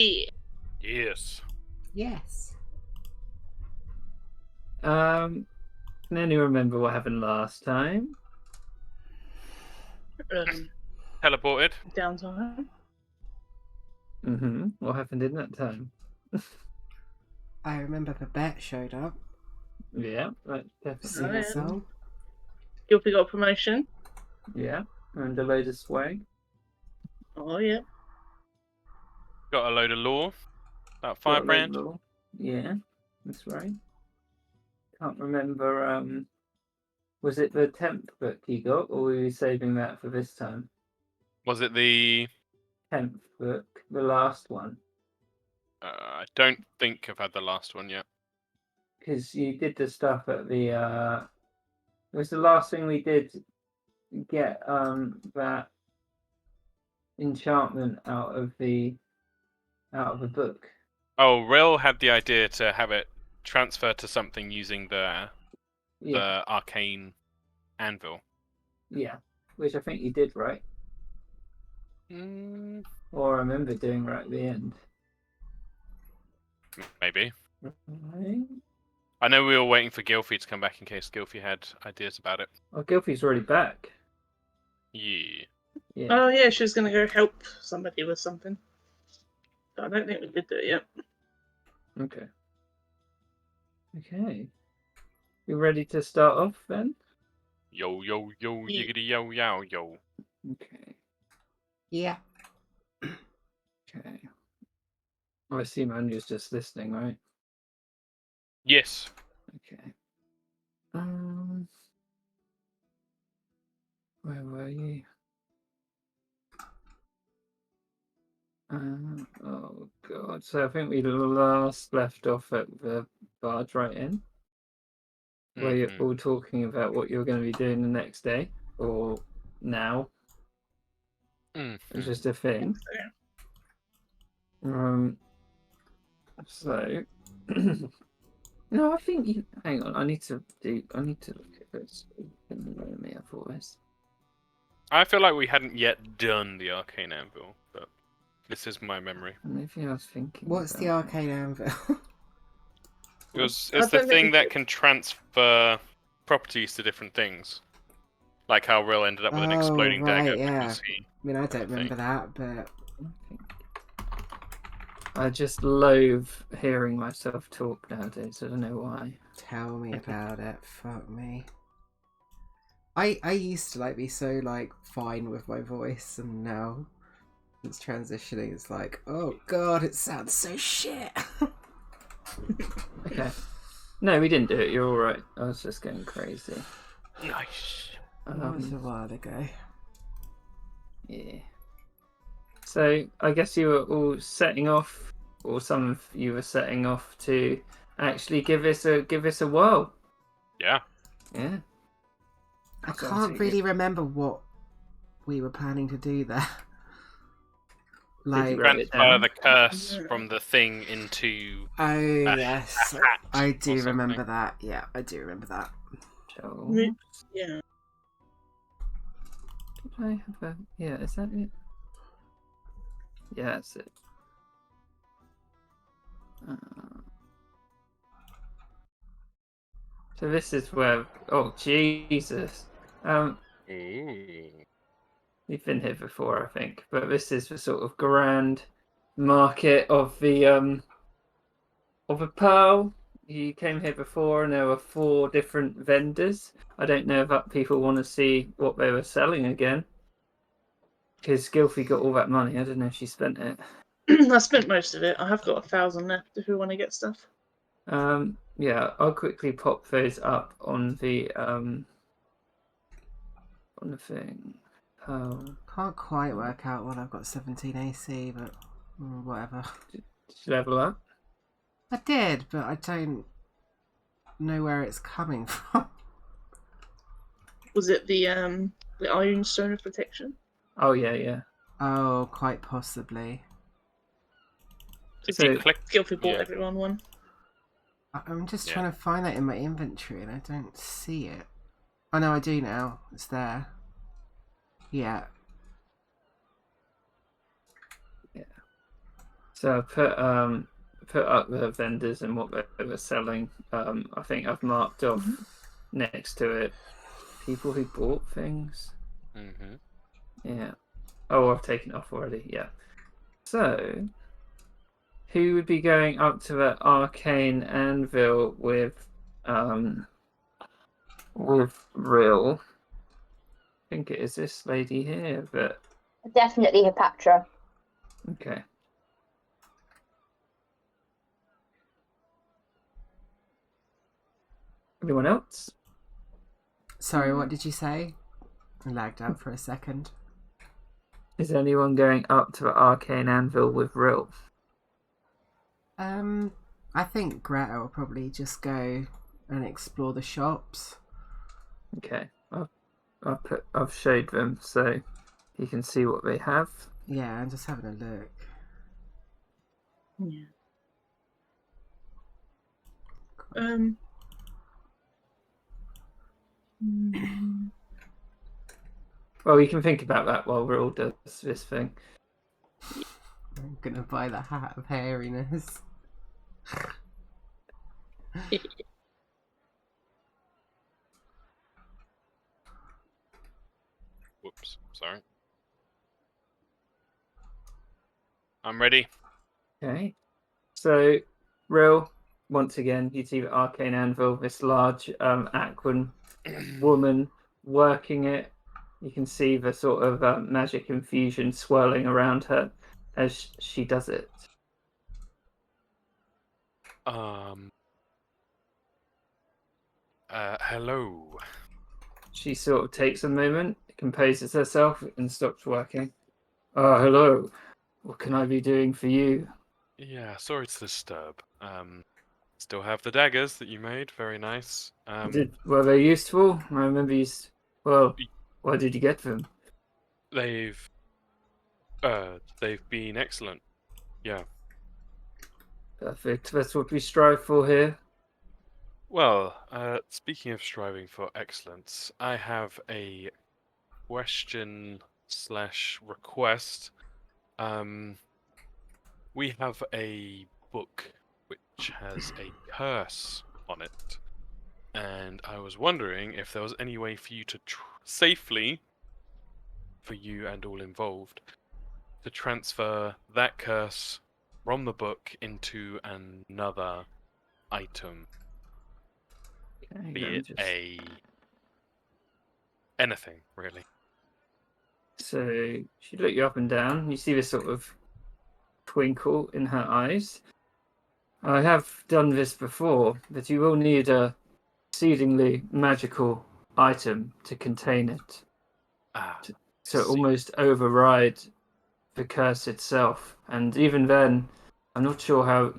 Yeah. Yes. Yes. Can anyone remember what happened last time? Teleported. Downtime. What happened in that time? I remember Babette showed up. Yeah, that See definitely her happened. song. Gilfie got a promotion. Yeah, and a load of swag. Oh, yeah. Got a load of lore. About Got a 5 load grand. more. Yeah, that's right. Can't remember. Was it the 10th book you got, or were you saving that for this time? Was it the... 10th book, the last one. I don't think I've had the last one yet. Because you did the stuff at the. It was the last thing we did. Get that enchantment out of the book. Oh, Rill had the idea to have it transfer to something using the arcane anvil. Yeah, which I think you did right, Mm, or I remember doing right at the end. maybe. Right. I know we were waiting for Gilfie to come back in case Gilfie had ideas about it. Oh, Gilfie's already back. Yeah. Yeah. Oh, yeah, she was going to go help somebody with something. But I don't think we did do it yet. Okay. Okay. You ready to start off then? Yo, yo, yo, Yeah. yiggity, yo, yow, yo. Okay. Yeah. Okay. I assume Andrew's just listening, right? Yes. Okay. Where were you? Oh god. So I think we last left off at the barge right in, where you're all talking about what you're going to be doing the next day or now. It's just a thing. So no, I think you hang on, I need to look at this. Me otherwise. I feel like we hadn't yet done the arcane anvil, but this is my memory. Maybe I was thinking. What's the about arcane anvil? It's I the don't think thing we that did. can transfer properties to different things. Like how Rill ended up with an exploding dagger yeah. because he... I mean, I don't remember that, but I just loathe hearing myself talk nowadays. I don't know why. tell me about it. Fuck me. I used to be so fine with my voice, and now it's transitioning. It's like, oh god, it sounds so shit. Okay. No, we didn't do it. You're all right. I was just getting crazy. Nice. That was a while ago. Yeah. So I guess you were all setting off, or some of you were setting off to actually give us a whirl. Yeah. Yeah. I can't really remember what we were planning to do there. Transfer the curse from the thing into... Oh, yes. I do or remember something. that. Yeah, I do remember that. Yeah. Did I have a... Yeah, is that it? Yeah, that's it. So this is where... Oh, Jesus. Ooh. We've been here before, I think. But this is the sort of grand market of the... of a pearl. You came here before and there were 4 different vendors. I don't know if people want to see what they were selling again. Because Gilfie got all that money. I don't know if she spent it. I spent most of it. I have got 1,000 left if we want to get stuff. Yeah, I'll quickly pop those up on the thing. Can't quite work out what I've got 17 AC, but whatever. Did you level up? I did, but I don't know where it's coming from. Was it the Iron Stone of Protection? Oh yeah. Oh, quite possibly. So Gilfie bought everyone one. I'm just trying to find that in my inventory and I don't see it. Oh no, I do now. It's there. Yeah. So I put up the vendors and what they were selling. I think I've marked off next to it people who bought things. Mm-hmm. Yeah. Oh, I've taken it off already. Yeah. So, who would be going up to the arcane anvil with Rill? I think it is this lady here, but Definitely Hepatra. okay. Anyone else? Sorry, what did you say? I lagged out for a second. Is anyone going up to the arcane anvil with Rill? I think Greta will probably just go and explore the shops. Okay. I've showed them so you can see what they have. Yeah, I'm just having a look. Yeah. Well, you can think about that while Rill does this thing. I'm gonna buy the hat of hairiness. Whoops, sorry. I'm ready. Okay. So, Rill, once again, you see the arcane anvil, this large Aquan woman working it. You can see the sort of magic infusion swirling around her as she does it. Hello. She sort of takes a moment, composes herself, and stops working. Hello. What can I be doing for you? Yeah, sorry to disturb. Still have the daggers that you made. Very nice. Were they useful? I remember you. Well, where did you get them? They've been excellent. Yeah. Perfect. That's what we strive for here. Well, speaking of striving for excellence, I have a question / request. We have a book which has a curse on it, and I was wondering if there was any way for you to safely, for you and all involved, to transfer that curse from the book into another item. Okay, Be let me it anything, really. So she looked you up and down. You see this sort of twinkle in her eyes. I have done this before, but you will need a exceedingly magical item to contain it. To almost override the curse itself. And even then, I'm not sure how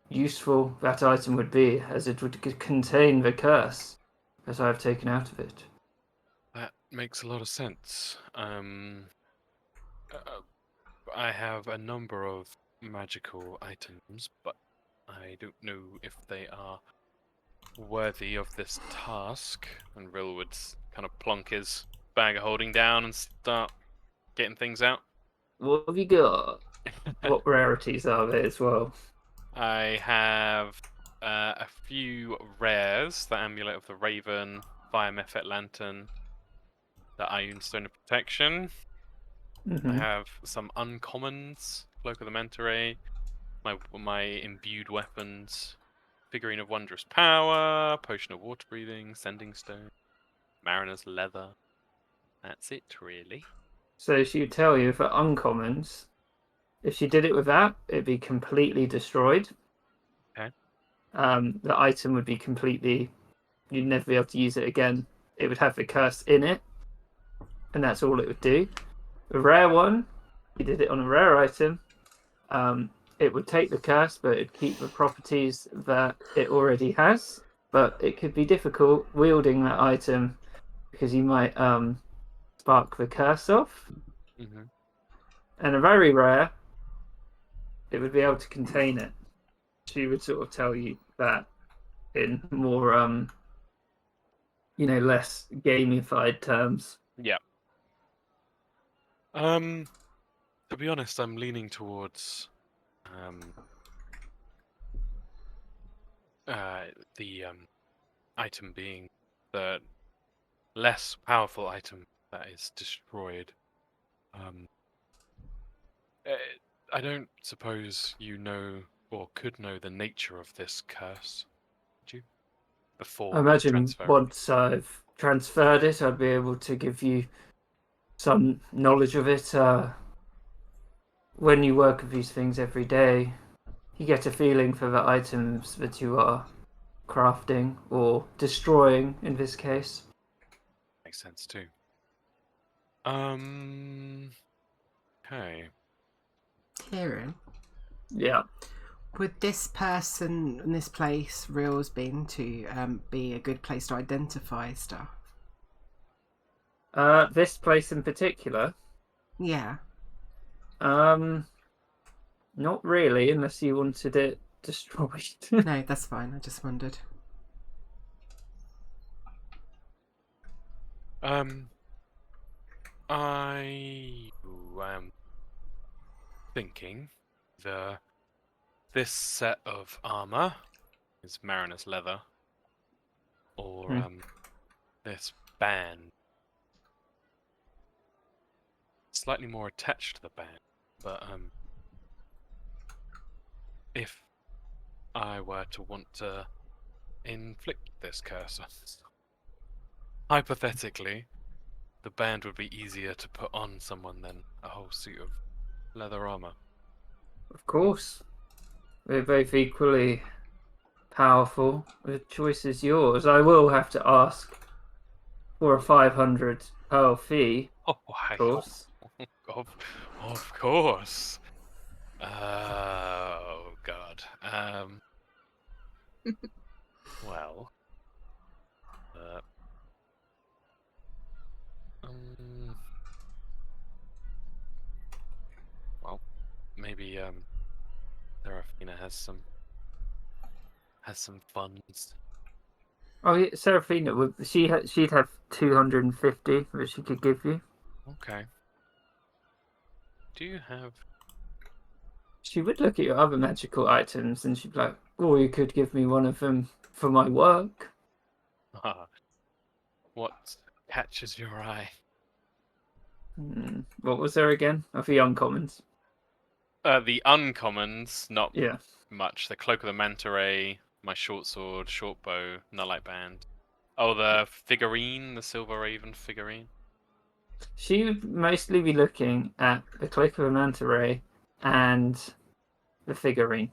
useful that item would be, as it would contain the curse that I've taken out of it. That makes a lot of sense. I have a number of magical items, but I don't know if they are worthy of this task. And Rill would kind of plonk his bag of holding down and start getting things out. What have you got? What rarities are there as well? I have a few rares: the Amulet of the Raven, Fire Mephit Lantern, the Ioun Stone of Protection. Mm-hmm. I have some uncommons: Cloak of the Manta Ray, my imbued weapons, Figurine of Wondrous Power, Potion of Water Breathing, Sending Stone, Mariner's Leather. That's it, really. So she would tell you for uncommons, if she did it with that, it'd be completely destroyed. Okay. The item would be completely. You'd never be able to use it again. It would have the curse in it, and that's all it would do. A rare one, you did it on a rare item. It would take the curse, but it'd keep the properties that it already has. But it could be difficult wielding that item because you might spark the curse off. Mm-hmm. And a very rare, it would be able to contain it. She would sort of tell you that in more, less gamified terms. Yeah. To be honest, I'm leaning towards The item being the less powerful item that is destroyed. I don't suppose you know or could know the nature of this curse, would you? Before I imagine transfer. once I've transferred it, I'd be able to give you some knowledge of it. When you work with these things every day, you get a feeling for the items that you are crafting or destroying in this case. Makes sense too. Okay. Kieran, Yeah. would this person and this place Real's been to be a good place to identify stuff? This place in particular, Yeah. not really, unless you wanted it destroyed. No, that's fine. I just wondered. I am thinking this set of armor is mariner's leather, or this band, slightly more attached to the band, but if I were to want to inflict this curse on hypothetically, the band would be easier to put on someone than a whole suit of leather armor. Of course. We're both equally powerful. The choice is yours. I will have to ask for a 500 pearl fee, Oh, of course. of course. Oh God. Well. Well, maybe Serafina has some funds. Oh, yeah, Seraphina she'd have 250 that she could give you. Okay. Do you have? She would look at your other magical items and she'd be like, "Oh, you could give me one of them for my work." What catches your eye? What was there again? Of the uncommons. The uncommons, not Yeah. much. The cloak of the manta ray, my short sword, short bow, nullite band. Oh, the figurine, the silver raven figurine. She would mostly be looking at the Cloak of a Manta Ray and the figurine.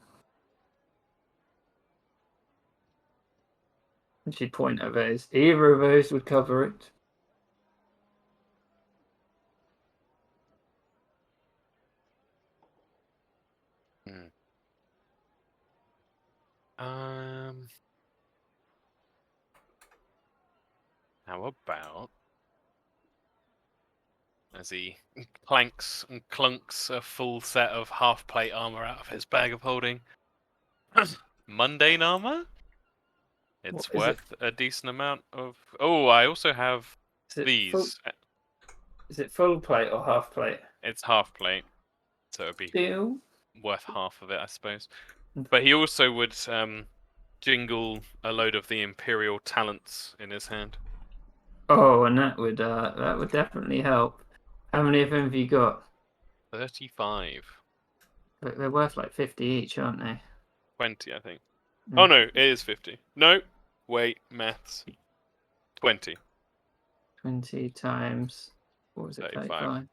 And she'd point at those. Either of those would cover it. How about, as he clanks and clunks a full set of half plate armor out of his bag of holding, mundane armor? It's What is worth a decent amount of. Oh, I also have these. Is it full plate or half plate? It's half plate, so it'd be Deal. worth half of it, I suppose. But he also would jingle a load of the imperial talents in his hand. Oh, and that would definitely help. How many of them have you got? 35. They're worth like 50 each, aren't they? 20, I think. Oh no, it is 50. No, wait, maths. 20. 20 times, what was it, 35?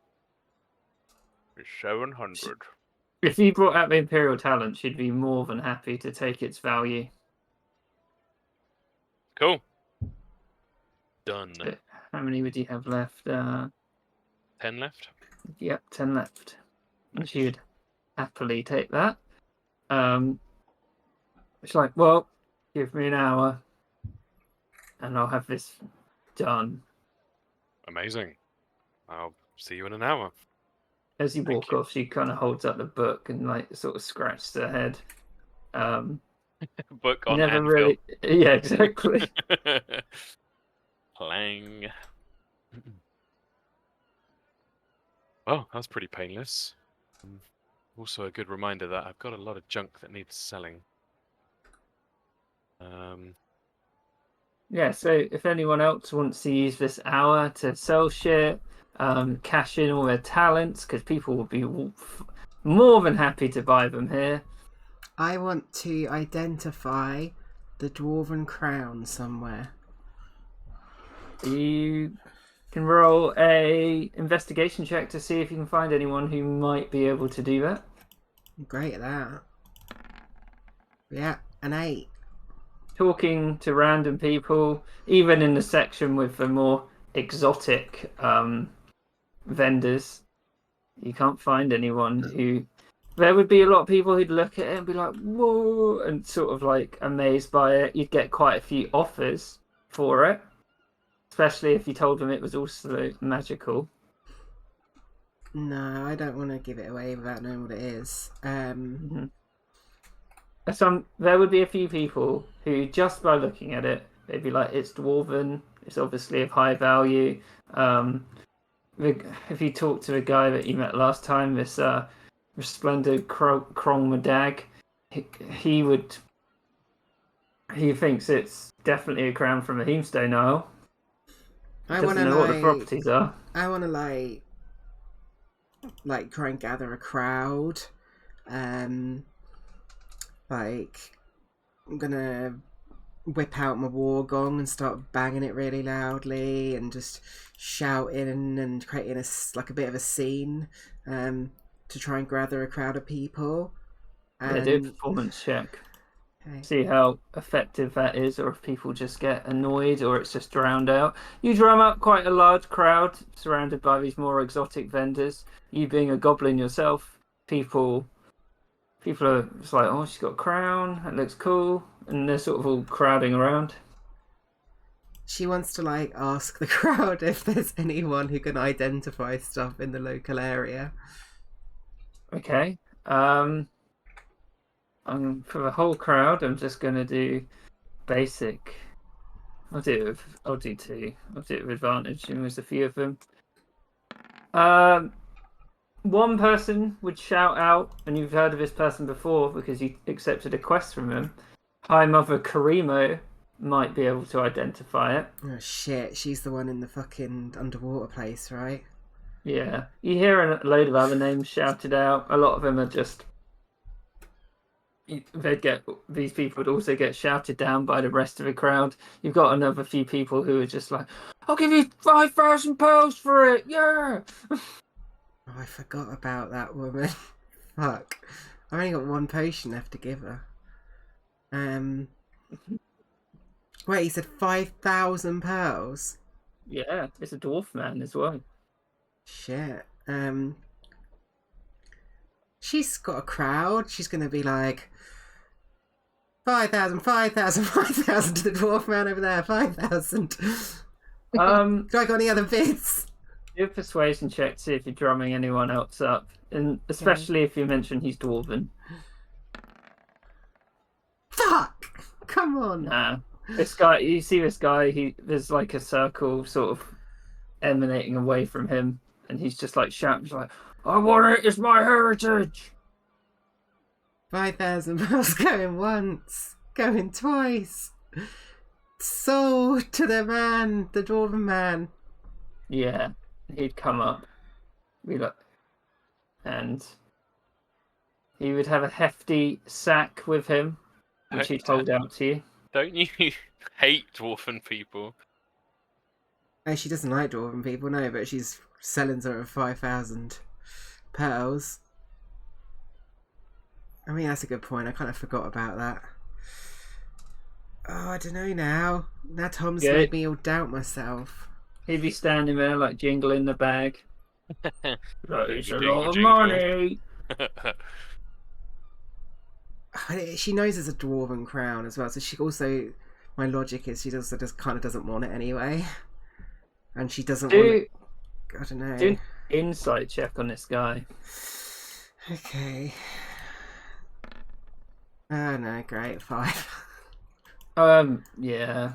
700. If you brought out the Imperial talent, she'd be more than happy to take its value. Cool. Done. How many would you have left? 10 left? Yep, 10 left. And Nice. she would happily take that. It's like, well, give me an hour and I'll have this done. Amazing. I'll see you in an hour. As you Thank walk you. off, she kind of holds up the book and like sort of scratches her head. Book on Never anvil. really. Yeah, exactly. Clang. Well, that was pretty painless. also a good reminder that I've got a lot of junk that needs selling. Yeah, so if anyone else wants to use this hour to sell shit, cash in all their talents, because people will be more than happy to buy them here. I want to identify the dwarven crown somewhere. You can roll a investigation check to see if you can find anyone who might be able to do that. I'm great at that. Yeah, an 8. Talking to random people, even in the section with the more exotic vendors, you can't find anyone who. There would be a lot of people who'd look at it and be like, whoa, and sort of like amazed by it. You'd get quite a few offers for it, especially if you told them it was also magical. No, I don't want to give it away without knowing what it is. There would be a few people who, just by looking at it, they'd be like, it's dwarven, it's obviously of high value. If you talk to the guy that you met last time, this resplendent Krong Madag, he thinks it's definitely a crown from the Heemstone Isle. I Doesn't want to know what the properties are. I want to like try and gather a crowd. Like, I'm gonna whip out my war gong and start banging it really loudly and just shouting and creating a bit of a scene to try and gather a crowd of people. Yeah, do a performance check. Okay. See how effective that is, or if people just get annoyed or it's just drowned out. You drum up quite a large crowd surrounded by these more exotic vendors. You being a goblin yourself, people are just like, oh, she's got a crown, that looks cool, and they're sort of all crowding around. She wants to like ask the crowd if there's anyone who can identify stuff in the local area. Okay. For the whole crowd, I'm just gonna do basic. I'll do 2. I'll do it with advantage. And there's a few of them. One person would shout out, and you've heard of this person before because you accepted a quest from him. High Mother Karimo might be able to identify it. Oh shit, she's the one in the fucking underwater place, right? Yeah. You hear a load of other names shouted out. A lot of them are just... These people would also get shouted down by the rest of the crowd. You've got another few people who are just like, I'll give you 5,000 pearls for it, yeah! Oh, I forgot about that woman. Fuck. I've only got 1 potion left to give her. Wait, he said 5,000 pearls? Yeah, it's a dwarf man as well. Shit. She's got a crowd. She's gonna be like 5,000, 5,000, 5,000 to the dwarf man over there. 5,000. Do I got any other bids? Do a persuasion check to see if you're drumming anyone else up, and especially if you mention he's dwarven. Fuck! Come on. Nah, this guy. You see this guy? There's like a circle sort of emanating away from him, and he's just like shouting, he's like, "I want it. It's my heritage." 5,000 pearls going once, going twice. Sold to the man, the dwarven man. Yeah, he'd come up, be like, and he would have a hefty sack with him, which he'd hold out to you. Don't you hate dwarven people? Oh, she doesn't like dwarven people, no, but she's selling sort of 5,000 pearls. I mean, that's a good point. I kind of forgot about that. Oh, I don't know now. Now Tom's made me all doubt myself. He'd be standing there like jingling the bag. That is a Jingle, lot of jingle. money. She knows it's a dwarven crown as well, so she also... My logic is she also just kind of doesn't want it anyway. And she doesn't want it... I don't know. Do an insight check on this guy. Okay. Oh no, great. 5. Yeah.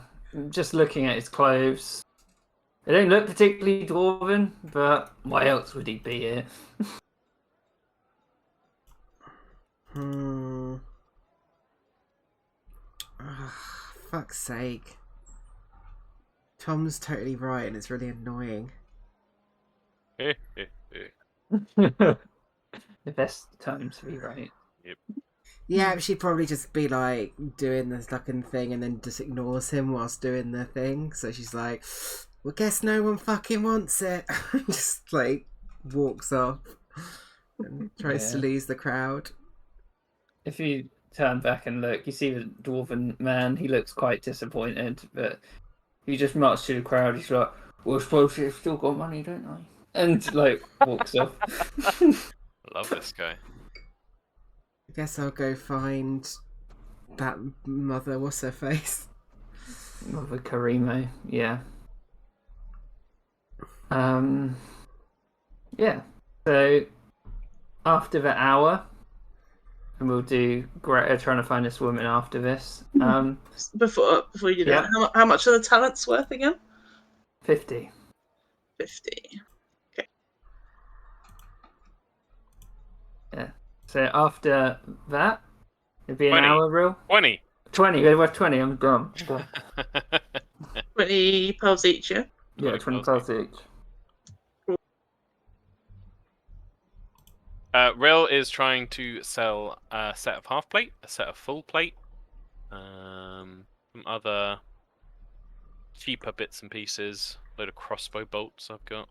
Just looking at his clothes. They don't look particularly dwarven, but why else would he be here? Hmm. Fuck's sake. Tom's totally right, and it's really annoying. The best time to be right. Yeah, but she'd probably just be like doing the fucking thing and then just ignores him whilst doing the thing. So she's like, well, guess no one fucking wants it. Just like walks off and tries to Yeah. lose the crowd. If you turn back and look, you see the dwarven man. He looks quite disappointed, but he just marches through the crowd. He's like, "Well, I suppose you've still got money, don't I?" And like walks off. Love this guy. I guess I'll go find that mother. What's her face? Mother Karimo, yeah. Yeah. So after the hour, and we'll do Greta trying to find this woman after this. Before you do Yeah. that, how much are the talents worth again? 50. 50. So after that, it'd be an 20. hour rule. 20. 20. We're 20. I'm done. 20 pearls each, yeah? Yeah, 20 plus each. Rill is trying to sell a set of half plate, a set of full plate, some other cheaper bits and pieces, load of crossbow bolts I've got.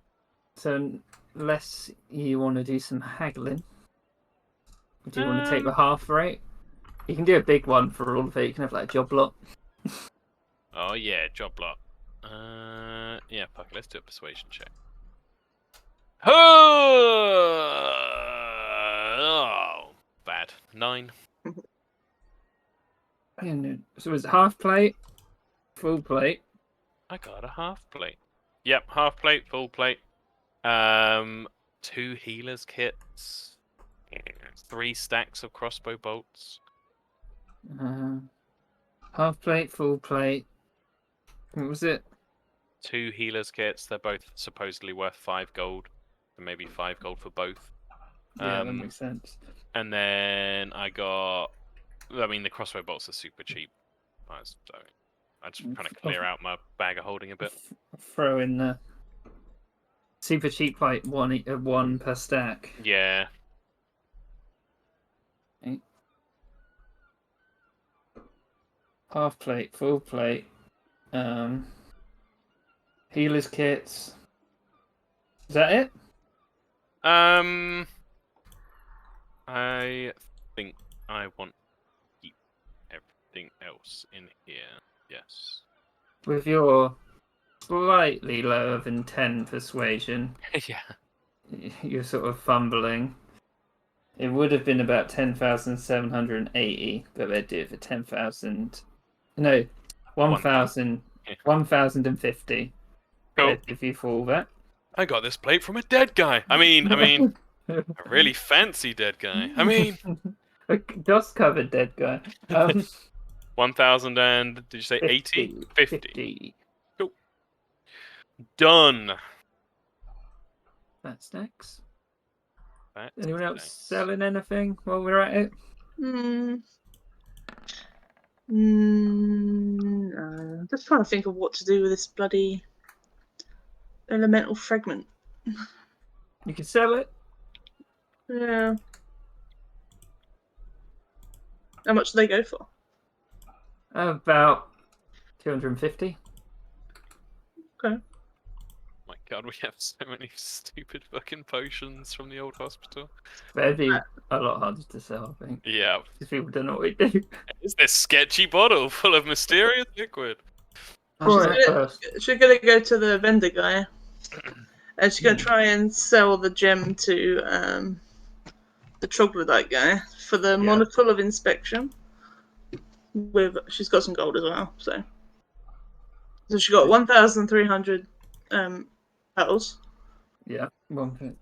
So unless you want to do some haggling, do you want to take the half rate? You can do a big one for all of it. You can have like a job lot. Oh yeah, job lot. Yeah, fuck it, let's do a persuasion check. Oh, bad. 9. So it's half plate, full plate. I got a half plate. Yep, half plate, full plate. 2 healers kits. 3 stacks of crossbow bolts. Half plate, full plate. What was it? 2 healers kits. They're both supposedly worth 5 gold. So maybe 5 gold for both. Yeah, that makes sense. And then I got. I mean, the crossbow bolts are super cheap. So I just kind of clear out my bag of holding a bit. Throw in the super cheap plate, one per stack. Yeah. Okay. Half plate, full plate. Healers kits. Is that it? I think I want to keep everything else in here. Yes. With your slightly lower than 10 persuasion, Yeah. you're sort of fumbling. It would have been about 10,780, but they do it for 10,000. No, 1,000. 1,050. Cool. If you fall that. I got this plate from a dead guy. I mean, a really fancy dead guy. I mean, a dust covered dead guy. 1,000 and did you say 80? 50. 50. Cool. Done. That's next. That's Anyone else nice. selling anything while we're at it? Just trying to think of what to do with this bloody elemental fragment. You can sell it. Yeah. How much do they go for? About 250. Okay. My god, we have so many stupid fucking potions from the old hospital. That'd be a lot harder to sell, I think. Yeah. Because people don't know what we do. It's this sketchy bottle full of mysterious liquid. She's gonna go to the vendor guy, and she's gonna try and sell the gem to the troglodyte guy for the monocle of inspection. She's got some gold as well, so she got 1,300 petals. Yeah,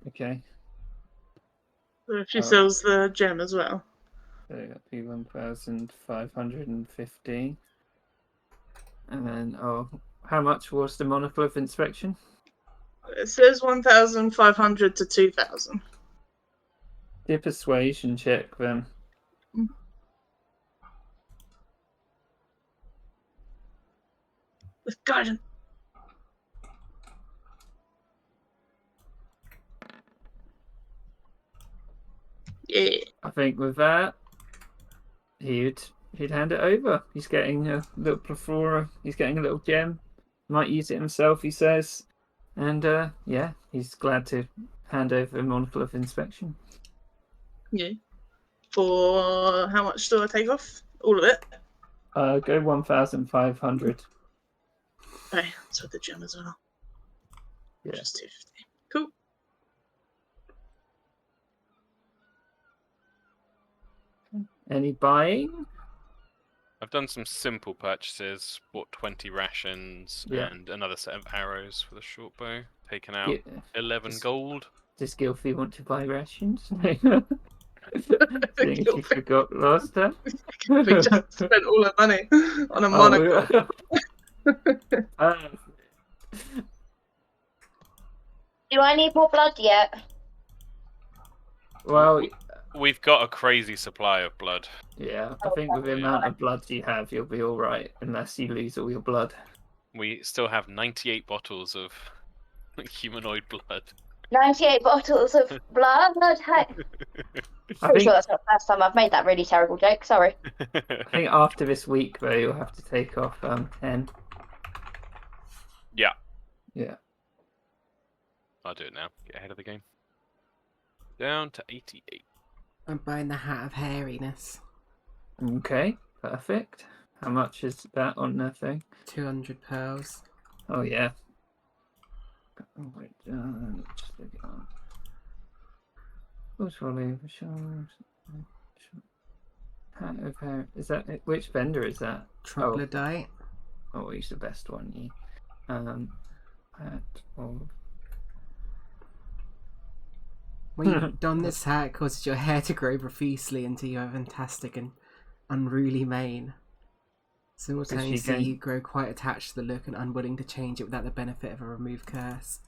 okay. So if she sells the gem as well. So that'd be 1,550. And then, how much was the monocle of inspection? It says 1,500 to 2,000. Do a persuasion check then. With guidance. Yeah. I think with that, he'd hand it over. He's getting a little plethora. He's getting a little gem. Might use it himself, he says. And yeah, he's glad to hand over a monocle of inspection. Yeah. For how much do I take off? All of it? Go 1,500. Okay, so the gem as well. Yeah. Just 250. Cool. Any buying? I've done some simple purchases. Bought 20 rations Yeah. and another set of arrows for the short bow. Taken out Yeah. 11 Just- gold. Does Gilfie want to buy rations? Seeing she forgot last time. We just spent all our money on a Oh, monocle. Do I need more blood yet? well, We've got a crazy supply of blood. yeah, I think with the amount of blood you have, you'll be all right, unless you lose all your blood. We still have 98 bottles of humanoid blood. 98 bottles of blood. I Pretty think, sure that's not the first time I've made that really terrible joke. Sorry. I think after this week, though, you'll have to take off 10. Yeah. Yeah. I'll do it now. Get ahead of the game. Down to 88. I'm buying the Hat of Hairiness. Okay, perfect. How much is that on that thing? 200 pearls. Oh, yeah. Oh, wait, just look it on. What's rolling? Hat of hair. Is that it? Which vendor is that? Troglodyte. Oh, he's the best one. Yeah. Hat of. When you don this hat, it causes your hair to grow profusely until you have a fantastic and unruly mane. Simultaneously, going- you grow quite attached to the look and unwilling to change it without the benefit of a removed curse.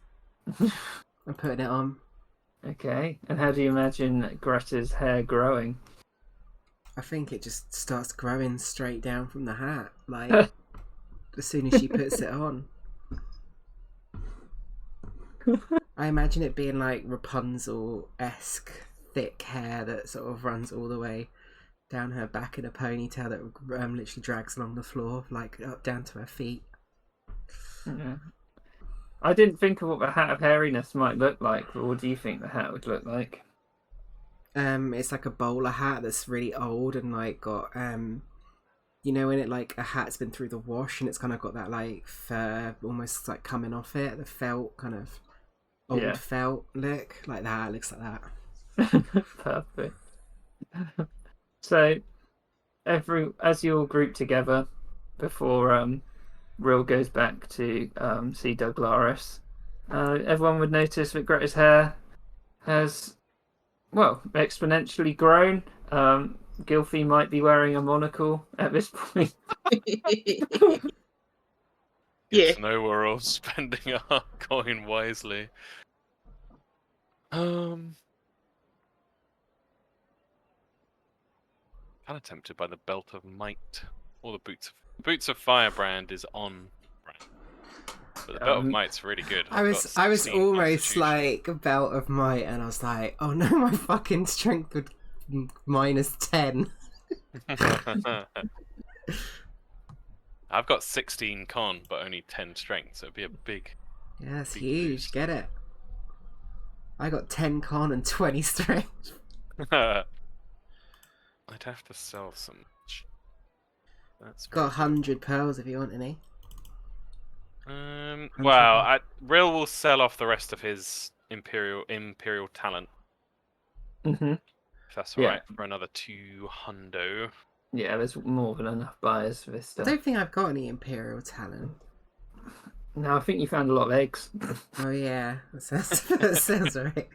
I'm putting it on. Okay, and how do you imagine Greta's hair growing? I think it just starts growing straight down from the hat, like as soon as she puts it on. I imagine it being like Rapunzel-esque thick hair that sort of runs all the way down her back in a ponytail that literally drags along the floor, like up down to her feet. Yeah. I didn't think of what the Hat of Hairiness might look like, but what do you think the hat would look like? It's like a bowler hat that's really old and like got you know when it like a hat's been through the wash and it's kind of got that like fur almost like coming off it, the felt kind of old Yeah. felt look like that. It looks like that. Perfect. So, as you all group together before Rill goes back to see Douglaris, everyone would notice that Greta's hair has, well, exponentially grown. Gilfie might be wearing a monocle at this point. Good Yeah. to know we're all spending our coin wisely. Kind of tempted by the belt of might or the boots of firebrand is on brand, but the belt of might's really good. I was 16 almost constitution. like a belt of might, and I was like, oh no, my fucking strength would minus 10. I've got 16 con, but only 10 strength, so it'd be a big. Yeah, that's Big huge. boost. Get it? I got 10 con and 20 strength. I'd have to sell some. That's Got very 100 pearls if you want any. good. Well, Rill will sell off the rest of his imperial talent, Mm-hmm. if that's Yeah. alright, for another 200. Yeah, there's more than enough buyers for this I stuff. don't think I've got any Imperial talent. No, I think you found a lot of eggs. Oh yeah, that sounds right.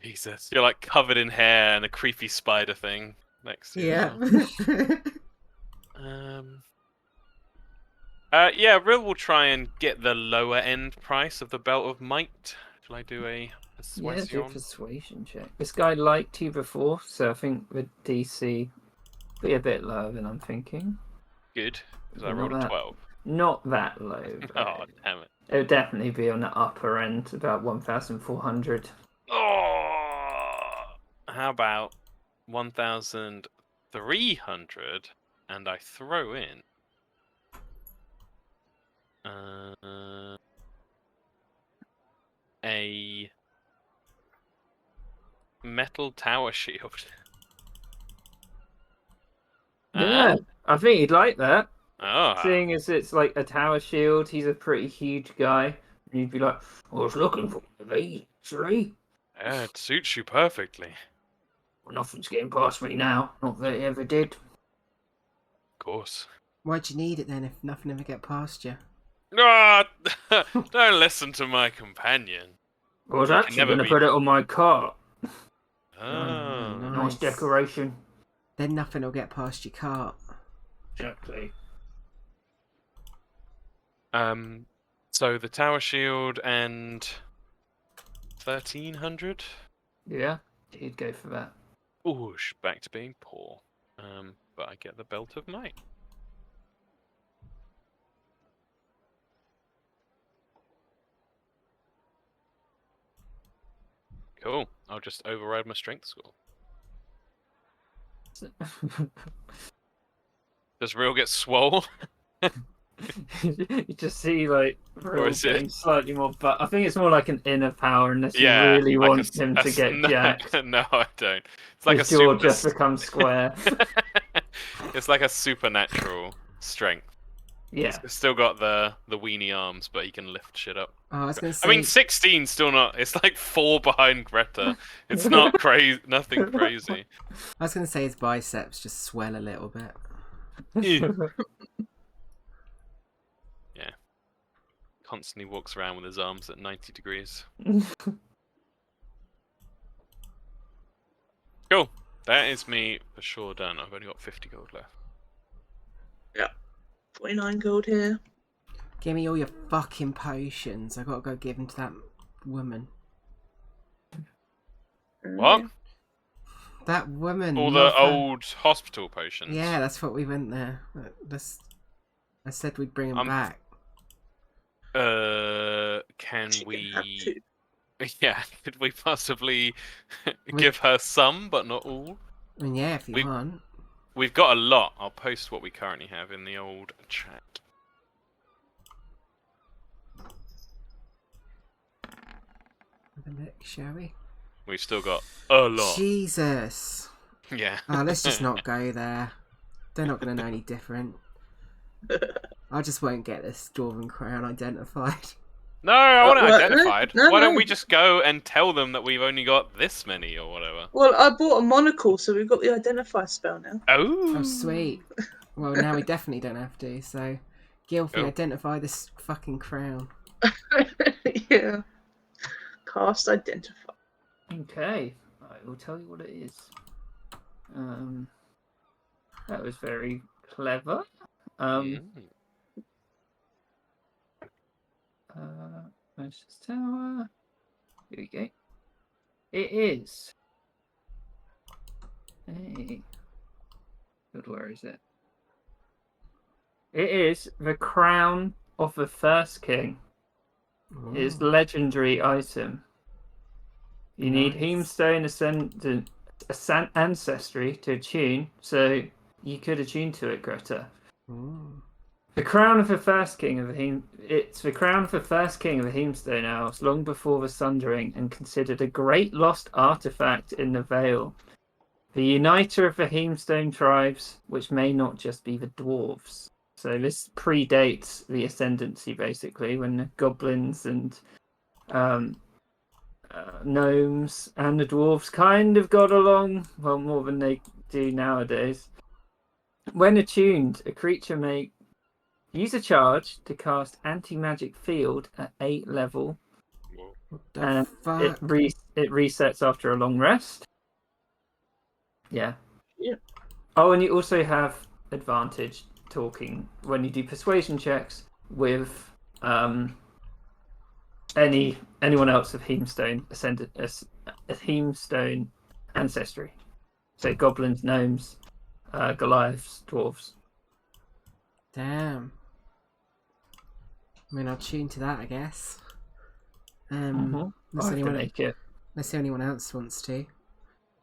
Jesus, you're like covered in hair and a creepy spider thing next to you. Yeah. Yeah, Rill will try and get the lower end price of the Belt of Might. Shall I do a Yeah, do a Persuasion. persuasion check. This guy liked you before, so I think the DC be a bit lower than I'm thinking. Good, because I Not rolled a that- 12. Not that low. But Oh, damn it. it would definitely be on the upper end, about 1,400. Oh, how about 1,300 and I throw in a metal tower shield. Yeah, I think he'd like that. Oh, Seeing as it's like a tower shield, he's a pretty huge guy. And you'd be like, I was looking for one of these, actually. yeah, it suits you perfectly. Well, nothing's getting past me now. Not that it ever did. Of course. Why'd you need it then if nothing ever get past you? Ah, don't listen to my companion. I was You can actually never going to be- put it on my car. Oh. no. Nice Nice. decoration. Then nothing will get past your cart. Exactly. So the tower shield and 1,300. Yeah, he'd go for that. Oosh, back to being poor. But I get the belt of might. Cool. I'll just override my strength score. Does Real get swole? You just see like Real is it- getting slightly more, but I think it's more like an inner power unless Yeah, you really like want him to get no, jacked. No, I don't. It's like His a jaw super... just becomes square. It's like a supernatural strength. Yeah. He's still got the weenie arms, but he can lift shit up. Oh, I was going to say. I mean, 16 still not. It's like 4 behind Greta. It's not crazy. Nothing crazy. I was going to say his biceps just swell a little bit. Constantly walks around with his arms at 90 degrees. Cool. That is me for sure done. I've only got 50 gold left. 29 gold here. Give me all your fucking potions. I gotta go give them to that woman. What? That woman. All not the old hospital potions. Yeah, that's what we went there. I said we'd bring them back. Can She can have we? two. Yeah, could we possibly give her some, but not all? I mean, yeah, if you we- want. We've got a lot. I'll post what we currently have in the old chat. Have a look, shall we? We've still got a lot. Jesus. Yeah. Oh, let's just not go there. They're not going to know any different. I just won't get this dwarven crown identified. No, I want it Well, identified. no, Why don't no. we just go and tell them that we've only got this many or whatever? Well, I bought a monocle, so we've got the identify spell now. Oh. Oh, sweet. Well, now we definitely don't have to, so... Gilfie, Oh. identify this fucking crown. Yeah. Cast identify. Okay, I will tell you what it is. That was very clever. Manchester Tower. Here we go. It is. Hey. Good, where is it? It is the crown of the first king. It's Ooh. legendary item. You need Nice. Hemstone ancestry to attune, so you could attune to it, Greta. Ooh. The crown of the first king of the it's the crown of the first king of the Hemstone Elves, long before the Sundering, and considered a great lost artifact in the Vale. The uniter of the Hemstone tribes, which may not just be the dwarves. So this predates the Ascendancy, basically, when the goblins and gnomes and the dwarves kind of got along, well, more than they do nowadays. When attuned, a creature may use a charge to cast anti-magic field at 8 level, What the and fuck? it resets after a long rest. Yeah. Yeah. Oh, and you also have advantage talking when you do persuasion checks with anyone else of Hemestone Hemestone ancestry. So goblins, gnomes, Goliaths, dwarves. Damn. I mean, I'll tune to that, I guess. I Unless can make it. anyone else wants to.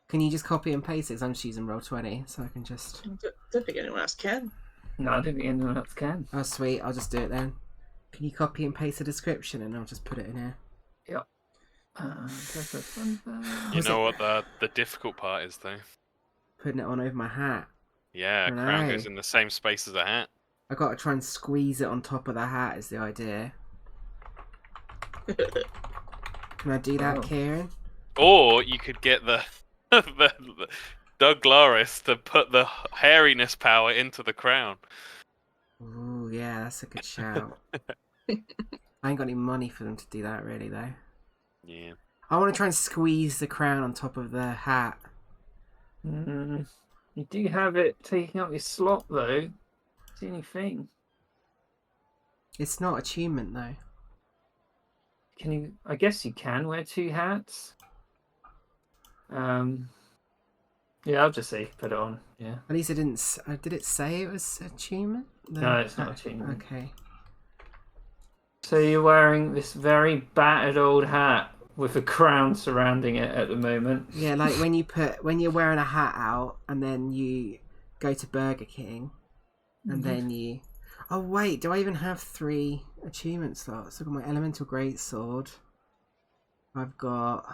Can you just copy and paste it? 'Cause I'm just using Roll20, so I can just... Don't think anyone else can. No, I don't think anyone else can. Oh, sweet. I'll just do it then. Can you copy and paste the description and I'll just put it in here? Yep. You know what the difficult part is, though? Putting it on over my hat. Yeah, a I crown know. goes in the same space as a hat. I gotta try and squeeze it on top of the hat is the idea. Can I do that, Oh. Kieran? Or you could get the Doug Glaris to put the hairiness power into the crown. Ooh, yeah, that's a good shout. I ain't got any money for them to do that, really, though. Yeah. I want to try and squeeze the crown on top of the hat. You do have it taking up your slot, though. It's the only thing. It's not achievement, though. Can you? I guess you can wear 2 hats. Yeah, I'll just say put it on. Yeah. At least it didn't. Did it say it was achievement? No, it's not achievement. Okay. So you're wearing this very battered old hat with a crown surrounding it at the moment. Yeah, like when you're wearing a hat out and then you go to Burger King and then you... Oh wait, do I even have 3 achievement slots? I've got my Elemental Greatsword. I've got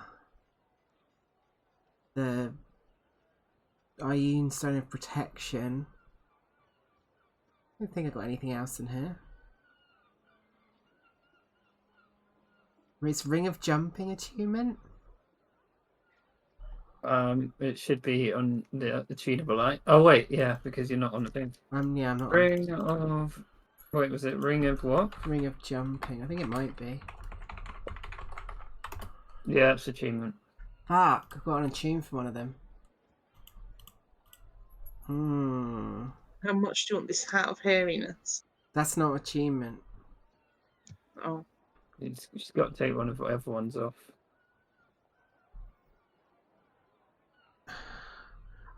the Ioun Stone of Protection. I don't think I've got anything else in here. It's Ring of Jumping achievement. It should be on the achievable light. Oh wait, yeah, because you're not on the thing. Yeah, I'm not. Ring of... Wait, was it Ring of what? Ring of Jumping. I think it might be. Yeah, it's achievement. Fuck, I've got an attune for one of them. How much do you want this hat of hairiness? That's not achievement. Oh, You just got to take one of whatever one's off.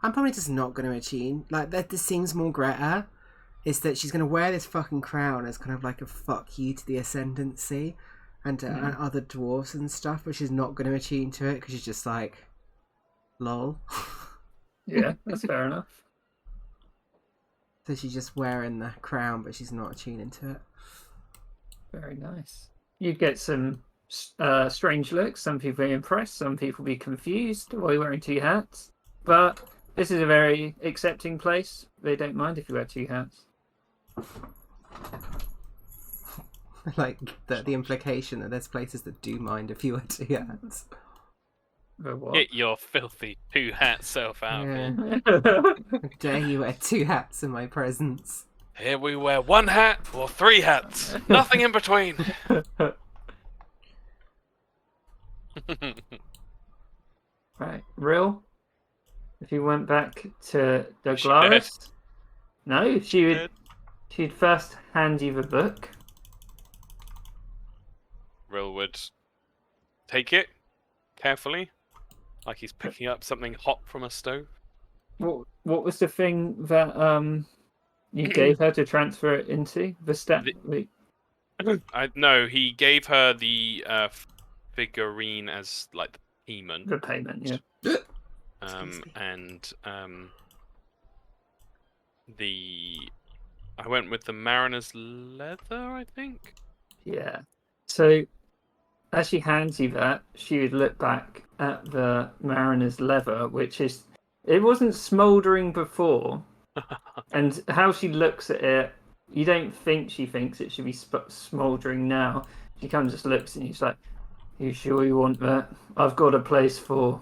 I'm probably just not going to achieve. Like, this seems more Greta. Is that she's going to wear this fucking crown as kind of like a fuck you to the Ascendancy and other dwarves and stuff, but she's not going to attune to it because she's just like, lol. Yeah, that's fair enough. So she's just wearing the crown, but she's not attuning to it. Very nice. You'd get some strange looks. Some people be impressed. Some people be confused while you're wearing 2 hats. But this is a very accepting place. They don't mind if you wear 2 hats. Like the implication that there's places that do mind if you wear 2 hats. But what? Get your filthy 2-hat self out Yeah. here. How dare you wear 2 hats in my presence? Here we wear 1 hat or 3 hats. Nothing in between. Right, Rill. If you went back to Douglaris, no, she'd first hand you the book. Rill would take it carefully, like he's picking up something hot from a stove. What was the thing that you gave her to transfer it into the stat? No, he gave her the figurine as like the payment. The payment, yeah. I went with the mariner's leather, I think. Yeah. So as she hands you that, she would look back at the mariner's leather, which is, it wasn't smouldering before, and how she looks at it, you don't think she thinks it should be smouldering now. She kind of just looks and she's like, "You sure you want that? I've got a place for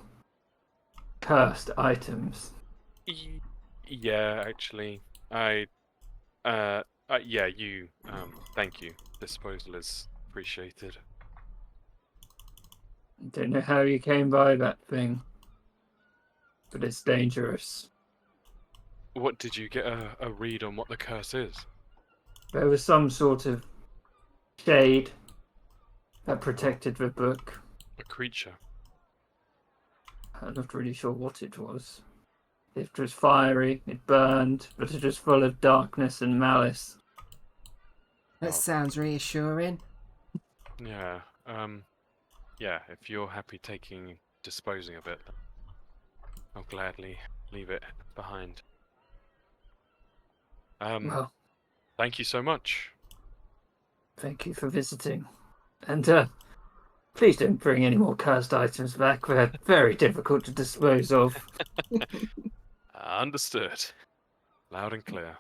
cursed items." Yeah, actually, thank you. Disposal is appreciated. Don't know how you came by that thing, but it's dangerous. What did you get a read on what the curse is? There was some sort of shade that protected the book. A creature. I'm not really sure what it was. It was fiery, it burned, but it was full of darkness and malice. That Oh. sounds reassuring. Yeah. Yeah. If you're happy disposing of it, I'll gladly leave it behind. Well, Thank you so much. thank you for visiting. And please don't bring any more cursed items back. They're very difficult to dispose of. Understood. Loud and clear.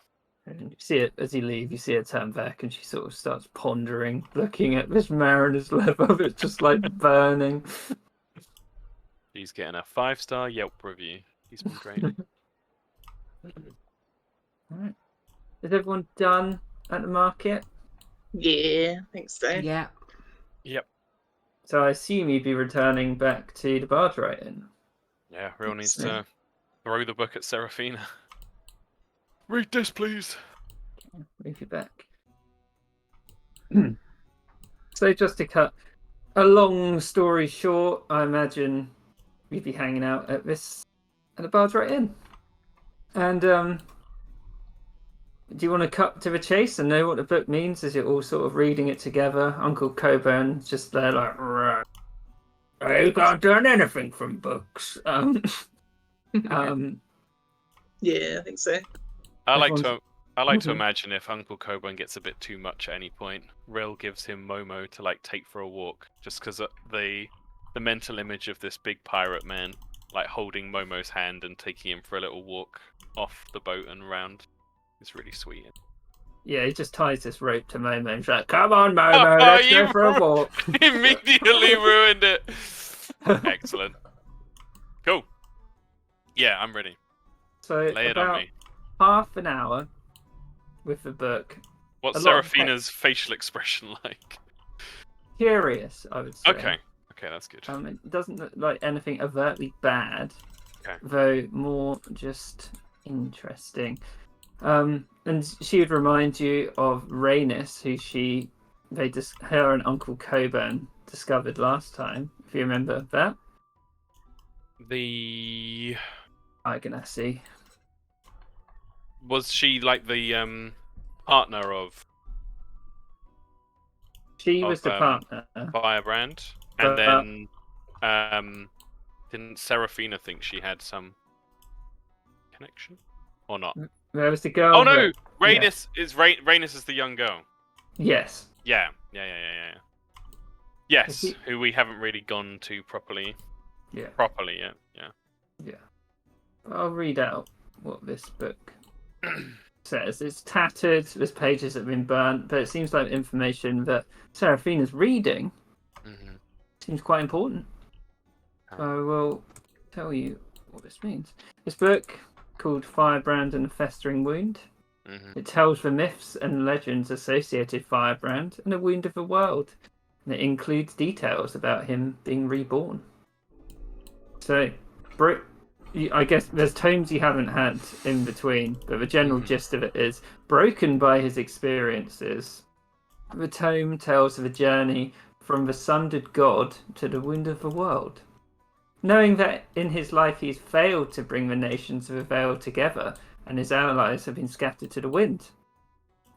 And you see it as you leave, you see her turn back and she sort of starts pondering, looking at this mariner's leather that's just like burning. He's getting a 5-star Yelp review. He's been great. Alright. Is everyone done at the market? Yeah, I think so. Yeah. Yep. So I assume you'd be returning back to the barge right in. Yeah, Real needs So- to throw the book at Seraphina. Read this, please. Move you back. So just to cut a long story short, I imagine we'd be hanging out at the barge right in. And do you want to cut to the chase and know what the book means as you're all sort of reading it together? Uncle Coburn's just there like, "Right. You can't learn anything from books. Yeah, I think so. I like Everyone's- to Mhm. imagine if Uncle Coburn gets a bit too much at any point, Rill gives him Momo to like take for a walk, just because the mental image of this big pirate man like holding Momo's hand and taking him for a little walk off the boat and around is really sweet. Yeah, he just ties this rope to Momo. He's like, "Come on, Momo, let's you go for a walk." Immediately ruined it. Excellent. Cool. Yeah, I'm ready. So Lay it on about me. half an hour with the book. What's a lot of Seraphina's facial expression like? Curious, I would say. Okay. Okay, that's good. It doesn't look like anything overtly bad, Okay. though more just interesting. And she would remind you of Rhaenys, who her and Uncle Coburn discovered last time, if you remember that. Iganassi. Was she like the partner of She was the Of, partner. Firebrand? But, And then didn't Seraphina think she had some connection? Or not? There was the girl. Oh no! that- Rhaenys is the young girl. Yes. Yeah. Yes, Is he- who we haven't really gone to properly Yeah. yet. Yeah. Yeah. I'll read out what this book says. It's tattered, there's pages that have been burnt, but it seems like information that Seraphina's reading hmm seems quite important. So I will tell you what this means. This book, called Firebrand and the Festering Wound, hmm it tells the myths and legends associated with Firebrand and the Wound of the World. And it includes details about him being reborn. So, I guess there's tomes you haven't had in between, but the general gist of it is broken by his experiences. The tome tells of a journey from the sundered god to the wound of the world. Knowing that in his life he's failed to bring the nations of the Vale together, and his allies have been scattered to the wind.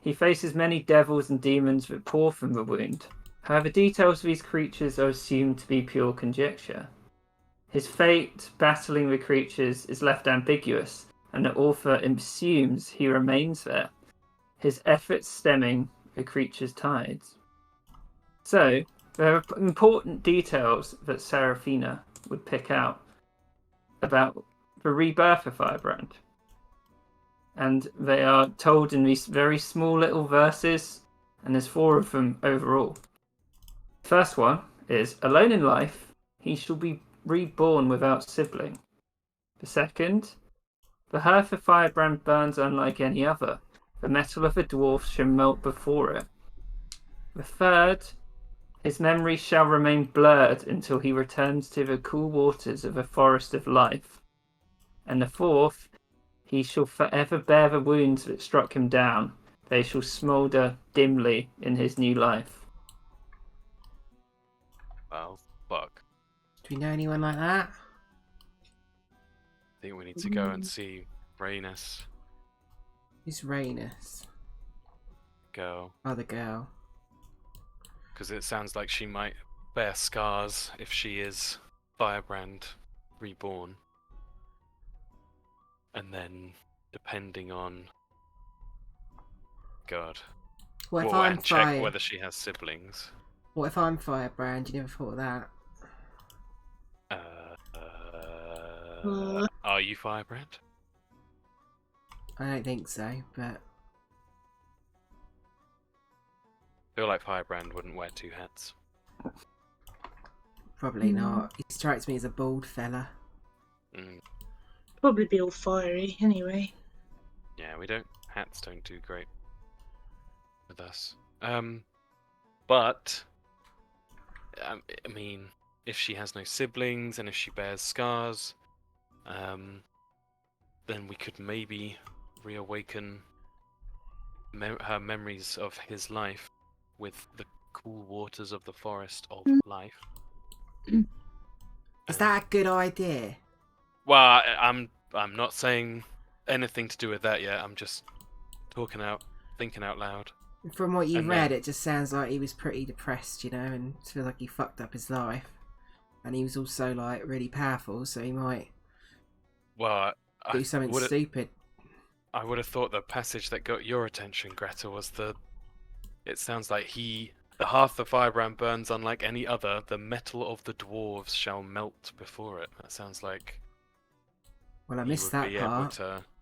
He faces many devils and demons that pour from the wound. However, details of these creatures are assumed to be pure conjecture. His fate, battling the creatures, is left ambiguous, and the author assumes he remains there, his efforts stemming the creature's tides. So, there are important details that Seraphina would pick out about the rebirth of Firebrand. And they are told in these very small little verses, and there's 4 of them overall. First one is, alone in life, he shall be reborn without sibling. The second, the hearth of Firebrand burns unlike any other. The metal of a dwarf shall melt before it. The third, his memory shall remain blurred until he returns to the cool waters of the forest of life. And the fourth, he shall forever bear the wounds that struck him down. They shall smoulder dimly in his new life. Oh, fuck. Do we know anyone like that? I think we need to go and see Rhaenys. Who's Rhaenys? Go. Oh, the girl. Because it sounds like she might bear scars if she is Firebrand reborn. And then, depending on... God. What if Well, I'm and check Fire? whether she has siblings. What if I'm Firebrand? You never thought of that? Are you Firebrand? I don't think so, but I feel like Firebrand wouldn't wear two hats. probably not. He strikes me as a bald fella. Mm. Probably be all fiery anyway. Yeah, hats don't do great with us. But I mean, if she has no siblings and if she bears scars, then we could maybe reawaken her memories of his life with the cool waters of the forest of life. Is that a good idea? Well, I'm not saying anything to do with that yet. I'm just thinking out loud. From what you And read, then- it just sounds like he was pretty depressed, you know, and feels like he fucked up his life. And he was also like really powerful, so he might Well, do something stupid. I would have thought the passage that got your attention, Greta, was it sounds like the hearth of Firebrand burns unlike any other. The metal of the dwarves shall melt before it. That sounds like Well, I missed that part.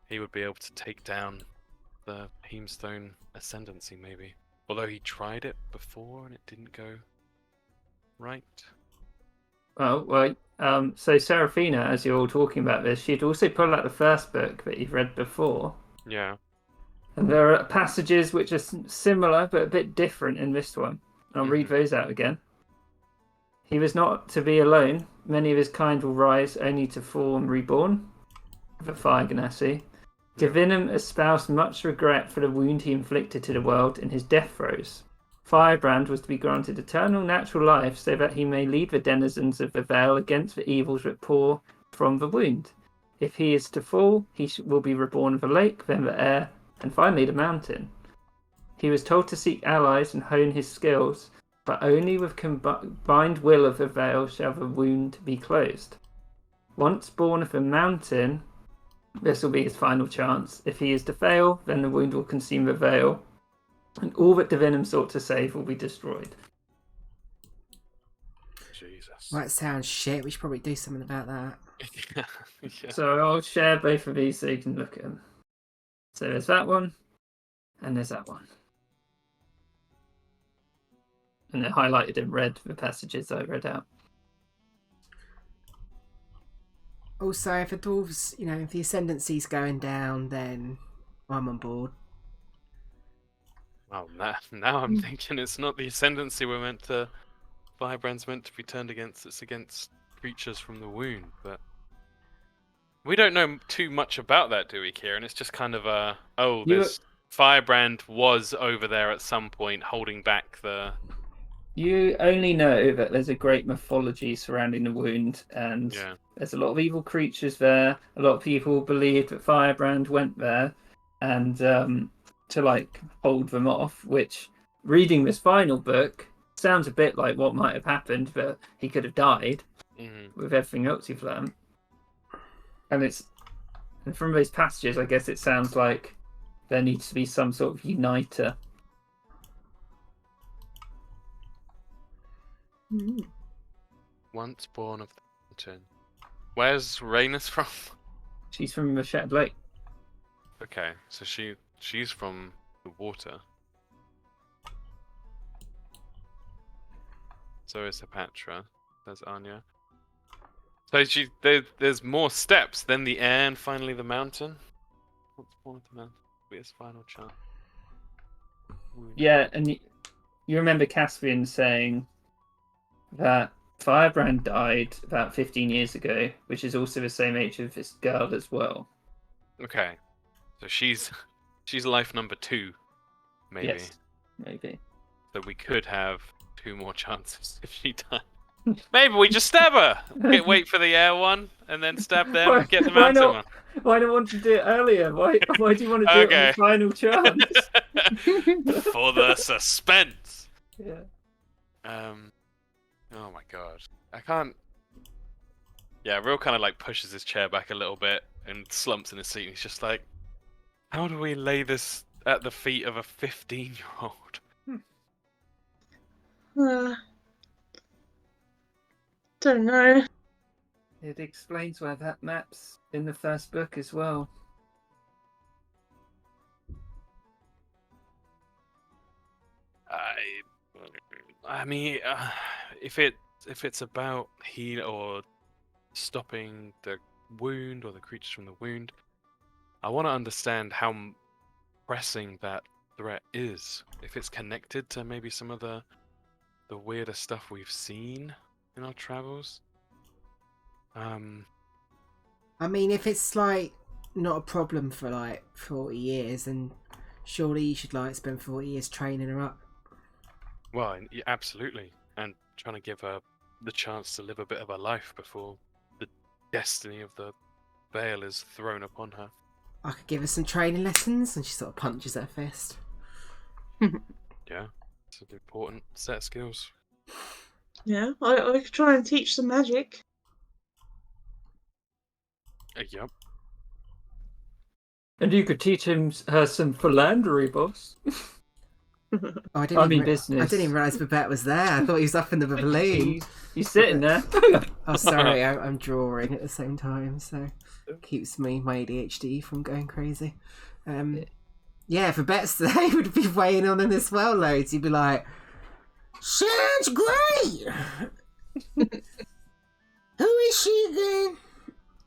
He would be able to take down the Heemstone Ascendancy, maybe. Although he tried it before and it didn't go right. Well, so Seraphina, as you're all talking about this, she'd also pulled out the first book that you've read before. Yeah. And there are passages which are similar but a bit different in this one. I'll read those out again. He was not to be alone. Many of his kind will rise only to fall and reborn. The Fire Ganassi. Divinum espoused much regret for the wound he inflicted to the world in his death throes. Firebrand was to be granted eternal natural life so that he may lead the denizens of the Vale against the evils that pour from the wound. If he is to fall, he will be reborn of the lake, then the air, and finally the mountain. He was told to seek allies and hone his skills, but only with combined will of the Vale shall the wound be closed. Once born of the mountain, this will be his final chance. If he is to fail, then the wound will consume the Vale, and all that Divinum sought to save will be destroyed. Jesus. Well, that sounds shit. We should probably do something about that. Yeah. So I'll share both of these so you can look at them. So there's that one, and there's that one. And they're highlighted in red, the passages I read out. Also, if the dwarves, you know, if the ascendancy's going down, then I'm on board. Well, now I'm thinking it's not the Ascendancy Firebrand's meant to be turned against. It's against creatures from the wound, but we don't know too much about that, do we, Kieran? It's just kind of Firebrand was over there at some point holding back the... You only know that there's a great mythology surrounding the wound, and there's a lot of evil creatures there. A lot of people believe that Firebrand went there and to like hold them off, which, reading this final book, sounds a bit like what might have happened, but he could have died with everything else he's learned. And from those passages, I guess it sounds like there needs to be some sort of uniter. Once born of the mountain. Where's Rhaenys from? She's from the Shattered Lake. Okay, so she's from the water. So is Hepatra. There's Anya. So there's more steps, then the air, and finally the mountain. Once born of the mountain, be his final chance. Yeah, and you remember Caspian saying that Firebrand died about 15 years ago, which is also the same age of this girl as well. Okay, so she's life number 2, maybe. Yes, maybe. So we could have 2 more chances if she died. Maybe we just stab her. Wait for the air one, and then stab them Why- and get the why mountain not? one. Why don't you want to do it earlier? Why do you want to do it on Okay. the final chance? For the suspense. Yeah. Oh my god. I can't. Yeah, Real kind of like pushes his chair back a little bit and slumps in his seat. And he's just like, how do we lay this at the feet of a 15-year-old? Don't know. It explains why that map's in the first book as well. I mean, if it's about heal or stopping the wound or the creatures from the wound, I want to understand how pressing that threat is. If it's connected to maybe some of the weirder stuff we've seen in our travels. I mean, if it's like not a problem for like 40 years, then surely you should like spend 40 years training her up. Well, yeah, absolutely, and trying to give her the chance to live a bit of a life before the destiny of the veil is thrown upon her. I could give her some training lessons, and she sort of punches her fist. Yeah, it's an important set of skills. Yeah, I could try and teach some magic. Yep. And you could teach her some philandering, boss. Oh, I mean business. I didn't even realise Babette was there. I thought he was up in the balloon. He's sitting there. Oh, sorry, I'm drawing at the same time, so keeps my ADHD from going crazy. Yeah, if Babette's there, he would be weighing on as well loads. He'd be like, sounds great! Who is she again?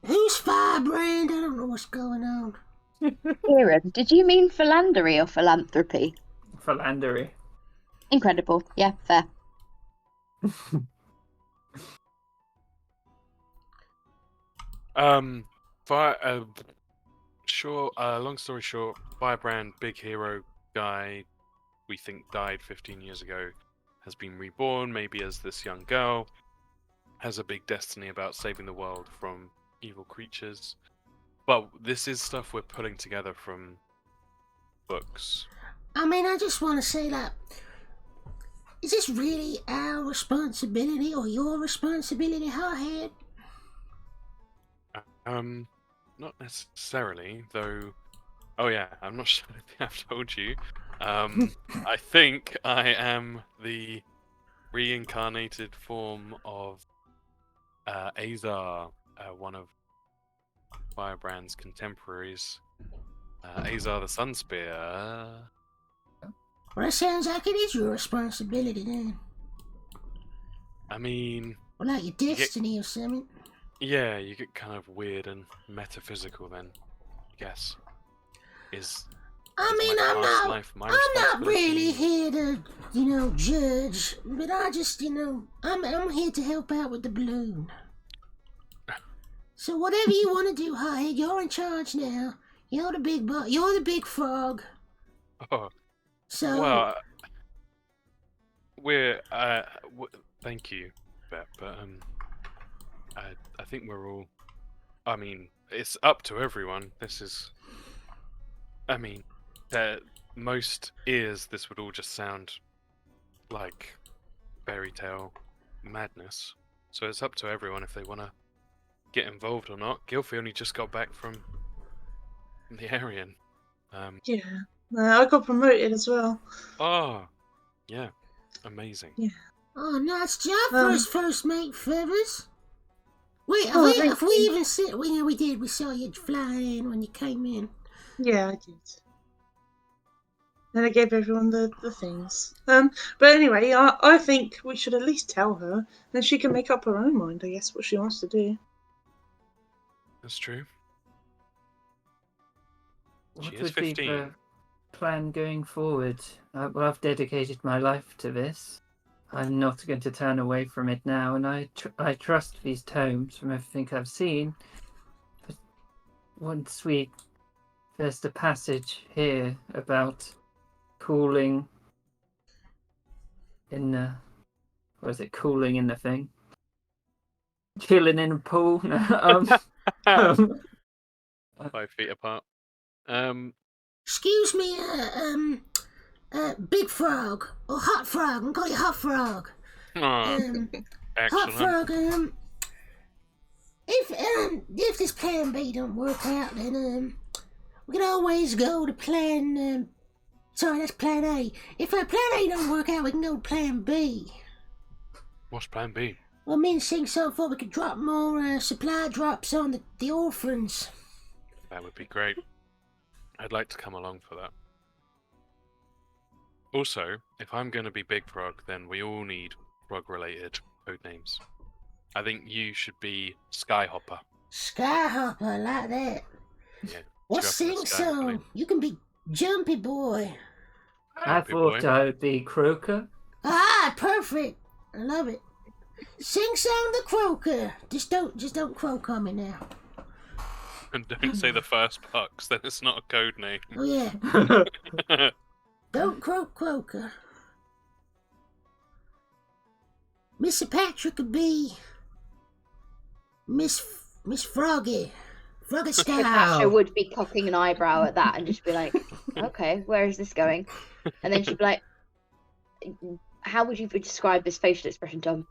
Who's Firebrand? I don't know what's going on. Kieran, did you mean philandery or philanthropy? Philandering. Incredible. Yeah, fair. Long story short, Firebrand, big hero guy, we think died 15 years ago, has been reborn, maybe as this young girl, has a big destiny about saving the world from evil creatures. But this is stuff we're putting together from books. I mean, I just want to say that, is this really our responsibility or your responsibility, Hardhead? Not necessarily, though. Oh yeah, I'm not sure if I've told you. I think I am the reincarnated form of Azar, one of Firebrand's contemporaries. Azar the Sunspear. Well, that sounds like it is your responsibility then. I mean, Or like your destiny or something. yeah, you get kind of weird and metaphysical then, I guess. I mean, my I'm past not, life my I'm not really responsibility? here to, judge, but I just, I'm here to help out with the balloon. So whatever you want to do, Hardhead, you're in charge now. You're the big you're the big frog. Oh, So, well, we're thank you, Bet, but I think we're all. I mean, it's up to everyone. This is. I mean, most ears, this would all just sound like fairy tale madness. So it's up to everyone if they want to get involved or not. Gilfie only just got back from the Aryan. Yeah. I got promoted as well. Oh, yeah, amazing. Yeah. oh, nice job for us, first mate Feathers. Wait, Oh, have thank we you. even seen? We did. We saw you fly in when you came in. Yeah, I did. Then I gave everyone the things. But anyway, I think we should at least tell her, then she can make up her own mind, I guess, what she wants to do. That's true. What She is would be 15. the plan going forward? Well, I've dedicated my life to this. I'm not going to turn away from it now, and I trust these tomes from everything I've seen. But once there's the passage here about cooling in the, cooling in the thing? chilling in a pool. Um, 5 feet apart. Excuse me, Big Frog, or Hot Frog, I'm calling you Hot Frog. Oh, Hot excellent. Frog, if this plan B don't work out, then, we can always go to plan, sorry, that's plan A. If plan A don't work out, we can go to plan B. What's plan B? Well, me and Sing so thought we could drop more, supply drops on the orphans. That would be great. I'd like to come along for that. Also, if I'm going to be Big Frog, then we all need frog-related code names. I think you should be Skyhopper. Skyhopper, I like that. Yeah. What's let's go for Sing the Sky Song? name. You can be Jumpy Boy. I Big thought boy. I would be Croaker. Ah, perfect. I love it. Sing Song the Croaker. Just don't croak on me now. And don't say the first part, 'cause then it's not a code name. Oh yeah, don't croak Croaker. Mr. Patrick could be Miss Froggy. Froggy Natasha style. would be cocking an eyebrow at that and just be like, okay, where is this going? And then she'd be like, how would you describe this facial expression, Tom?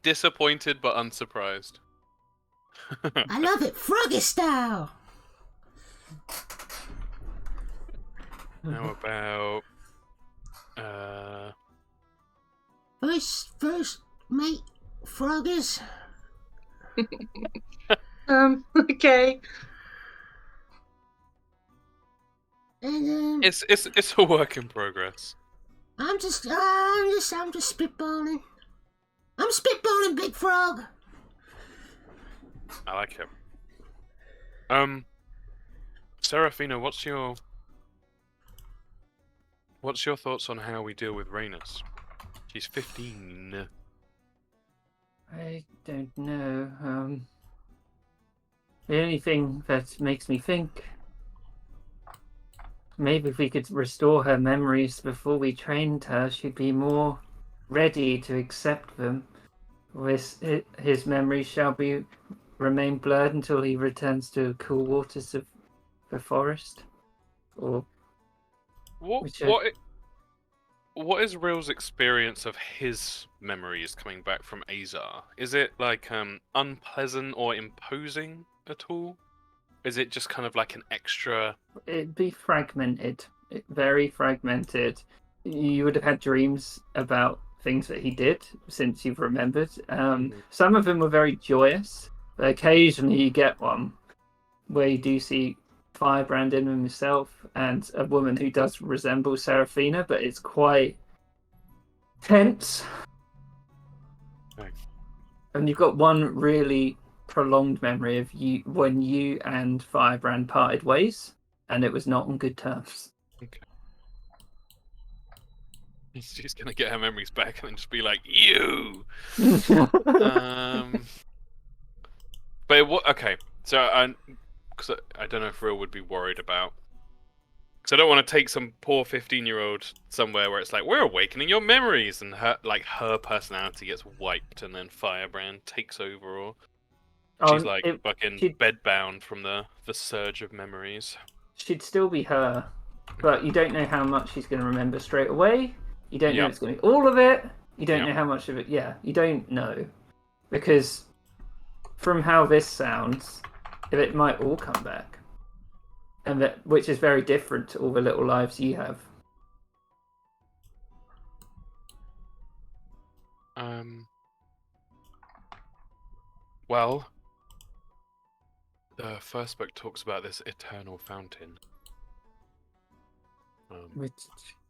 Disappointed but unsurprised. I love it. Froggy style. How about First mate Froggers. Okay. And it's a work in progress. I'm just spitballing. I'm spitballing, Big Frog. I like it. Seraphina, what's your thoughts on how we deal with Rhaenys? She's 15. I don't know. The only thing that makes me think maybe if we could restore her memories before we trained her, she'd be more ready to accept them. His memories shall remain blurred until he returns to cool waters of the forest. Or What is Real's experience of his memories coming back from Azar? Is it like unpleasant or imposing at all? Is it just kind of like an extra? it'd be fragmented, very fragmented. You would have had dreams about things that he did since you've remembered. Some of them were very joyous, but occasionally you get one where you do see Firebrand in himself and a woman who does resemble Seraphina, but it's quite tense. Okay. And you've got one really prolonged memory of you when you and Firebrand parted ways, and it was not on good terms. Okay. She's gonna get her memories back and then just be like, "You." But what? Okay, so because I don't know if Real would be worried about. Because I don't want to take some poor 15-year-old somewhere where it's like we're awakening your memories, and her personality gets wiped, and then Firebrand takes over, or she's fucking bedbound from the surge of memories. She'd still be her, but you don't know how much she's going to remember straight away. You don't know it's going to be all of it. You don't know how much of it. Yeah, you don't know. Because from how this sounds, it might all come back. And which is very different to all the little lives you have. Well, the first book talks about this eternal fountain. Which,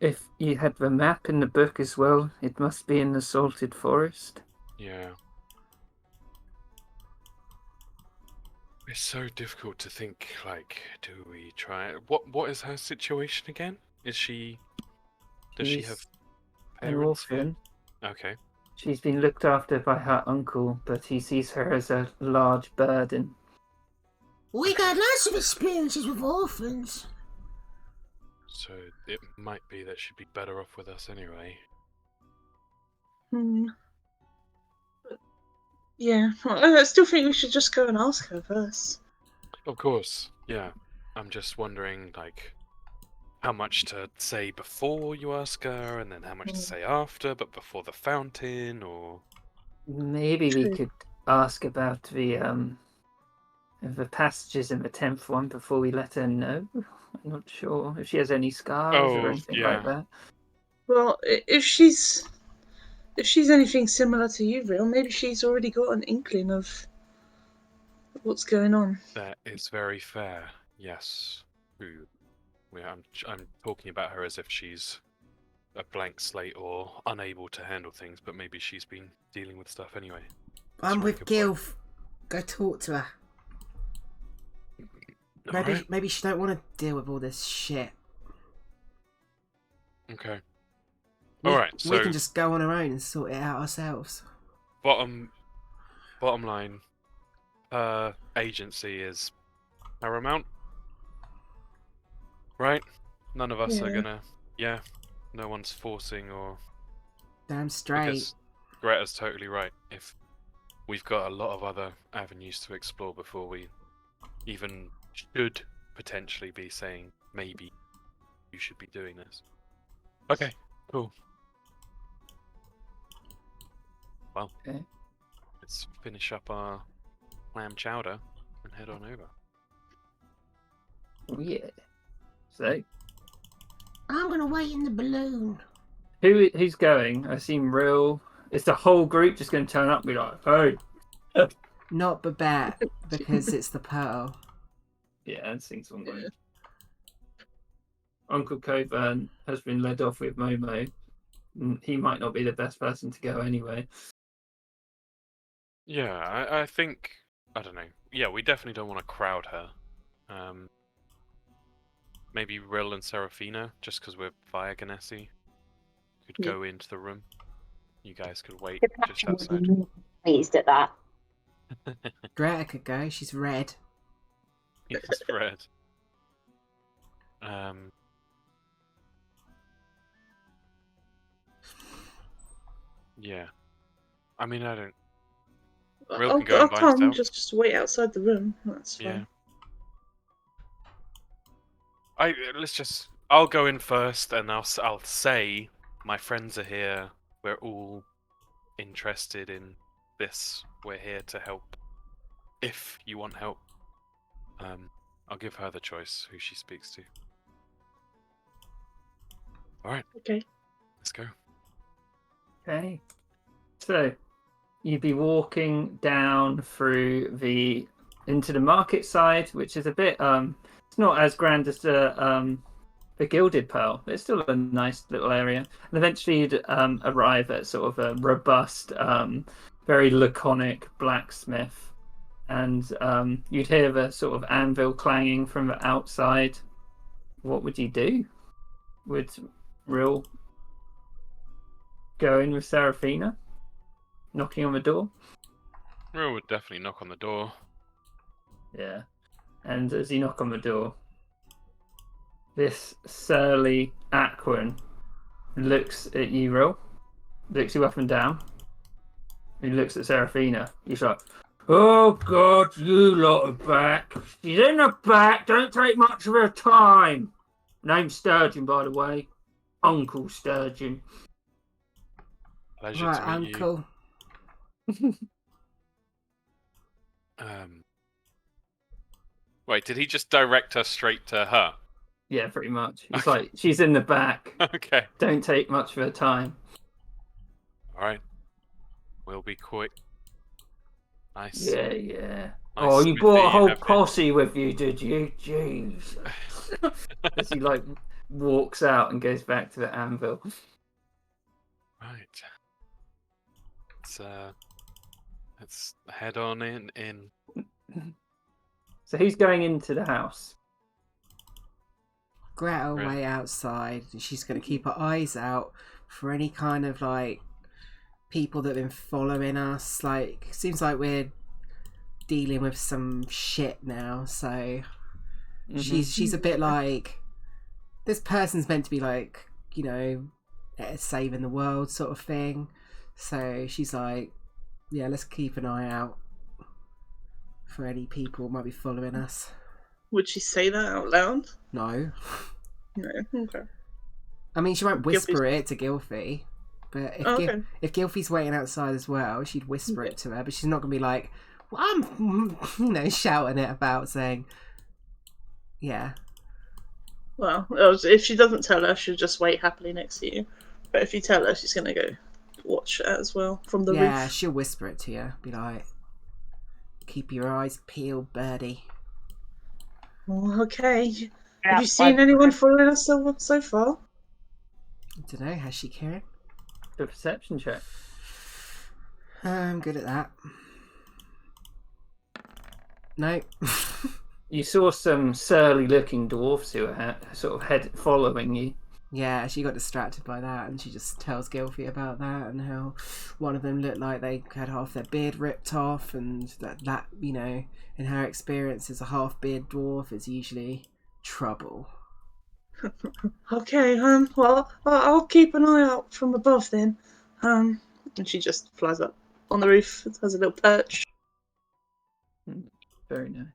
if you had the map in the book as well, it must be in the Salted Forest. Yeah. It's so difficult to think, like, do we try it? What is her situation again? Does she have an parents? orphan? Okay. She's been looked after by her uncle, but he sees her as a large burden. We got lots of experiences with orphans. So it might be that she'd be better off with us anyway. But, yeah, well, I still think we should just go and ask her first. Of course, yeah. I'm just wondering, like, how much to say before you ask her, and then how much to say after, but before the fountain, or... Maybe we True. could ask about the passages in the 10th one before we let her know. I'm not sure if she has any scars or anything like that. Well, if she's anything similar to you, Real, maybe she's already got an inkling of what's going on. That is very fair, yes. I'm talking about her as if she's a blank slate or unable to handle things, but maybe she's been dealing with stuff anyway. I'm with Gilf. Go talk to her. Maybe she don't want to deal with all this shit. Okay. Alright, so... we can just go on our own and sort it out ourselves. Bottom line, her agency is paramount, right? None of us are gonna... Yeah, no one's forcing or... Damn straight. Because Greta's totally right. If we've got a lot of other avenues to explore before we even should potentially be saying, maybe you should be doing this. Okay, cool. Well, let's finish up our clam chowder and head on over. Oh, yeah. So, I'm gonna wait in the balloon. who's going? I seem real. Is the whole group just going to turn up and be like, hey? Not Babette, because it's the pearl. Yeah, that seems one way. Uncle Coburn has been led off with Momo. He might not be the best person to go anyway. Yeah, I think... I don't know. Yeah, we definitely don't want to crowd her. Maybe Rill and Serafina, just because we're via Ganassi, could go into the room. You guys could wait just outside. Pleased at that. Greta could go. She's red. It's red. Yeah. I mean, I don't... Real can go I'll by come, himself. just wait outside the room. That's fine. Yeah. I'll go in first, and I'll say my friends are here. We're all interested in this. We're here to help. If you want help, I'll give her the choice who she speaks to. All right. Okay. Let's go. Okay. So, you'd be walking down into the market side, which is a bit it's not as grand as the Gilded Pearl, but it's still a nice little area. And eventually you'd arrive at sort of a robust, very laconic blacksmith, and you'd hear the sort of anvil clanging from the outside. What would you do? Would Rill go in with Serafina, knocking on the door? Rill would definitely knock on the door. Yeah. And as you knock on the door, this surly Aquan looks at you, Rill, looks you up and down. He looks at Serafina. He's like, "Oh God, you lot are back. She's in the back. Don't take much of her time." Name's Sturgeon, by the way. Uncle Sturgeon. Pleasure Right, to meet Uncle. you. Wait, did he just direct her straight to her? Yeah, pretty much. It's like, she's in the back. Okay. Don't take much of her time. Alright. We'll be quick. Nice. Yeah, yeah. Nice Oh, you smithy brought a whole have it. posse with you, did you? Jeez. As he like walks out and goes back to the anvil. Right. Let's head on in. So who's going into the house? Greta Right. way outside. She's going to keep her eyes out for any kind of like people that have been following us. Like, seems like we're dealing with some shit now. So she's a bit like, this person's meant to be like, you know, saving the world sort of thing. So she's like, yeah, let's keep an eye out for any people who might be following us. Would she say that out loud? No. No. Okay. I mean, she won't whisper Gilfie's- it to Gilfie, but if, Oh, okay. if Gilfie's waiting outside as well, she'd whisper it to her, but she's not going to be like, well, I'm, shouting it about, saying, yeah. Well, if she doesn't tell her, she'll just wait happily next to you. But if you tell her, she's going to go watch it as well from the Yeah, roof. she'll whisper it to you, be like, keep your eyes peeled, birdie. Oh, okay. Have you seen anyone following us so far? I don't know, has she, Kieran? The perception check. I'm good at that. No. You saw some surly-looking dwarfs who were sort of following you. Yeah, she got distracted by that, and she just tells Gilfie about that, and how one of them looked like they had half their beard ripped off, and that in her experience as a half-beard dwarf is usually trouble. Okay, well, I'll keep an eye out from above then. And she just flies up on the roof, has a little perch. Very nice.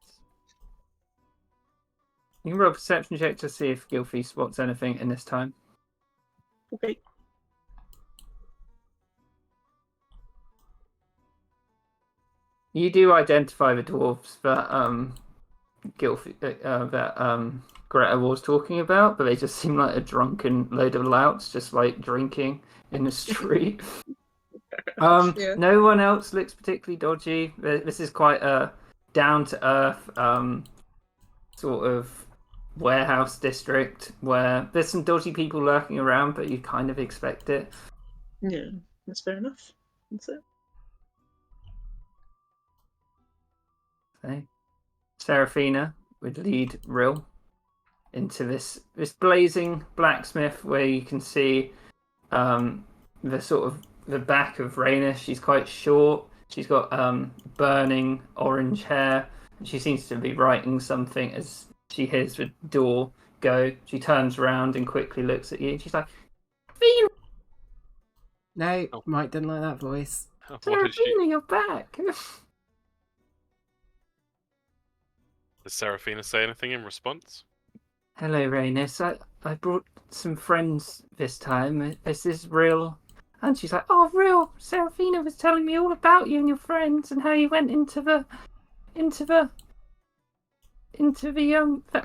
You can roll a perception check to see if Gilfie spots anything in this time. Okay. You do identify the dwarves that Greta was talking about, but they just seem like a drunken load of louts, just like drinking in the street. Yeah. No one else looks particularly dodgy. This is quite a down to earth sort of warehouse district where there's some dodgy people lurking around, but you kind of expect it. Yeah, that's fair enough. That's it. So, Seraphina would lead Rill into this blazing blacksmith where you can see the sort of the back of Raina. She's quite short. She's got burning orange hair. She seems to be writing something as she hears the door go. She turns around and quickly looks at you. She's like, Seraphina, No, Oh. Mike didn't like that voice. What did she? you're back. Does Seraphina say anything in response? Hello, Rhaenys. I brought some friends this time. Is this Rill? And she's like, oh, Rill, Seraphina was telling me all about you and your friends and how you went into the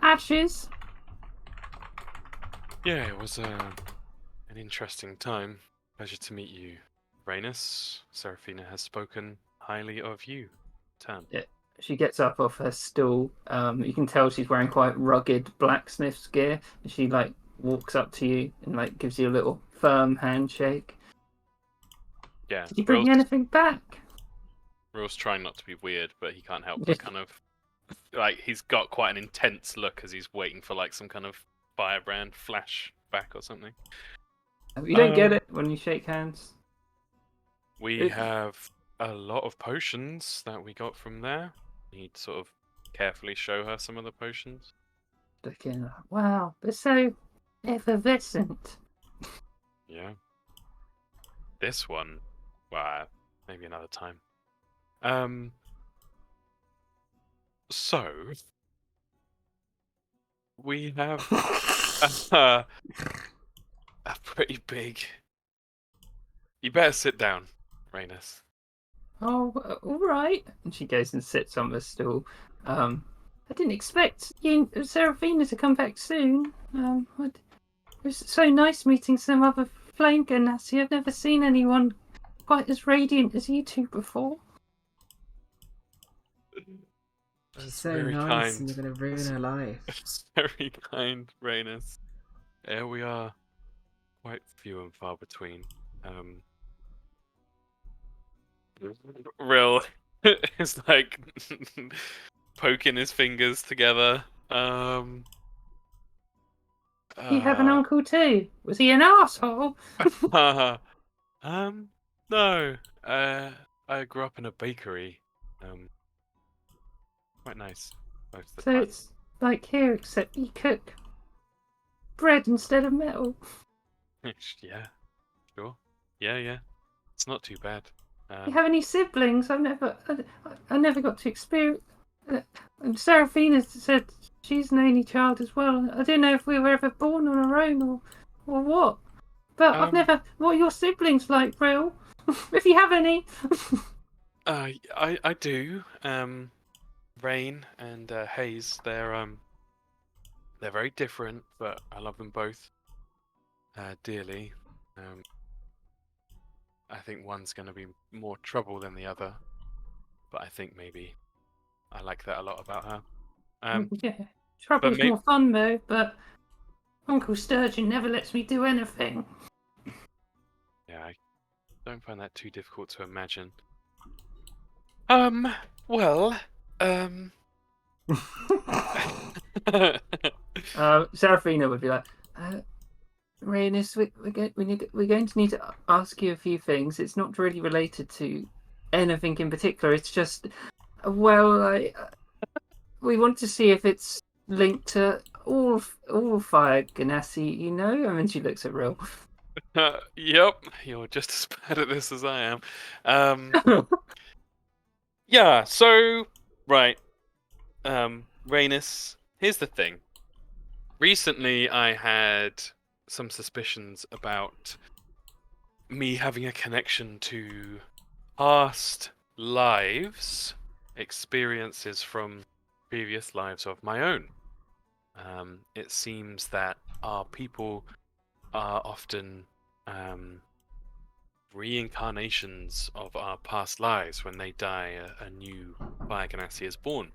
ashes. Yeah, it was an interesting time. Pleasure to meet you, Rhaenys. Seraphina has spoken highly of you, Tan. Yeah. She gets up off her stool. You can tell she's wearing quite rugged blacksmith's gear. And she walks up to you and gives you a little firm handshake. Yeah, Did you bring anything back? Rill's trying not to be weird, but he can't help but kind of he's got quite an intense look as he's waiting for some kind of firebrand flashback or something. You don't get it when you shake hands. We have a lot of potions that we got from there. He'd sort of carefully show her some of the potions. Looking, wow, they're so effervescent. Yeah. This one, well, maybe another time. So we have a pretty big. You better sit down, Rhaenys. Oh, all right. And she goes and sits on the stool. I didn't expect you, Seraphina, to come back soon. It was so nice meeting some other flame genasi. I've never seen anyone quite as radiant as you two before. She's so very nice, kind. and you're going to ruin her life. It's very kind, Rhaenys. Here we are, quite few and far between. Rill is poking his fingers together. You have an uncle too? Was he an asshole? No. I grew up in a bakery. Quite nice most of the So time. it's like here, except you cook bread instead of metal. Yeah, sure. Yeah. It's not too bad. Do you have any siblings? I never got to experience. Seraphina said she's an only child as well. I don't know if we were ever born on our own or what. But I've never. What are your siblings like, Brill? If you have any. I do. Rain and Hayes. They're very different, but I love them both dearly. I think one's going to be more trouble than the other, but I think maybe I like that a lot about her. Yeah, trouble's more fun though. But Uncle Sturgeon never lets me do anything. Yeah, I don't find that too difficult to imagine. Well, Seraphina would be like, Rhaenys, we're going to need to ask you a few things. It's not really related to anything in particular. It's just, well, we want to see if it's linked to all fire Ganassi, you know? I mean, she looks at Rill. Yep, you're just as bad at this as I am. Yeah, so, right. Rhaenys, here's the thing. Recently, I had some suspicions about me having a connection to past lives, experiences from previous lives of my own. It seems that our people are often reincarnations of our past lives. When they die, a new Fire Ganassi is born.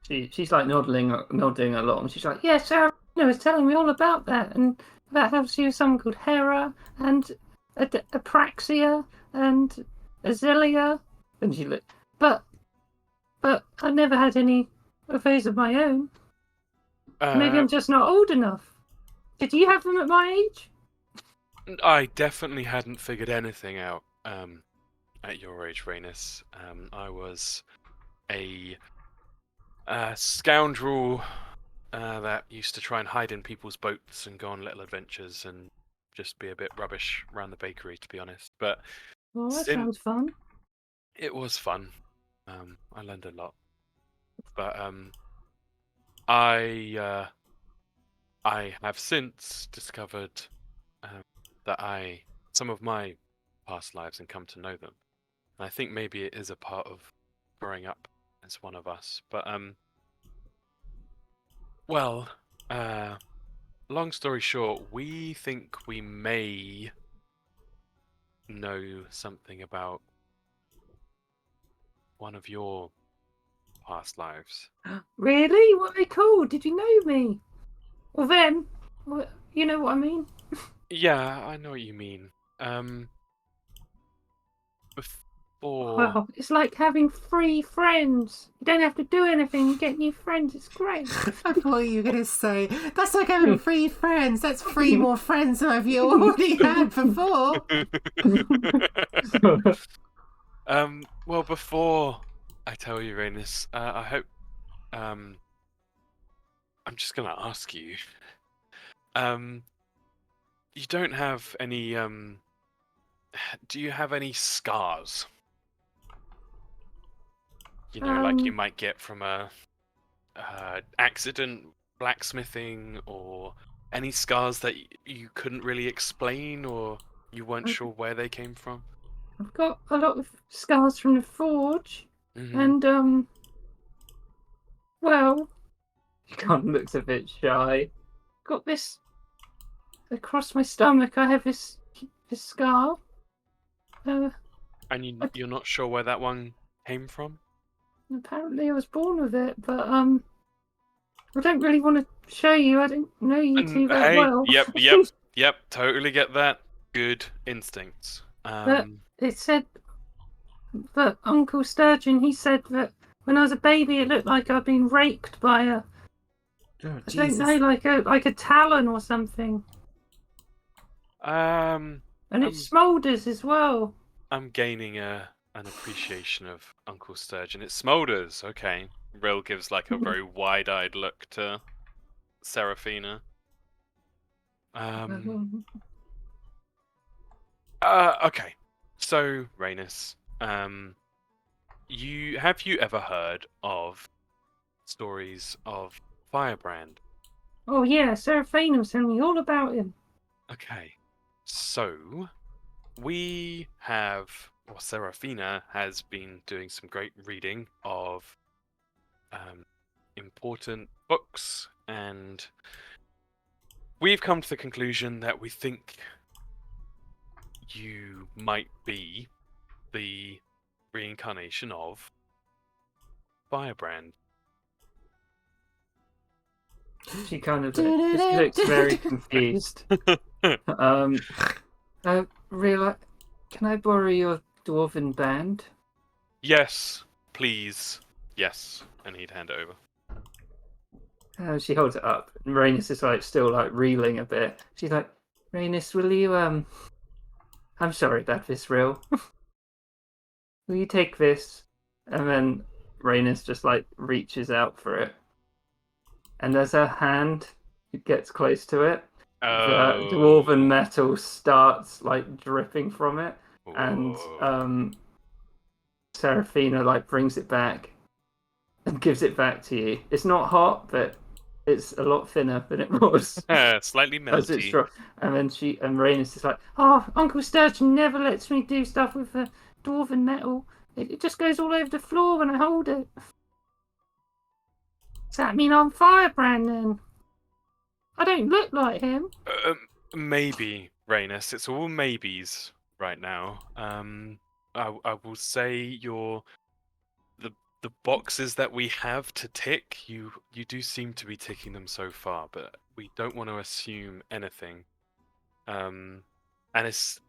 She's like nodding along. She's like, yeah, Sarah was telling me all about that, and about how she was someone called Hera and Apraxia and Azelia, and she looked. But I never had any of those of my own. Maybe I'm just not old enough. Did you have them at my age? I definitely hadn't figured anything out at your age, Rhaenys. I was a scoundrel that used to try and hide in people's boats and go on little adventures and just be a bit rubbish around the bakery, to be honest. But well, that sounds fun. It was fun. I learned a lot. But I have since discovered that some of my past lives and come to know them. And I think maybe it is a part of growing up as one of us. But well, long story short, we think we may know something about one of your past lives. Really? What are they called? Did you know me? Or them? You know what I mean? Yeah, I know what you mean. Before... Well, it's like having 3 friends. You don't have to do anything, you get new friends, it's great. I thought you were going to say, that's like having 3 friends. That's 3 more friends than I've already had before. Well, before I tell you, Rhaenys, I hope... I'm just going to ask you. You don't have any... Do you have any scars? You know, like you might get from a accident blacksmithing, or any scars that you couldn't really explain, or you weren't sure where they came from? I've got a lot of scars from the forge, and well, she kind of looks a bit shy. Got this across my stomach. I have this scar. And you're not sure where that one came from? Apparently, I was born with it, but I don't really want to show you. I don't know you two that well. Yep. Totally get that. Good instincts. But it said that Uncle Sturgeon, he said that when I was a baby, it looked like I'd been raked by I don't know, like a talon or something. And it smoulders as well. I'm gaining an appreciation of Uncle Sturgeon. It smoulders, okay. Rill gives like a very wide-eyed look to Seraphina. Okay. So, Rhaenys, have you ever heard of stories of Firebrand? Oh yeah, Seraphina was telling me all about him. Okay, so we have, or Seraphina has been doing some great reading of important books, and we've come to the conclusion that we think you might be the reincarnation of Firebrand. She kind of just looks very confused. Realize, can I borrow your dwarven band? Yes, please. Yes, and he'd hand it over. She holds it up, and Rhaenys is like still like reeling a bit. She's like, Rhaenys, will you I'm sorry about this, Rill. Will you take this? And then Rhaenys just like reaches out for it. And as her hand gets close to it, the dwarven metal starts like dripping from it. And Seraphina like brings it back and gives it back to you. It's not hot, but it's a lot thinner than it was. Slightly melty. And then Rhaenys is like, "Oh, Uncle Sturgeon never lets me do stuff with the dwarven metal. It just goes all over the floor when I hold it. Does that mean I'm Firebrand then? I don't look like him." Maybe, Rhaenys. It's all maybes right now. I will say the boxes that we have to tick, you do seem to be ticking them so far, but we don't want to assume anything. And it's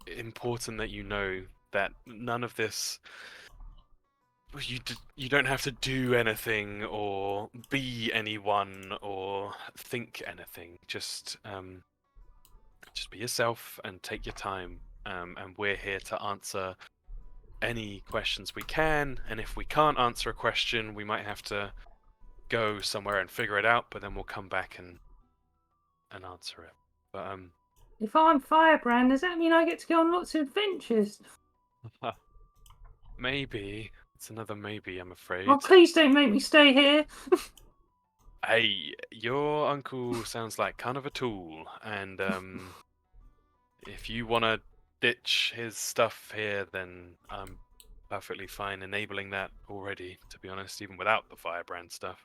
important that you know that none of this. You don't have to do anything or be anyone or think anything. Just be yourself and take your time. And we're here to answer any questions we can. And if we can't answer a question, we might have to go somewhere and figure it out. But then we'll come back and answer it. But if I'm Firebrand, does that mean I get to go on lots of adventures? Maybe. It's another maybe, I'm afraid. Oh, please don't make me stay here. Hey, your uncle sounds like kind of a tool, and if you want to ditch his stuff here, then I'm perfectly fine enabling that already, to be honest, even without the Firebrand stuff.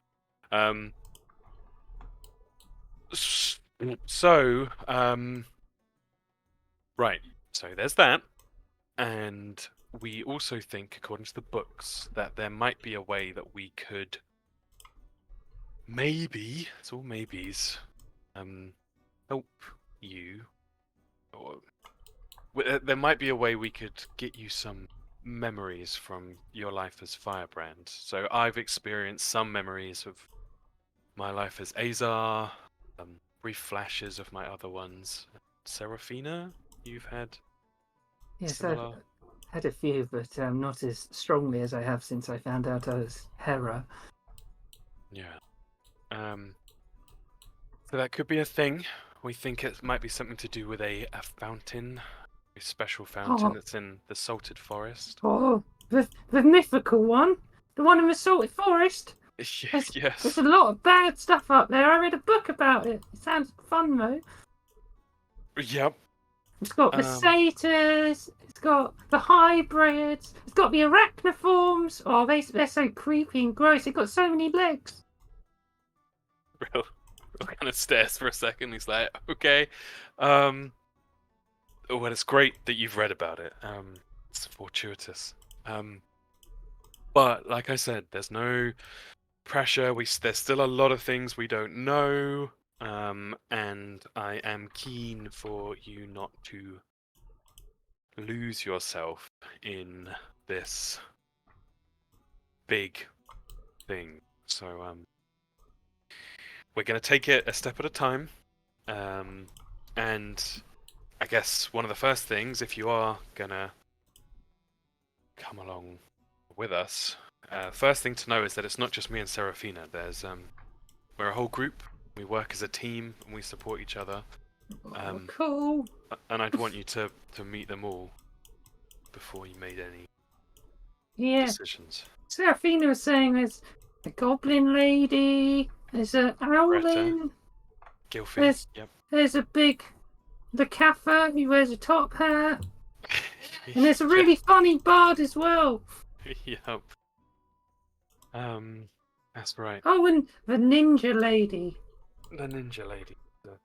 Right, so there's that, and we also think, according to the books, that there might be a way that we could maybe, it's all maybes, help you, or there might be a way we could get you some memories from your life as Firebrand. So I've experienced some memories of my life as Azar, brief flashes of my other ones. Seraphina, you've had similar... I've had a few, but not as strongly as I have since I found out I was Hera. Yeah. So that could be a thing. We think it might be something to do with a fountain, a special fountain that's in the Salted Forest. Oh, the mythical one? The one in the Salted Forest? Yes. There's a lot of bad stuff up there. I read a book about it. It sounds fun, though. Yep. It's got the satyrs, it's got the hybrids, it's got the arachniforms. Oh, they're so creepy and gross. They've got so many legs. Real kind of stares for a second. He's like, okay. Well, it's great that you've read about it. It's fortuitous. But like I said, there's no pressure. There's still a lot of things we don't know. And I am keen for you not to lose yourself in this big thing. So, we're going to take it a step at a time. And I guess one of the first things, if you are going to come along with us, first thing to know is that it's not just me and Seraphina. There's, we're a whole group. We work as a team and we support each other. Cool. And I'd want you to meet them all. before you made any Yeah. decisions. Seraphina was saying there's a goblin lady, there's a owlin, Gilfie. Yep. there's the Kaffa who wears a top hat, and there's a really funny bard as well. Yep. That's right. Oh, and the ninja lady. The ninja lady. The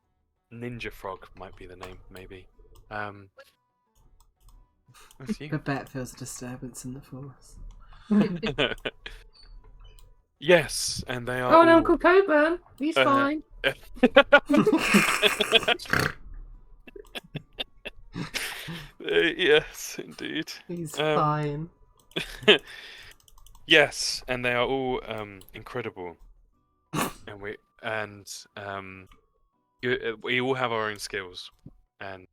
ninja frog might be the name, maybe. That's you. Babette feels a disturbance in the force. Yes, and they are. Oh, and all... Uncle Coburn, he's fine. Yes, indeed. He's fine. Yes, and they are all incredible, and we all have our own skills, and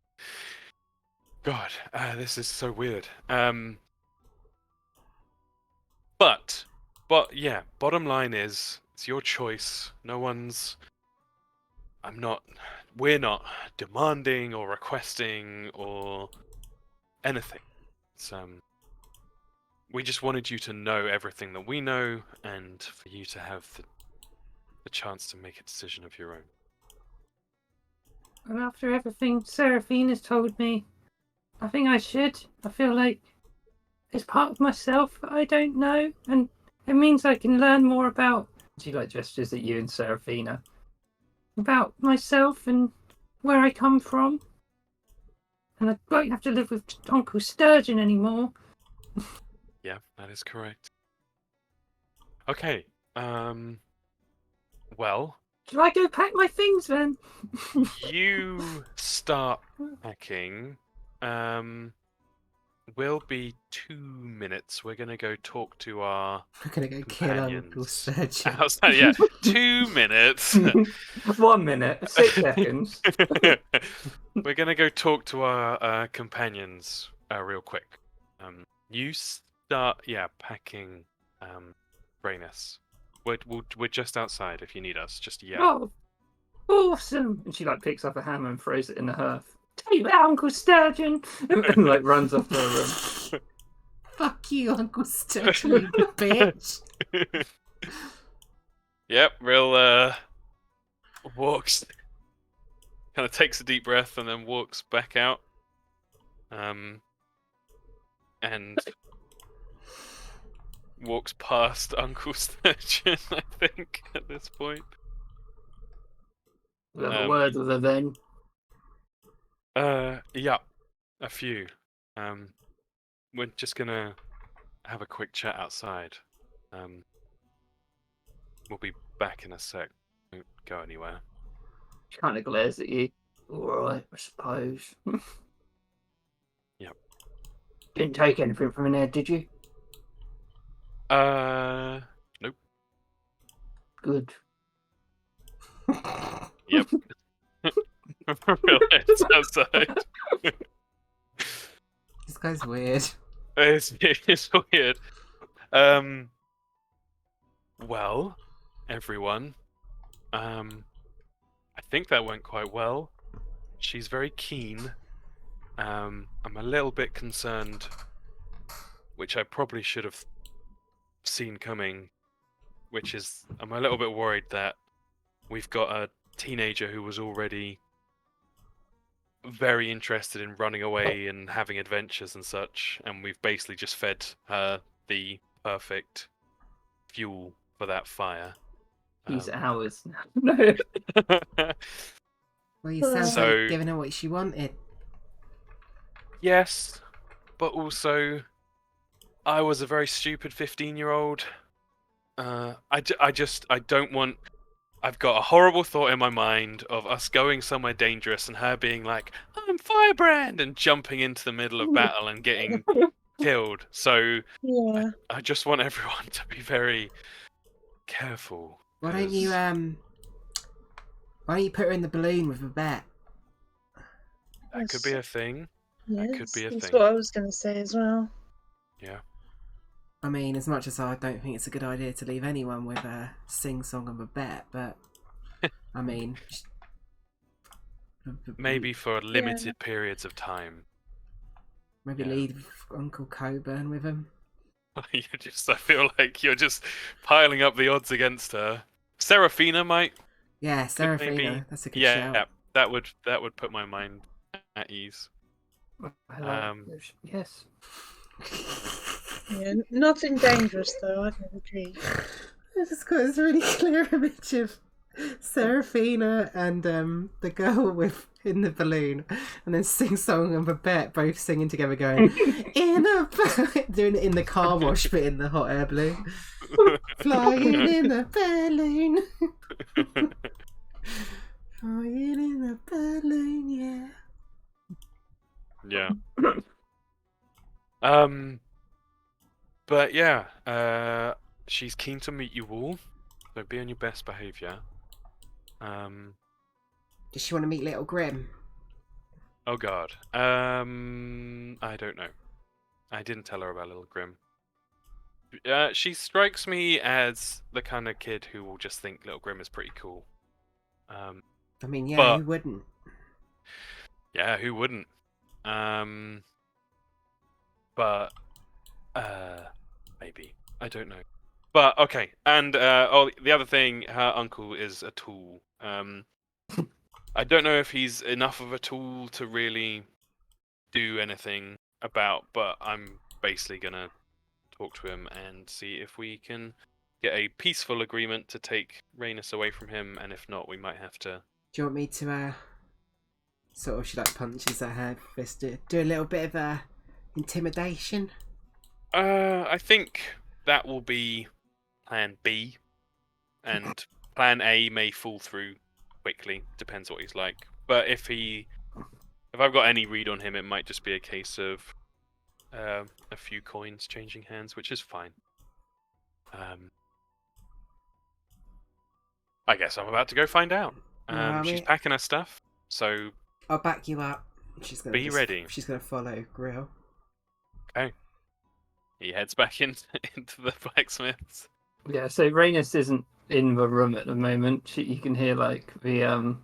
God, this is so weird. But yeah, bottom line is it's your choice. We're not demanding or requesting or anything. It's we just wanted you to know everything that we know, and for you to have the chance to make a decision of your own. And after everything Seraphina's told me, I think I should. I feel like there's part of myself that I don't know, and it means I can learn more about. She gestures at you and Seraphina. About myself and where I come from. And I won't have to live with Uncle Sturgeon anymore. Yeah, that is correct. Okay, well... Shall I go pack my things then? You start packing. Will be 2 minutes. We're gonna go talk to our We're gonna go kill Uncle Sturgeon. Outside, yeah, 2 minutes. 1 minute, 6 seconds. We're gonna go talk to our companions real quick. You start, packing. Brainus. We're just outside. If you need us, just yell. Oh, awesome! And she picks up a hammer and throws it in the hearth. Take that, Uncle Sturgeon! and runs off to her room. Fuck you, Uncle Sturgeon, you bitch! Yep, Rill walks, kind of takes a deep breath and then walks back out. And walks past Uncle Sturgeon, I think, at this point. We'll have a word with her then. Yeah, a few. We're just gonna have a quick chat outside. We'll be back in a sec. Don't go anywhere. She kind of glares at you. Alright, I suppose. Yep. Didn't take anything from in there, did you? Nope. Good. Yep. Real heads outside. This guy's weird. It's weird. Well, everyone. I think that went quite well. She's very keen. I'm a little bit concerned, which I probably should have seen coming, which is I'm a little bit worried that we've got a teenager who was already very interested in running away and having adventures and such, and we've basically just fed her the perfect fuel for that fire. He's ours now. Well, you sound So- like giving her what she wanted. Yes, but also I was a very stupid 15-year-old. I don't want... I've got a horrible thought in my mind of us going somewhere dangerous and her being like, I'm Firebrand, and jumping into the middle of battle and getting killed. So Yeah. I just want everyone to be very careful. Why don't you put her in the balloon with a bat? That could be a thing. Yes, That could be a that's thing. what I was going to say as well. Yeah. I mean, as much as I don't think it's a good idea to leave anyone with a sing-song of a bet, but I mean, Maybe for limited periods of time. Maybe Yeah. leave Uncle Coburn with him. I feel like you're just piling up the odds against her. Seraphina might. Yeah, Could Seraphina. maybe- That's a good Yeah, shout. that would put my mind at ease. Yes. Yeah, nothing dangerous though. I don't agree. I just got this really clear image of Seraphina and the girl with in the balloon, and then Sing Song and Babette both singing together, going in a doing it in the car wash, but in the hot air balloon, flying in the balloon, flying in the balloon, yeah. Yeah. But yeah, she's keen to meet you all, so be on your best behaviour. Does she want to meet Little Grim? Oh God. I don't know. I didn't tell her about Little Grim. She strikes me as the kind of kid who will just think Little Grim is pretty cool. I mean, yeah, but- who wouldn't? Yeah, who wouldn't? But maybe. I don't know. But okay, and the other thing, her uncle is a tool. I don't know if he's enough of a tool to really do anything about, but I'm basically gonna talk to him and see if we can get a peaceful agreement to take Rhaenys away from him, and if not, we might have to. Do you want me to sort of, she like punches at her fist, do a little bit of intimidation? I think that will be plan B, and plan A may fall through quickly. Depends what he's like. But if I've got any read on him, it might just be a case of a few coins changing hands, which is fine. I guess I'm about to go find out. She's packing her stuff, so I'll back you up. She's gonna Be ready. She's gonna follow Grill. he heads back into the blacksmith's. Yeah, so Rhaenys isn't in the room at the moment. You can hear like the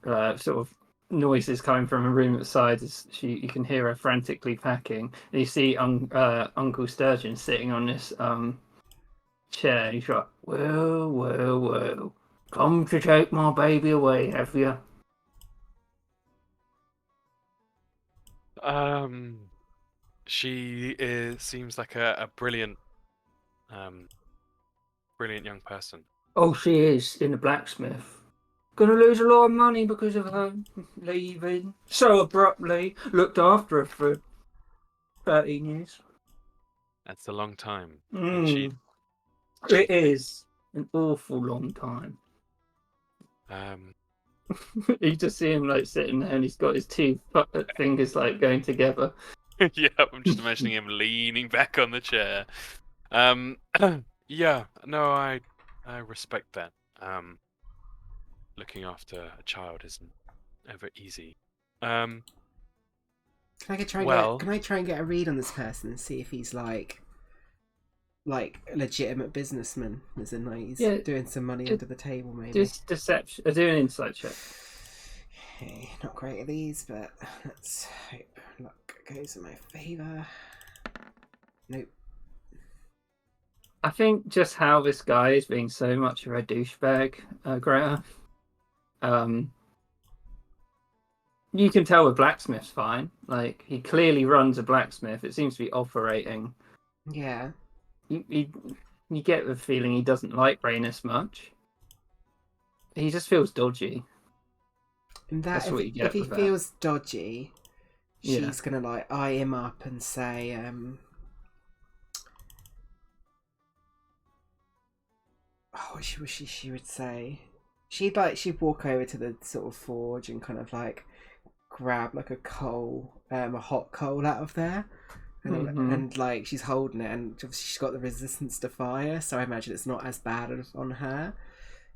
sort of noises coming from a room outside. You can hear her frantically packing. And you see Uncle Sturgeon sitting on this chair. He's like, well, come to take my baby away, have you? She seems like a brilliant young person. Oh, she is in the blacksmith. Gonna lose a lot of money because of her leaving so abruptly. Looked after her for 13 years. That's a long time. And she, It is an awful long time. You just see him like sitting there, and he's got his two fingers like going together. yeah, I'm just imagining him leaning back on the chair. Yeah, no, I respect that. Looking after a child isn't ever easy. Can I try and get a read on this person and see if he's like a legitimate businessman, as in like he's doing some money under the table, maybe? Just deception. Do an insight check. Okay, not great at these, but let's hope luck goes in my favour. Nope. I think just how this guy is being so much of a douchebag, Greta. You can tell the blacksmith's fine. Like, he clearly runs a blacksmith. It seems to be operating. Yeah. You get the feeling he doesn't like Rhaenys much. He just feels dodgy. And That's what you get if he with that. feels dodgy, Yeah. she's gonna like eye him up and say, what she would say? She'd walk over to the sort of forge and kind of like grab like a hot coal out of there, and like she's holding it, and obviously she's got the resistance to fire, so I imagine it's not as bad on her.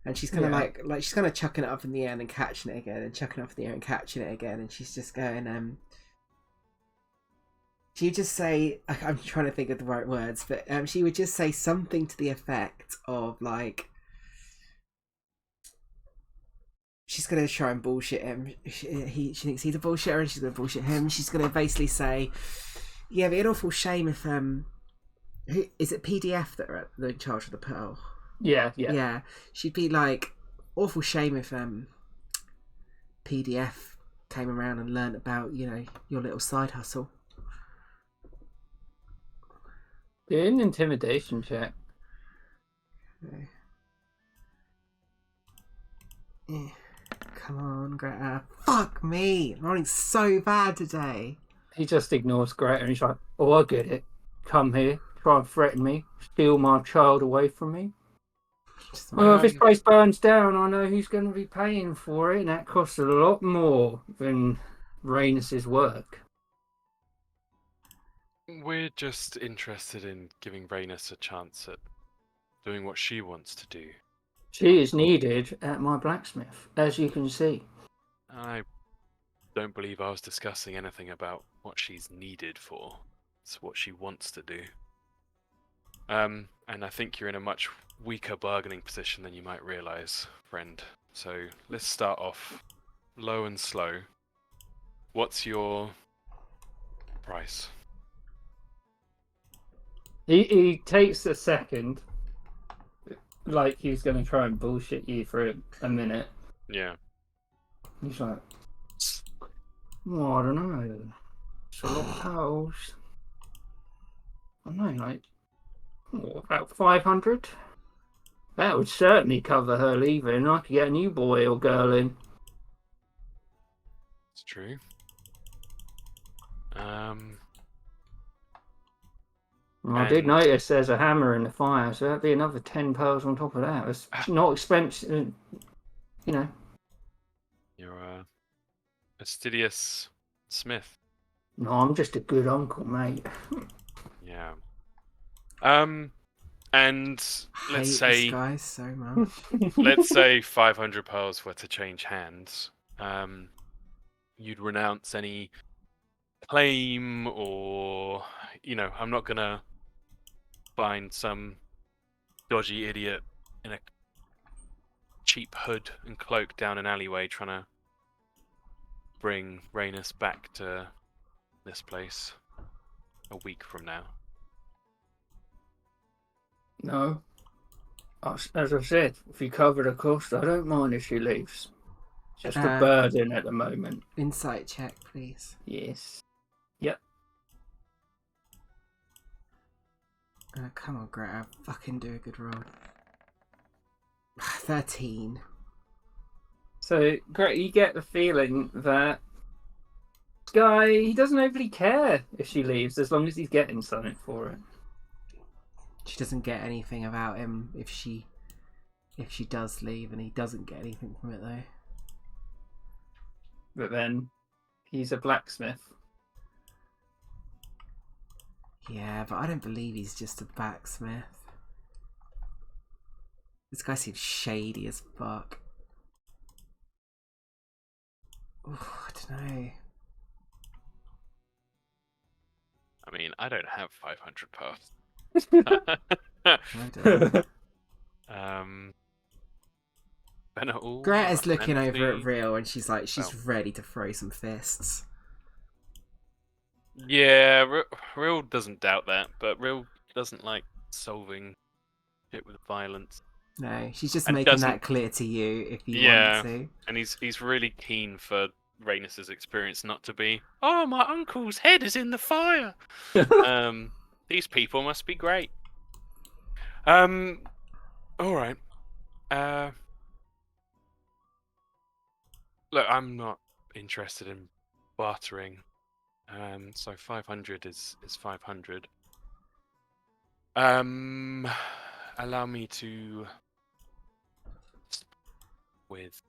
And she's kind of like she's kind of chucking it up in the air and catching it again, and chucking it up in the air and catching it again, and she's just going, she would just say, I'm trying to think of the right words, but she would just say something to the effect of like, she's gonna try and bullshit him. She thinks he's a bullshitter, and she's gonna bullshit him. She's gonna basically say, "Yeah, it'd be an awful shame if is it PDF that are in charge of the pearl?" Yeah. She'd be like, "Awful shame if PDF came around and learnt about your little side hustle." Do an intimidation check. Okay. Yeah. Come on, Greta. Fuck me. I'm running so bad today. He just ignores Greta and he's like, "Oh, I get it. Come here, try and threaten me, steal my child away from me. Well, if this place burns down, I know who's going to be paying for it, and that costs a lot more than Rhaenys's work." We're just interested in giving Rhaenys a chance at doing what she wants to do. She is needed at my blacksmith, as you can see. I don't believe I was discussing anything about what she's needed for. It's what she wants to do. And I think you're in a much weaker bargaining position than you might realize, friend. So let's start off low and slow. What's your price? He takes a second, like he's going to try and bullshit you for a minute. Yeah. He's like, "Well, I don't know. It's a lot of pearls. I don't know, like, about 500? That would certainly cover her leaving. I could get a new boy or girl in." It's true. I did notice there's a hammer in the fire, so that'd be another 10 pearls on top of that. It's not expensive, You're a fastidious smith. No, I'm just a good uncle, mate. Yeah. And I hate let's say this guy so much. let's say 500 pearls were to change hands. You'd renounce any claim, or I'm not gonna find some dodgy idiot in a cheap hood and cloak down an alleyway trying to bring Rhaenys back to this place a week from now. No. As I said, if you cover the cost, I don't mind if she leaves. Just a burden at the moment. Insight check, please. Yes. Yep. Come on, Greta. Fucking do a good roll. 13. So, Greta, you get the feeling that this guy, he doesn't overly care if she leaves, as long as he's getting something for it. She doesn't get anything about him if she does leave, and he doesn't get anything from it though. But then, he's a blacksmith. Yeah, but I don't believe he's just a blacksmith. This guy seems shady as fuck. Ooh, I don't know. I mean, I don't have 500 pearls. I don't. Greta's looking over at Real, and she's like, she's ready to throw some fists. Yeah, Real doesn't doubt that, but Real doesn't like solving it with violence. No, she's just making that clear to you if you want to. And he's really keen for Rhaenys's experience not to be, "Oh, my uncle's head is in the fire." These people must be great. All right. Look, I'm not interested in bartering. So 500 is 500. Allow me to with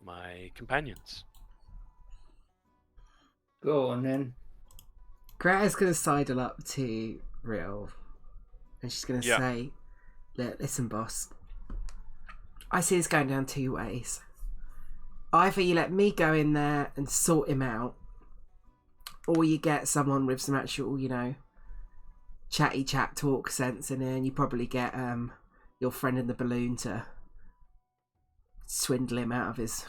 my companions. Go on then. Greta's gonna sidle up to Real, and she's gonna say, "Listen, boss. I see this going down two ways. Either you let me go in there and sort him out, or you get someone with some actual, chatty chat talk sense in there, and you probably get your friend in the balloon to swindle him out of his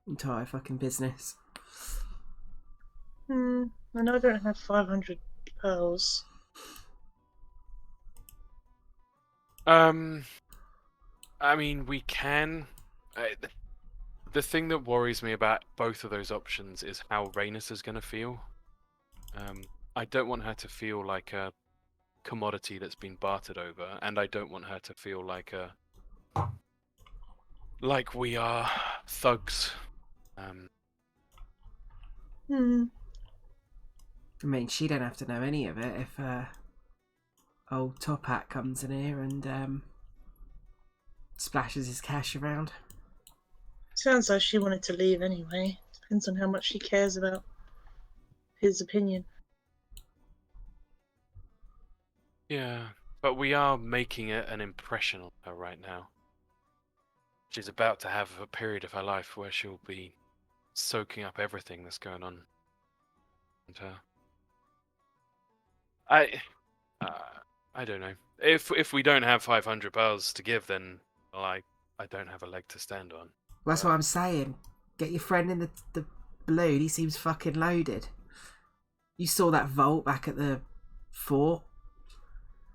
entire fucking business. I know I don't have 500 pearls. I mean, we can. The thing that worries me about both of those options is how Rhaenys is going to feel. I don't want her to feel like a commodity that's been bartered over, and I don't want her to feel like we are thugs. I mean, she don't have to know any of it if old Top Hat comes in here and splashes his cash around. Sounds like she wanted to leave anyway. Depends on how much she cares about his opinion. Yeah, but we are making it an impression on her right now. She's about to have a period of her life where she'll be soaking up everything that's going on. And I don't know. If we don't have 500 pearls to give, then well, I don't have a leg to stand on. Well, that's what I'm saying. Get your friend in the balloon. He seems fucking loaded. You saw that vault back at the fort.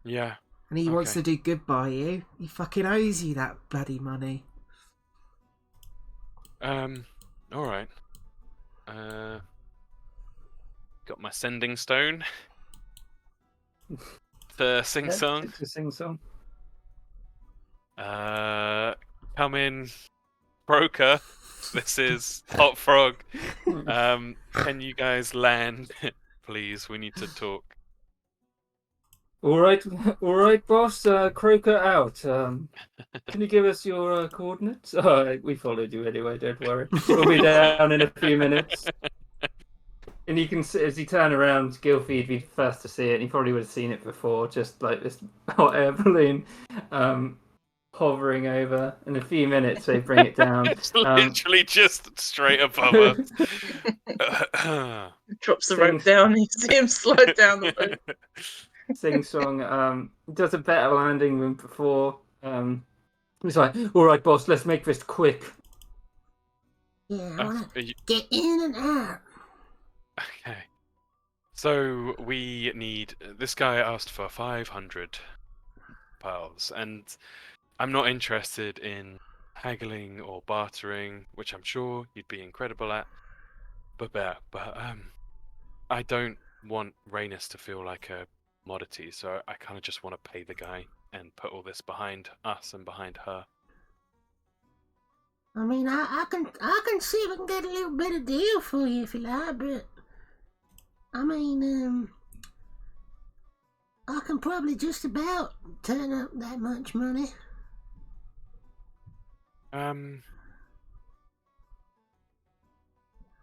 Yeah. And he wants to do good by you. He fucking owes you that bloody money. Alright. Got my sending stone. The sing song. The sing song. Come in, Broker. This is Hot Frog. Can you guys land, please? We need to talk. All right, boss. Croker out. Can you give us your coordinates? Oh, we followed you anyway. Don't worry. We'll be down in a few minutes. And you can see as you turn around, Gilfie'd be first to see it. And he probably would have seen it before, just like this hot air balloon hovering over. In a few minutes, they bring it down. It's literally just straight above us. Drops the rope down. You see him slide down the rope. Sing Song does a better landing than before. He's like, all right, boss, let's make this quick. Yeah, I want to get in and out. Okay. So we need. This guy asked for 500 pearls, and I'm not interested in haggling or bartering, which I'm sure you'd be incredible at. But I don't want Rhaenys to feel like a commodity, so I kind of just want to pay the guy and put all this behind us and behind her. I mean, I can see if I can get a little bit of deal for you if you like, but I mean, I can probably just about turn up that much money.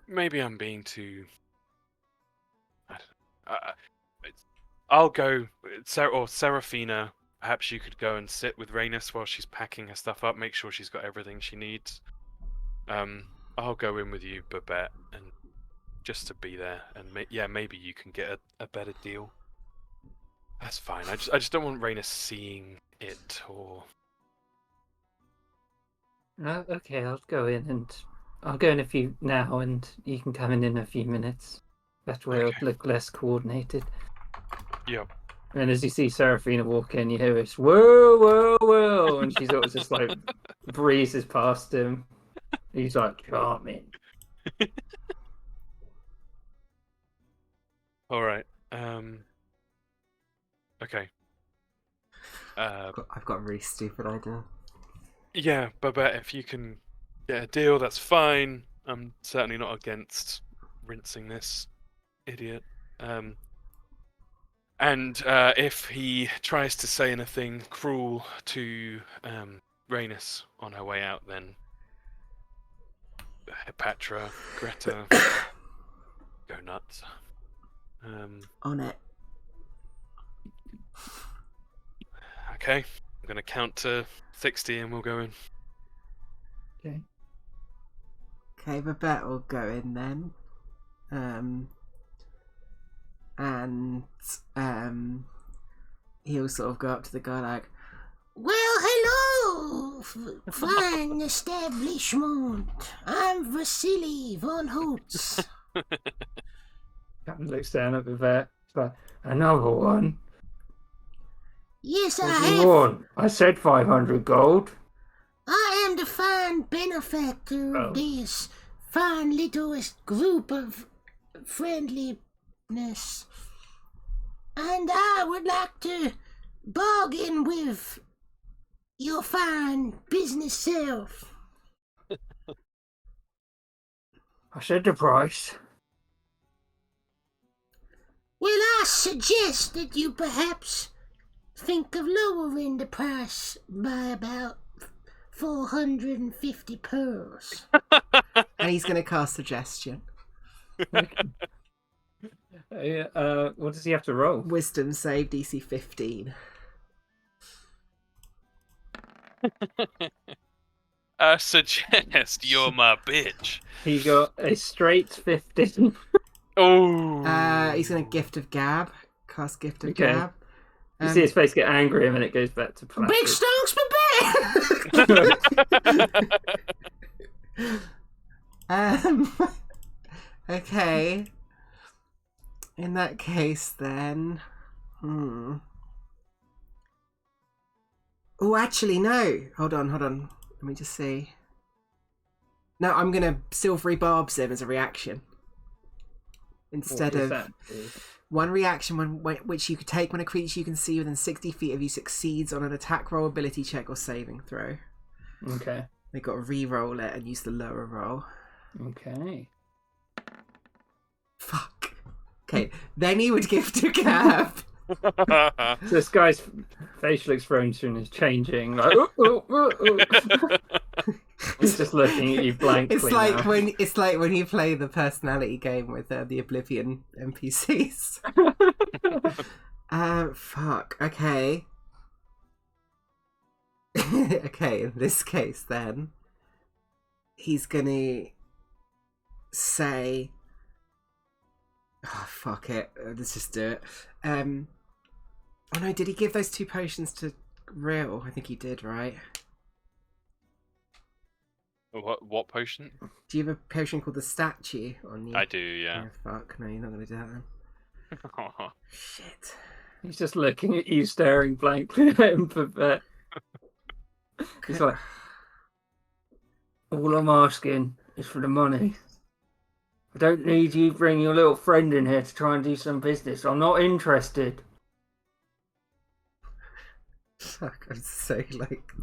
Maybe I'm being too. I don't know. I'll go, or Seraphina. Perhaps you could go and sit with Rhaenys while she's packing her stuff up. Make sure she's got everything she needs. I'll go in with you, Babette, and just to be there. And maybe you can get a better deal. That's fine. I just don't want Rhaenys seeing it or. Okay, I'll go in a few now, and you can come in a few minutes. That way it'll look less coordinated. Yep. And as you see Seraphina walk in, you hear this whoa, whoa, whoa, and she sort of just like breezes past him. He's like, charming. All right. Okay. I've got a really stupid idea. Yeah, Babette, if you can get a deal, that's fine. I'm certainly not against rinsing this idiot. And if he tries to say anything cruel to Rhaenys on her way out, then Hepatra, Greta, go nuts. On it. Okay, I'm going to count to 60 and we'll go in. Okay, Babette will go in then. And he'll sort of go up to the guy like, Well, hello, fine establishment. I'm Vasily von Holtz. Captain looks down at the vet. It's like, another one? Yes, I What do you have. want? I said 500 gold. I am the fine benefactor of this fine little group of friendliness. And I would like to bargain with your fine business self. I said the price. Well, I suggest that you perhaps think of lowering the price by about 450 pearls. And he's going to cast suggestion. What does he have to roll? Wisdom save DC 15. I suggest you're my bitch. He got a straight 15. Oh. He's going to gift of gab. Cast gift of Okay. gab. You see his face get angry and then it goes back to placid. Big stonks for bed! Okay. In that case, then. Oh, actually, no. Hold on. Let me just see. No, I'm going to silvery barbs him as a reaction. Instead What of does that do? one reaction which you could take when a creature you can see within 60 feet of you succeeds on an attack roll, ability check, or saving throw. Okay. They've got to re-roll it and use the lower roll. Okay. Fuck. Okay, then he would give to Gab. So this guy's facial expression is changing. Like, he's just looking at you blankly. It's like now. when you play the personality game with the Oblivion NPCs. Fuck. Okay. Okay. In this case, then he's gonna say, "Oh fuck it. Let's just do it." Oh no! Did he give those 2 potions to Real? I think he did, right? What potion? Do you have a potion called the Statue on you? I do, yeah. Oh, fuck, no, you're not going to do that then. Shit. He's just looking at you, staring blankly at him for a bit. He's like, all I'm asking is for the money. I don't need you bring your little friend in here to try and do some business. I'm not interested. Fuck, I'm so,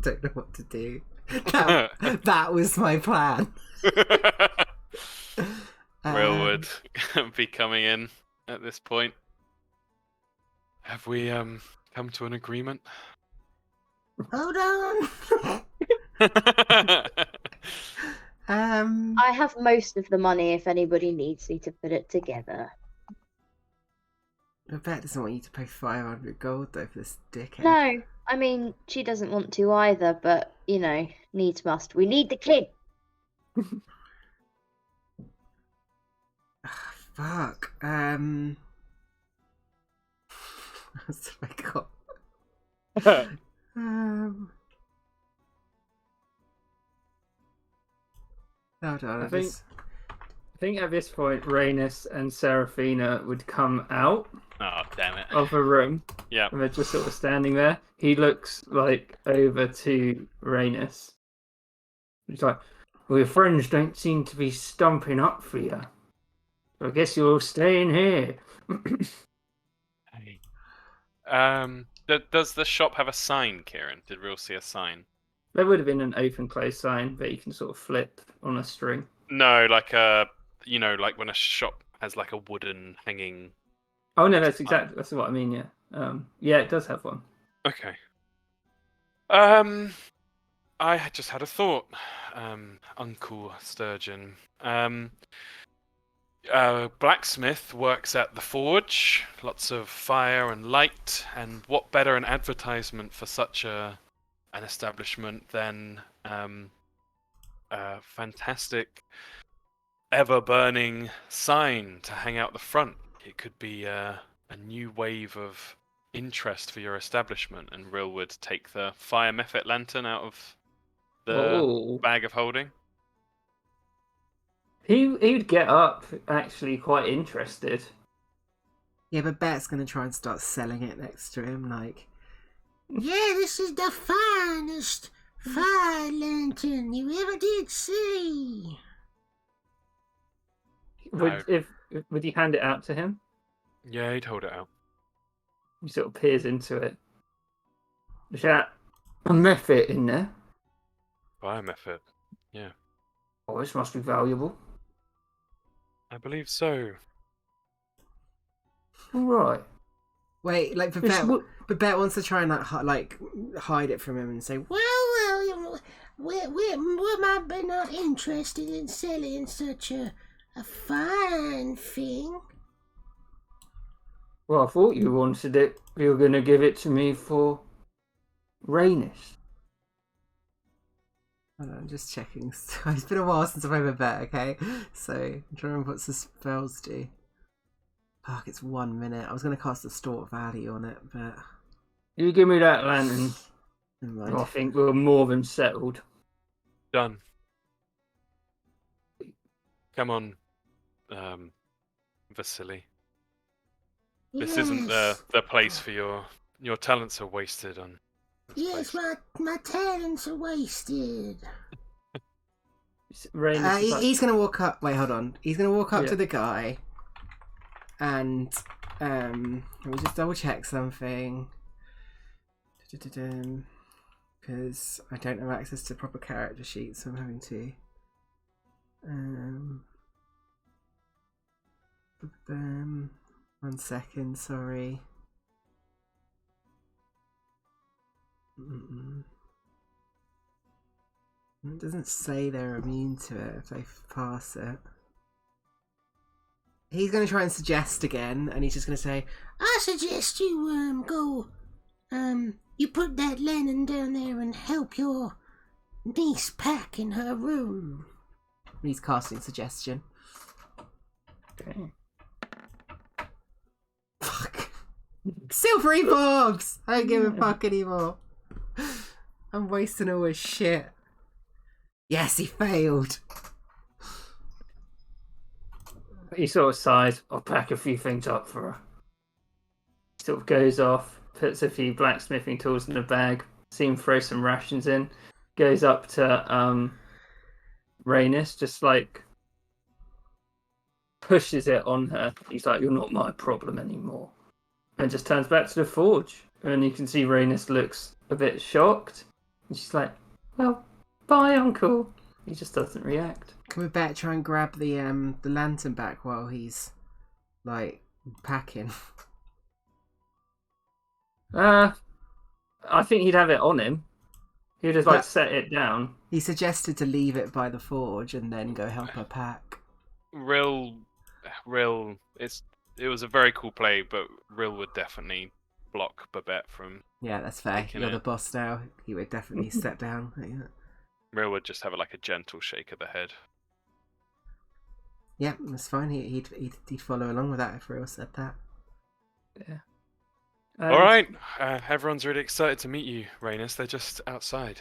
don't know what to do. That was my plan. Will would be coming in at this point. Have we come to an agreement? Hold on. I have most of the money if anybody needs me to put it together. Rebecca doesn't want you to pay 500 gold though for this dickhead. No, I mean, she doesn't want to either, but, you know, needs must. We need the kid. Fuck. What's I got? Hold on, I think at this point, Rhaenys and Seraphina would come out Oh, damn it. of a room. Yeah. And they're just sort of standing there. He looks over to Rhaenys. He's like, well, your friends don't seem to be stumping up for you. So I guess you're staying here. Hey. Does the shop have a sign, Kieran? Did Real see a sign? There would have been an open close sign that you can sort of flip on a string. No, like like when a shop has like a wooden hanging. Oh no, that's what I mean. Yeah, yeah, it does have one. Okay. I had just had a thought, Uncle Sturgeon. Blacksmith works at the forge. Lots of fire and light, and what better an advertisement for such an establishment than a fantastic, ever-burning sign to hang out the front. It could be a new wave of interest for your establishment, and Real would take the fire method lantern out of Oh. bag of holding. He'd get up, actually quite interested. Yeah, but Bet's gonna try and start selling it next to him, like. Yeah, this is the finest fire lantern you ever did see. Would you hand it out to him? Yeah, he'd hold it out. He sort of peers into it. Is that a mephit in there? Biomethod. Yeah. Oh, this must be valuable. I believe so. All right. Wait, like Babette wants to try and like hide it from him and say, Well, you know, we might be not interested in selling such a fine thing. Well, I thought you wanted it. You were going to give it to me for Rhaenys. I'm just checking. It's been a while since I've ever bet, okay? So, I'm trying to remember what the spells do. Fuck, it's 1 minute. I was going to cast a Distort Value on it, but... You give me that lantern. Never mind. I think we're more than settled. Done. Come on, Vasily. This isn't the place for your talents are wasted on. Yes, my talents are wasted. He's going to walk up... Wait, hold on. He's going to walk up to the guy and... let me just double check something. Because I don't have access to proper character sheets, so I'm having to... 1 second, sorry. It doesn't say they're immune to it if they pass it. He's going to try and suggest again, and he's just going to say, I suggest you go you put that lantern down there and help your niece pack in her room. He's casting suggestion. Okay. Fuck. Silvery Bobs! I don't give a fuck anymore. I'm wasting all his shit. Yes, he failed. He sort of sighs. I'll pack a few things up for her. He sort of goes off, puts a few blacksmithing tools in a bag, see him throw some rations in, goes up to Rhaenys, just like pushes it on her. He's like, "You're not my problem anymore," and just turns back to the forge. And you can see Rhaenys looks a bit shocked, and she's like, "Well, bye, Uncle." He just doesn't react. Can we bet try and grab the lantern back while he's like packing? I think he'd have it on him. He'd just like set it down. He suggested to leave it by the forge and then go help her pack. Rill, it was a very cool play, but Rill would definitely block Babette from. Yeah, that's fair. You're the boss now. He would definitely step down. Yeah. Rill would just have like a gentle shake of the head. Yeah, that's fine. He'd follow along with that if Rill said that. Yeah. All right, everyone's really excited to meet you, Rhaenys. They're just outside.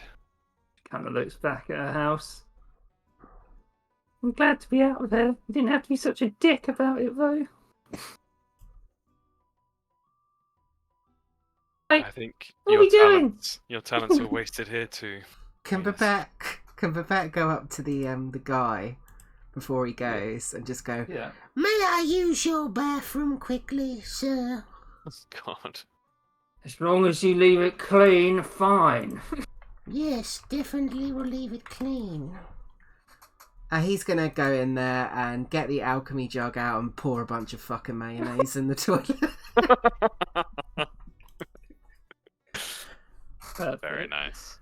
Kind of looks back at her house. I'm glad to be out of there. You didn't have to be such a dick about it, though. I think what are we doing? Your talents were wasted here too. Can Babette go up to the guy before he goes and just go, Yeah. May I use your bathroom quickly, sir? God. As long as you leave it clean, fine. Yes, definitely will leave it clean. He's gonna go in there and get the alchemy jug out and pour a bunch of fucking mayonnaise in the toilet. Very nice.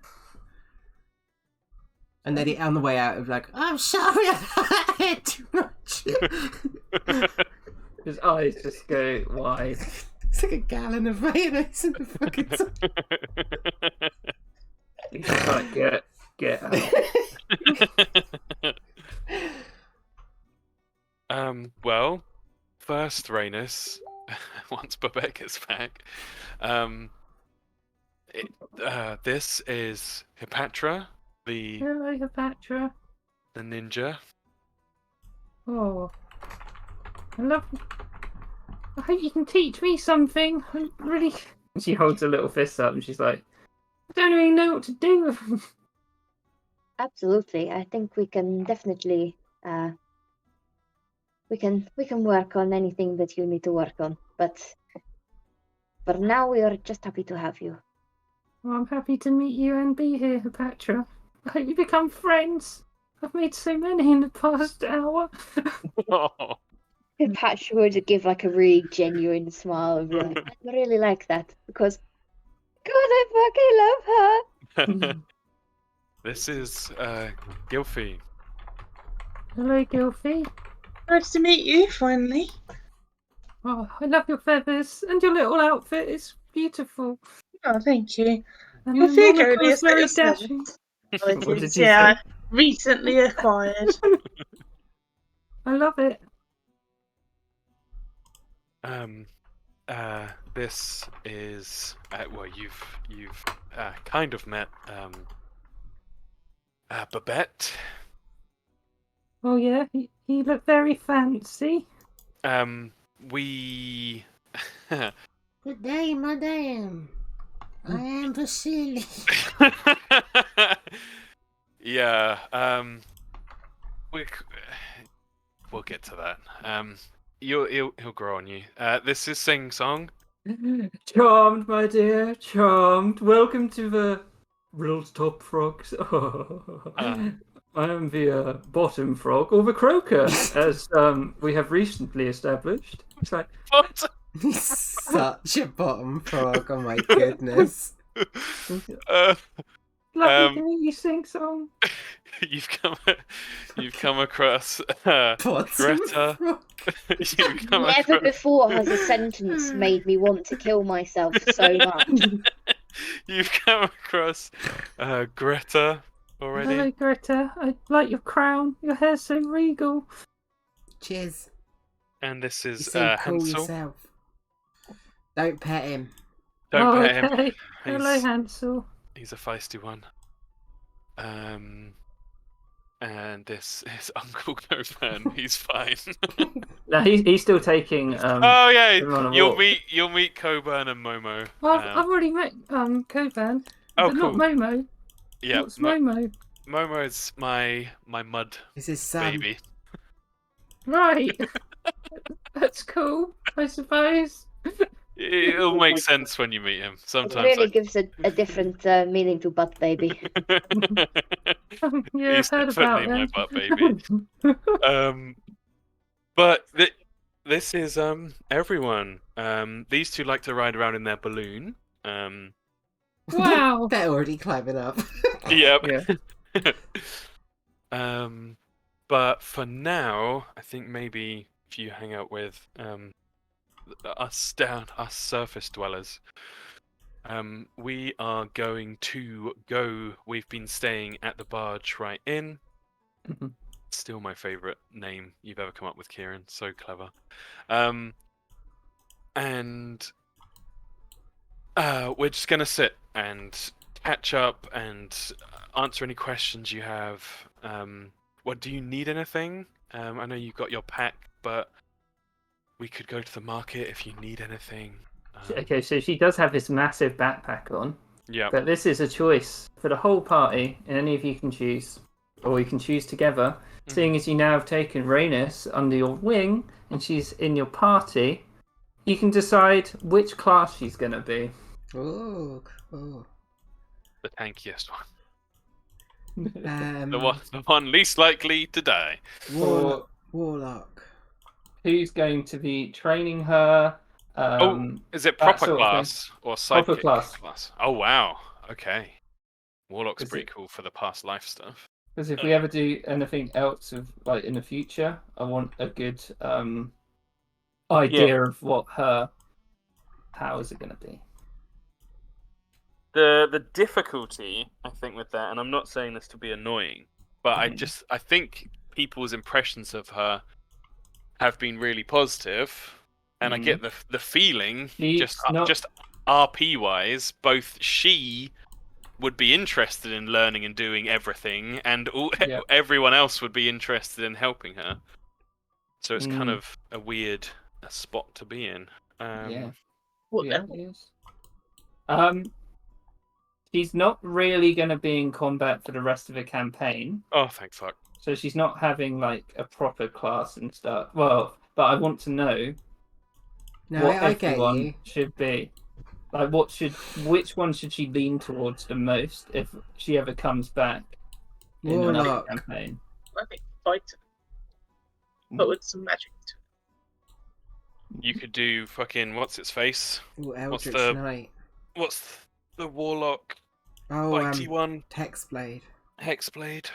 And then on the way out, of like, I'm sorry, I had too much. His eyes just go wide. It's like a gallon of mayonnaise in the fucking He's just like, get out. Well, first, Rhaenys, once Babette gets back, this is Hipatra, the Hello, Hepatra. ninja. Oh, I hope you can teach me something. I really. She holds her little fist up and she's like, I don't really know what to do with them. Absolutely. I think we can definitely we can work on anything that you need to work on. But for now we are just happy to have you. Well, I'm happy to meet you and be here, Hepatra. I hope you become friends. I've made so many in the past hour. Oh. Patch would give like a really genuine smile and be like, I really like that because God, I fucking love her. This is Gilfie. Hello, Gilfie. Nice to meet you, finally. Oh, I love your feathers and your little outfit. It's beautiful. Oh, thank you. And Your the figure monocle's is very yourself. dashing. Oh, it What is, did you yeah, say? recently acquired. I love it. This is well, you've kind of met Babette. Oh yeah, you look very fancy. We Good day, madame. I am Vasily. yeah, we'll get to that. He'll grow on you. This is Sing Song. Charmed, my dear, charmed. Welcome to the Riddle's Top Frogs. I am the bottom frog, or the croaker, as we have recently established. It's like, What? He's such a bottom frog. Oh my goodness. lovely to meet you, Sing Song. You've come across Bottom Greta. frog. You've come Never across, before has a sentence made me want to kill myself so much. you've come across Greta already. Hello, Greta. I like your crown. Your hair's so regal. Cheers. And this You is seem cool Hansel. yourself. Don't pet him. Don't pet him. Okay. Hello, He's, Hansel. he's a feisty one. And this is Uncle Copan. He's fine. No, he's still taking. Oh yeah, him on a you'll walk. meet Coburn and Momo. I've already met Koban, Oh, but not cool. Momo. Yeah, What's Momo? Momo is my mud This is Sam. baby. Right. That's cool, I suppose. It'll make sense when you meet him. It Sometimes. really gives a different meaning to butt baby. Yeah, He's I've heard about definitely my them. butt baby. But this is everyone. These two like to ride around in their balloon. Wow. They're already climbing up. Yep. Yeah. But for now, I think maybe if you hang out with us surface dwellers, we are going to go. We've been staying at the Barge Right Inn. Mhm. Still my favourite name you've ever come up with, Kieran. So clever. And we're just gonna sit and catch up and answer any questions you have. What do you need anything? I know you've got your pack, but we could go to the market if you need anything. Okay, so she does have this massive backpack on, Yeah. but this is a choice for the whole party, and any of you can choose, or you can choose together. Seeing as you now have taken Rhaenys under your wing, and she's in your party, you can decide which class she's going to be. Oh, cool. The tankiest one. Um, The one least likely to die. Warlock. Who's going to be training her? Is it that proper sort of thing. class or psychic Proper class. Oh wow. Okay. Warlock's Is pretty it- cool for the past life stuff. Because if we ever do anything else of like in the future, I want a good idea of what her powers are going to be. The difficulty, I think, with that, and I'm not saying this to be annoying, but I think people's impressions of her have been really positive, and I get the feeling She's just not- RP wise, both she would be interested in learning and doing everything, and Yeah. everyone else would be interested in helping her. So it's kind Mm. of a weird spot to be in. Yeah. What Yeah, then? it is. She's not really going to be in combat for the rest of the campaign, Oh, thank fuck. so she's not having like a proper class and stuff. Well, but I want to know No, what I get everyone you. should be. Like, which one should she lean towards the most if she ever comes back in another Warlock. campaign? I think fighter, but with some magic to it. You could do fucking what's its face? Ooh, Eldritch the- Knight. What's the warlock Oh, mighty one? Hexblade. Hexblade.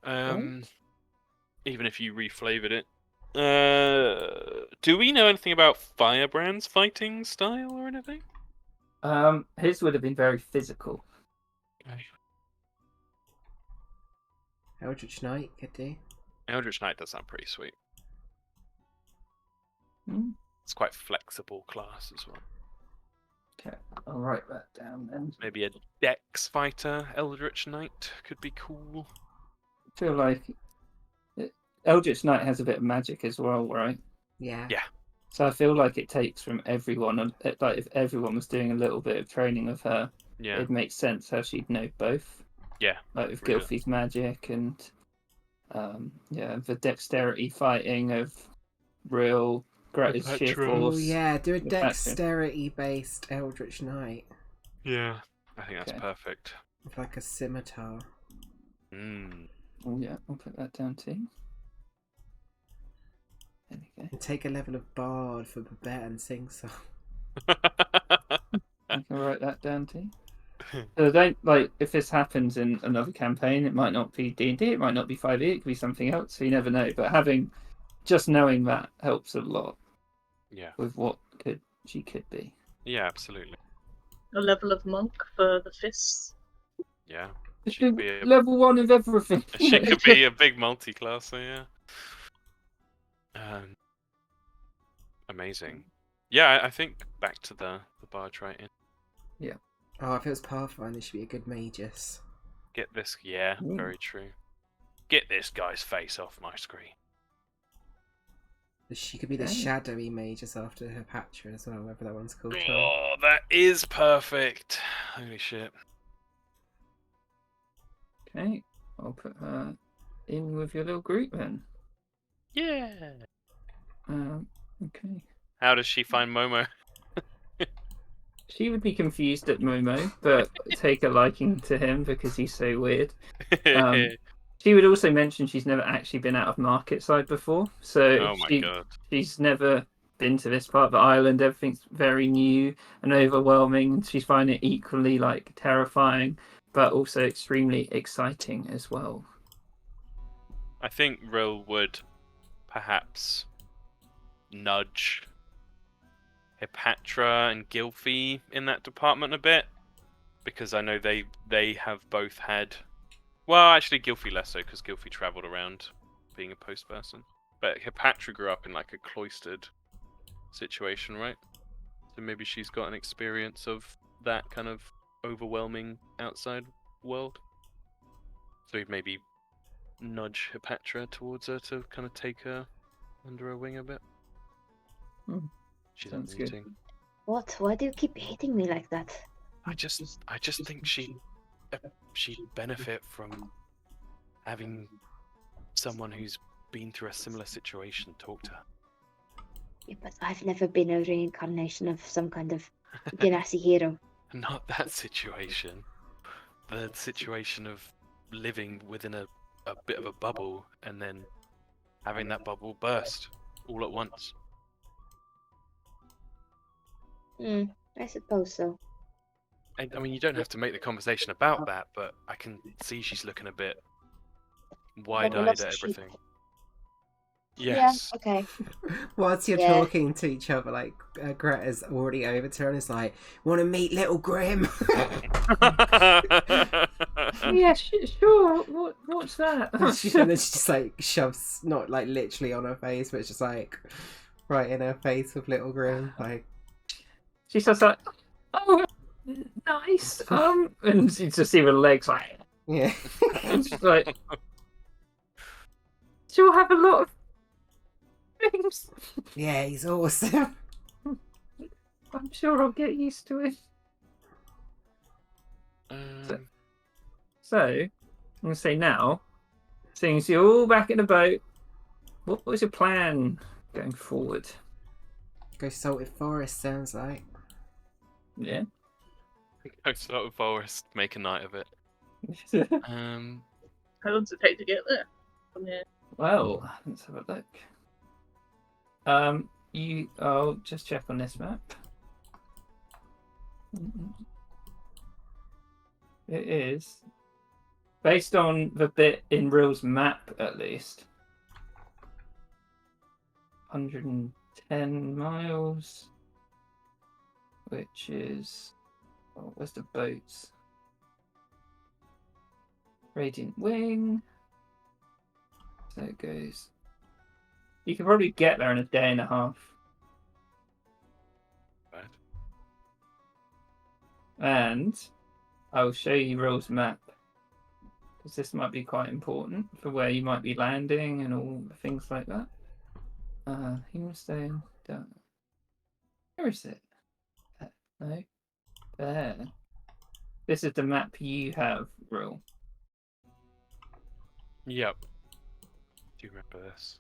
Right. Even if you reflavored it. Do we know anything about Firebrand's fighting style or anything? His would have been very physical. Eldritch Knight could do. Eldritch Knight does sound pretty sweet. Hmm. It's quite flexible class as well. Okay, I'll write that down then. Maybe a Dex fighter, Eldritch Knight could be cool. I feel like Eldritch Knight has a bit of magic as well, right? Yeah. Yeah. So I feel like it takes from everyone. And like if everyone was doing a little bit of training of her, Yeah. it makes sense how she'd know both. Yeah. Like with for sure. Gilfie's magic and the dexterity fighting of real Greta's With sheer Petra. Oh force. yeah, do a With Petra. dexterity-based Eldritch Knight Yeah. I think that's Okay. perfect. with like a scimitar. Mm. Oh yeah, I'll put that down too. There we go. And take a level of Bard for Babette and sing song. I can write that down too. So don't like if this happens in another campaign, it might not be D&D, it might not be 5e, it could be something else. So you never know. But just knowing that helps a lot Yeah. with what she could be. Yeah, absolutely. A level of monk for the fists. Yeah. She She could be a, level 1 of everything. she could be a big multi-classer, yeah. Amazing. Yeah, I think back to the barge right in. Oh, if it was Pathfinder, should be a good Magus. Get this, yeah, Ooh. very true. Get this guy's face off my screen. She could be the Okay. shadowy Magus after her Patra as well, whatever that one's called. Oh, that is perfect. Holy shit. Okay, I'll put her in with your little group then. Yeah. Okay. How does she find Momo? She would be confused at Momo, but take a liking to him because he's so weird. She would also mention she's never actually been out of Marketside before, so oh my god. she's never been to this part of the island. Everything's very new and overwhelming, and she's finding it equally like terrifying, but also extremely exciting as well. I think Rill would perhaps nudge Hipatra and Gilfie in that department a bit, because I know they have both had. Well, actually, Gilfie less so, because Gilfie travelled around being a post person. But Hipatra grew up in like a cloistered situation, right? So maybe she's got an experience of that kind of overwhelming outside world. So he'd maybe nudge Hipatra towards her to kind of take her under her wing a bit. She's Sounds good. unmuting. What? Why do you keep hating me like that? I just think she'd benefit from having someone who's been through a similar situation talk to her. Yeah, but I've never been a reincarnation of some kind of Genasi hero. Not that situation. The situation of living within a bit of a bubble and then having that bubble burst all at once. I suppose so. I mean, you don't have to make the conversation about that, but I can see she's looking a bit wide-eyed lots at of sheep. everything. Yes. Yeah, okay. Whilst you're Yeah. talking to each other, like Greta's already over to her and is like, "Want to meet Little Grim?" Yeah, sure. What's that? And then she just like shoves, not like literally on her face, but it's just like right in her face with Little Grim. Like, She's just like, oh, nice. And you just see the legs like, Yeah. and she's like, she'll have a lot of things. Yeah, he's awesome. I'm sure I'll get used to it. So, I'm going to say now, seeing as you're all back in the boat, what was your plan going forward? Go Salted Forest, sounds like. Yeah. Go sort of forest, make a night of it. How long does it take to get there from here? Well, let's have a look. I'll just check on this map. It is based on the bit in Real's map, at least. 110 miles, which is where's the boats? Radiant Wing. So it goes. You could probably get there in a day and a half. Right. And I'll show you Real's map, because this might be quite important for where you might be landing and all things like that. Hemstone. Where is it? No. There. This is the map you have, Real. Yep. Do you remember this?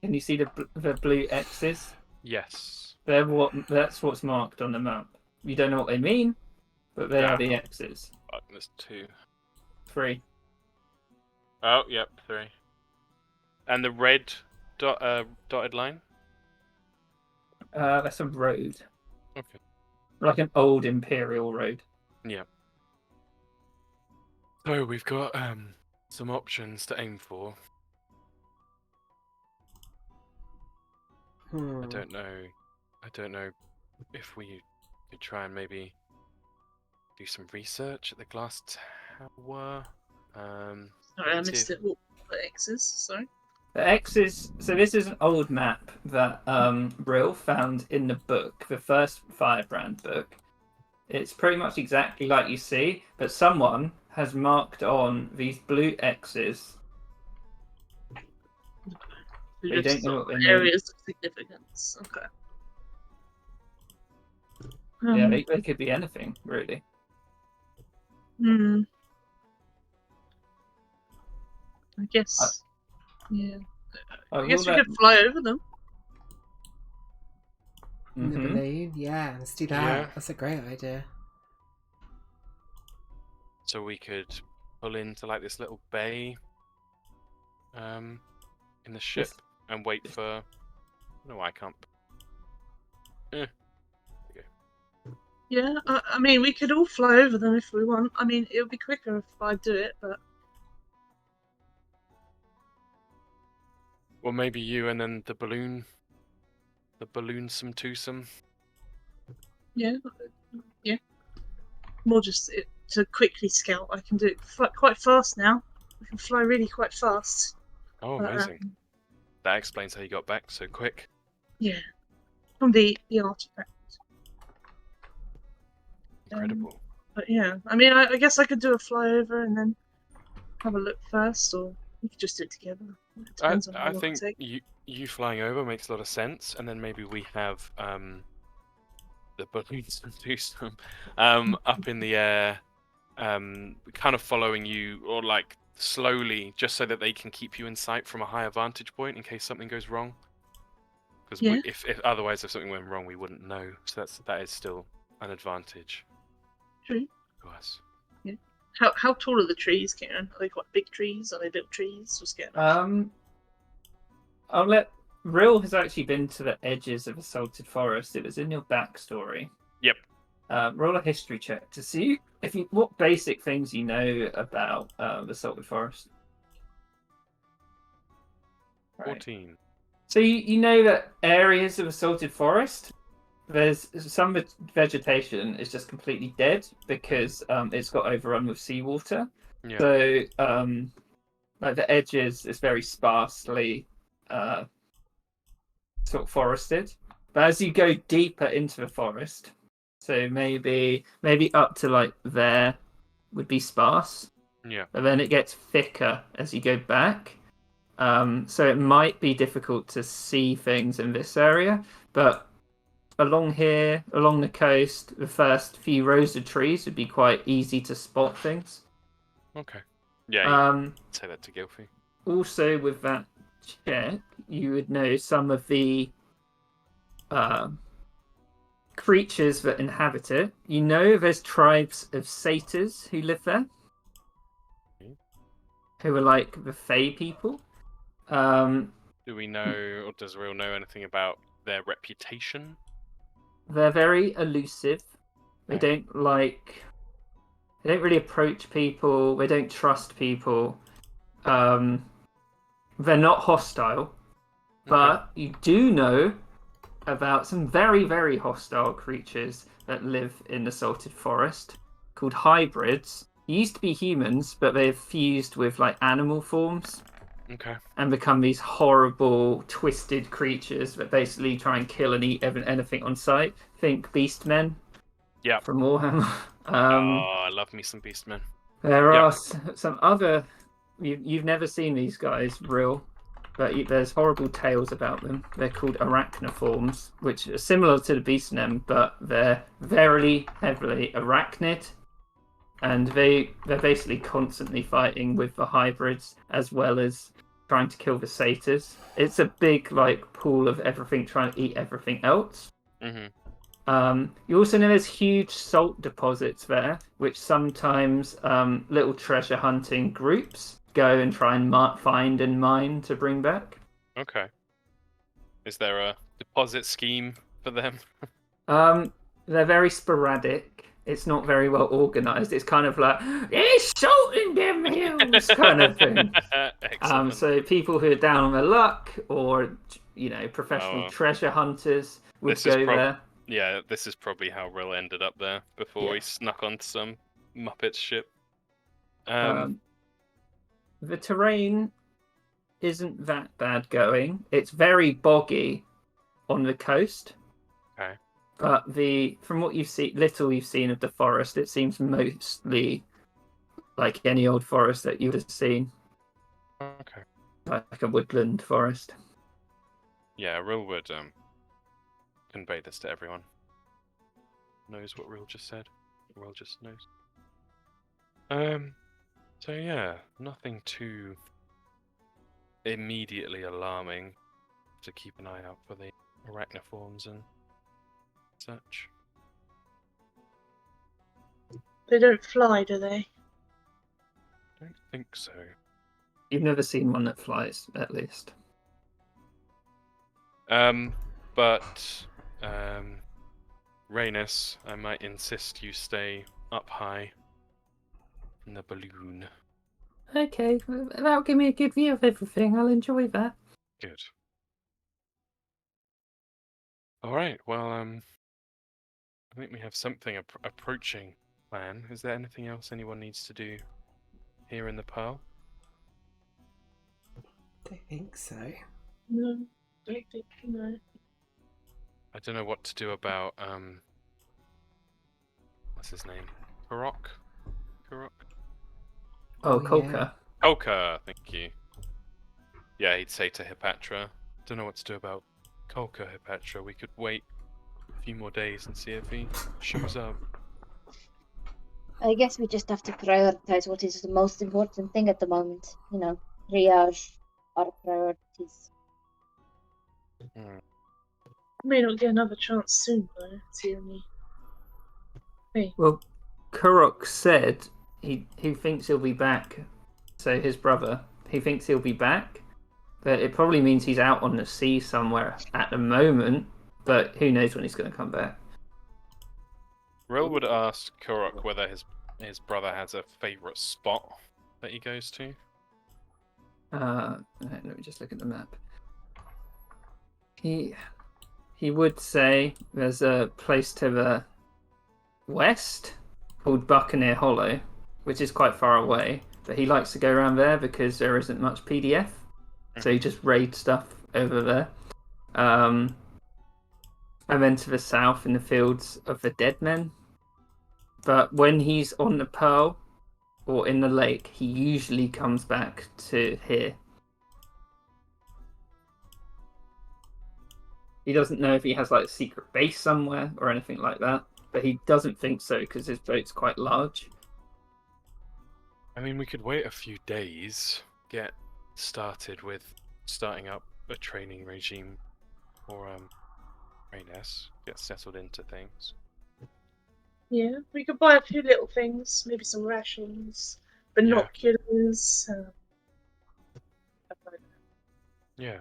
Can you see the blue X's? Yes. That's what's marked on the map. You don't know what they mean, but they are the X's. There's 2. 3. Oh, yep, 3. And the red dotted line? That's a road. Okay. Like an old imperial road. Yeah. So we've got some options to aim for. I don't know if we could try and maybe do some research at the glass tower. Sorry, I missed it. What the X's? Sorry. The X's. So this is an old map that Brill found in the book, the first Firebrand book. It's pretty much exactly like you see, but someone has marked on these blue X's. You don't know what they mean. Areas of significance. Okay. Yeah, they could be anything, really. I guess. Yeah. I I guess will we could fly over them. In the balloon? Yeah, let's do that. Yeah. That's a great idea. So we could pull into like this little bay in the ship and wait for... No, I can't. Yeah, I mean, we could all fly over them if we want. I mean, it would be quicker if I do it, but... Well, maybe you and then the balloon. The balloonsome twosome. Yeah. More just to quickly scout. I can do it quite fast now. I can fly really quite fast. Oh, amazing. That explains how you got back so quick. Yeah. From the artifact. Incredible. But yeah, I mean, I guess I could do a flyover and then have a look first, or we could just do it together. It depends on how I long think it takes. you flying over makes a lot of sense, and then maybe we have the balloonsome twosome up in the air, kind of following you, or like slowly, just so that they can keep you in sight from a higher vantage point in case something goes wrong. Because if otherwise, if something went wrong, we wouldn't know. So that is still an advantage. True. To us. Yeah. How tall are the trees, Kieran? Are they quite big trees? Are they little trees? Just get. I'll let. Rill has actually been to the edges of a salted forest. It was in your backstory. Yep. Roll a history check to see what basic things you know about the salted forest. 14. So you know that areas of a salted forest, there's some vegetation is just completely dead because it's got overrun with seawater. Yeah. So like the edges is very sparsely sort of forested, But as you go deeper into the forest, so maybe up to like there would be sparse. Yeah. But then it gets thicker as you go back. So it might be difficult to see things in this area, but along here, along the coast, the first few rows of trees would be quite easy to spot things. Okay. Yeah, you Um, say that to Gilfie. Also, with that check, you would know some of the creatures that inhabit it. You know there's tribes of satyrs who live there, who are like the Fey people. Do we know, or does Real know anything about their reputation? They're very elusive. They Okay. they don't really approach people. They don't trust people. They're not hostile, but you do know about some very, very hostile creatures that live in the Salted Forest called hybrids. Used to be humans, but they've fused with like animal forms Okay. and become these horrible, twisted creatures that basically try and kill and eat anything on sight. Think Beastmen. Yeah. From Warhammer. I love me some Beastmen. There Yep. are some other. You've never seen these guys, Real, but there's horrible tales about them. They're called arachniforms, which are similar to the Beastmen, but they're very heavily arachnid, and they're basically constantly fighting with the hybrids as well as trying to kill the satyrs. It's a big like pool of everything trying to eat everything else. Mm-hmm. You also know there's huge salt deposits there, which sometimes little treasure hunting groups go and try and find and mine to bring back. Okay. Is there a deposit scheme for them? They're very sporadic. It's not very well organized. It's kind of like, there's salt in them hills kind of thing. Excellent. So people who are down on their luck or, professional treasure hunters would go there. Yeah, this is probably how Rill ended up there before he snuck onto some Muppet ship. The terrain isn't that bad going. It's very boggy on the coast. Okay. But from what you've seen of the forest, it seems mostly like any old forest that you would have seen. Okay. Like a woodland forest. Yeah, Rill would convey this to everyone. Knows what Rill just said. Rill just knows. So yeah, nothing too immediately alarming. To keep an eye out for the arachniforms and such. They don't fly, do they? Don't think so. You've never seen one that flies, at least. But Rhaenys, I might insist you stay up high in the balloon. Okay, that'll give me a good view of everything. I'll enjoy that. Good. All right. Well, I think we have something approaching plan. Is there anything else anyone needs to do here in the Pearl? I think so. No, don't think no. I don't know what to do about what's his name? Karok? Oh, Oh, Kolka. Kolka, thank you. Yeah, he'd say to Hipatra, don't know what to do about Kolka, Hipatra. We could wait a few more days and see if he shows up. I guess we just have to prioritize what is the most important thing at the moment. Triage our priorities. May not get another chance soon, though. It's the only. Well, Kurok said he thinks he'll be back. So his brother, he thinks he'll be back. But it probably means he's out on the sea somewhere at the moment. But who knows when he's going to come back. Rill would ask Kurok whether his brother has a favourite spot that he goes to. Let me just look at the map. He would say there's a place to the west called Buccaneer Hollow, which is quite far away, but he likes to go around there because there isn't much PDF, so he just raids stuff over there. and then to the south in the fields of the dead men. But when he's on the Pearl or in the lake, he usually comes back to here. He doesn't know if he has like a secret base somewhere or anything like that, but he doesn't think so because his boat's quite large. I mean, we could wait a few days, get started with starting up a training regime for Rhaenys, get settled into things. Yeah, we could buy a few little things, maybe some rations, binoculars. Stuff like that. Yeah.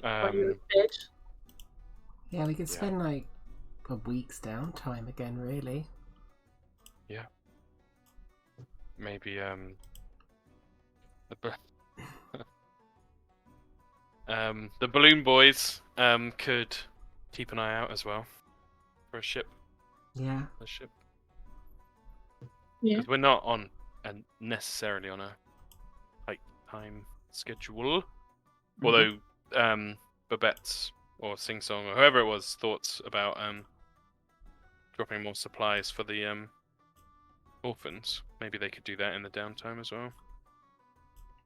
While you're in bed. Yeah, we could spend like a week's downtime again, really. Yeah. Maybe the balloon boys could keep an eye out as well for a ship. Yeah. A ship. Yeah. Because we're not on necessarily on a tight time schedule. Although Babette's or Sing Song or whoever it was thoughts about dropping more supplies for the orphans. Maybe they could do that in the downtime as well.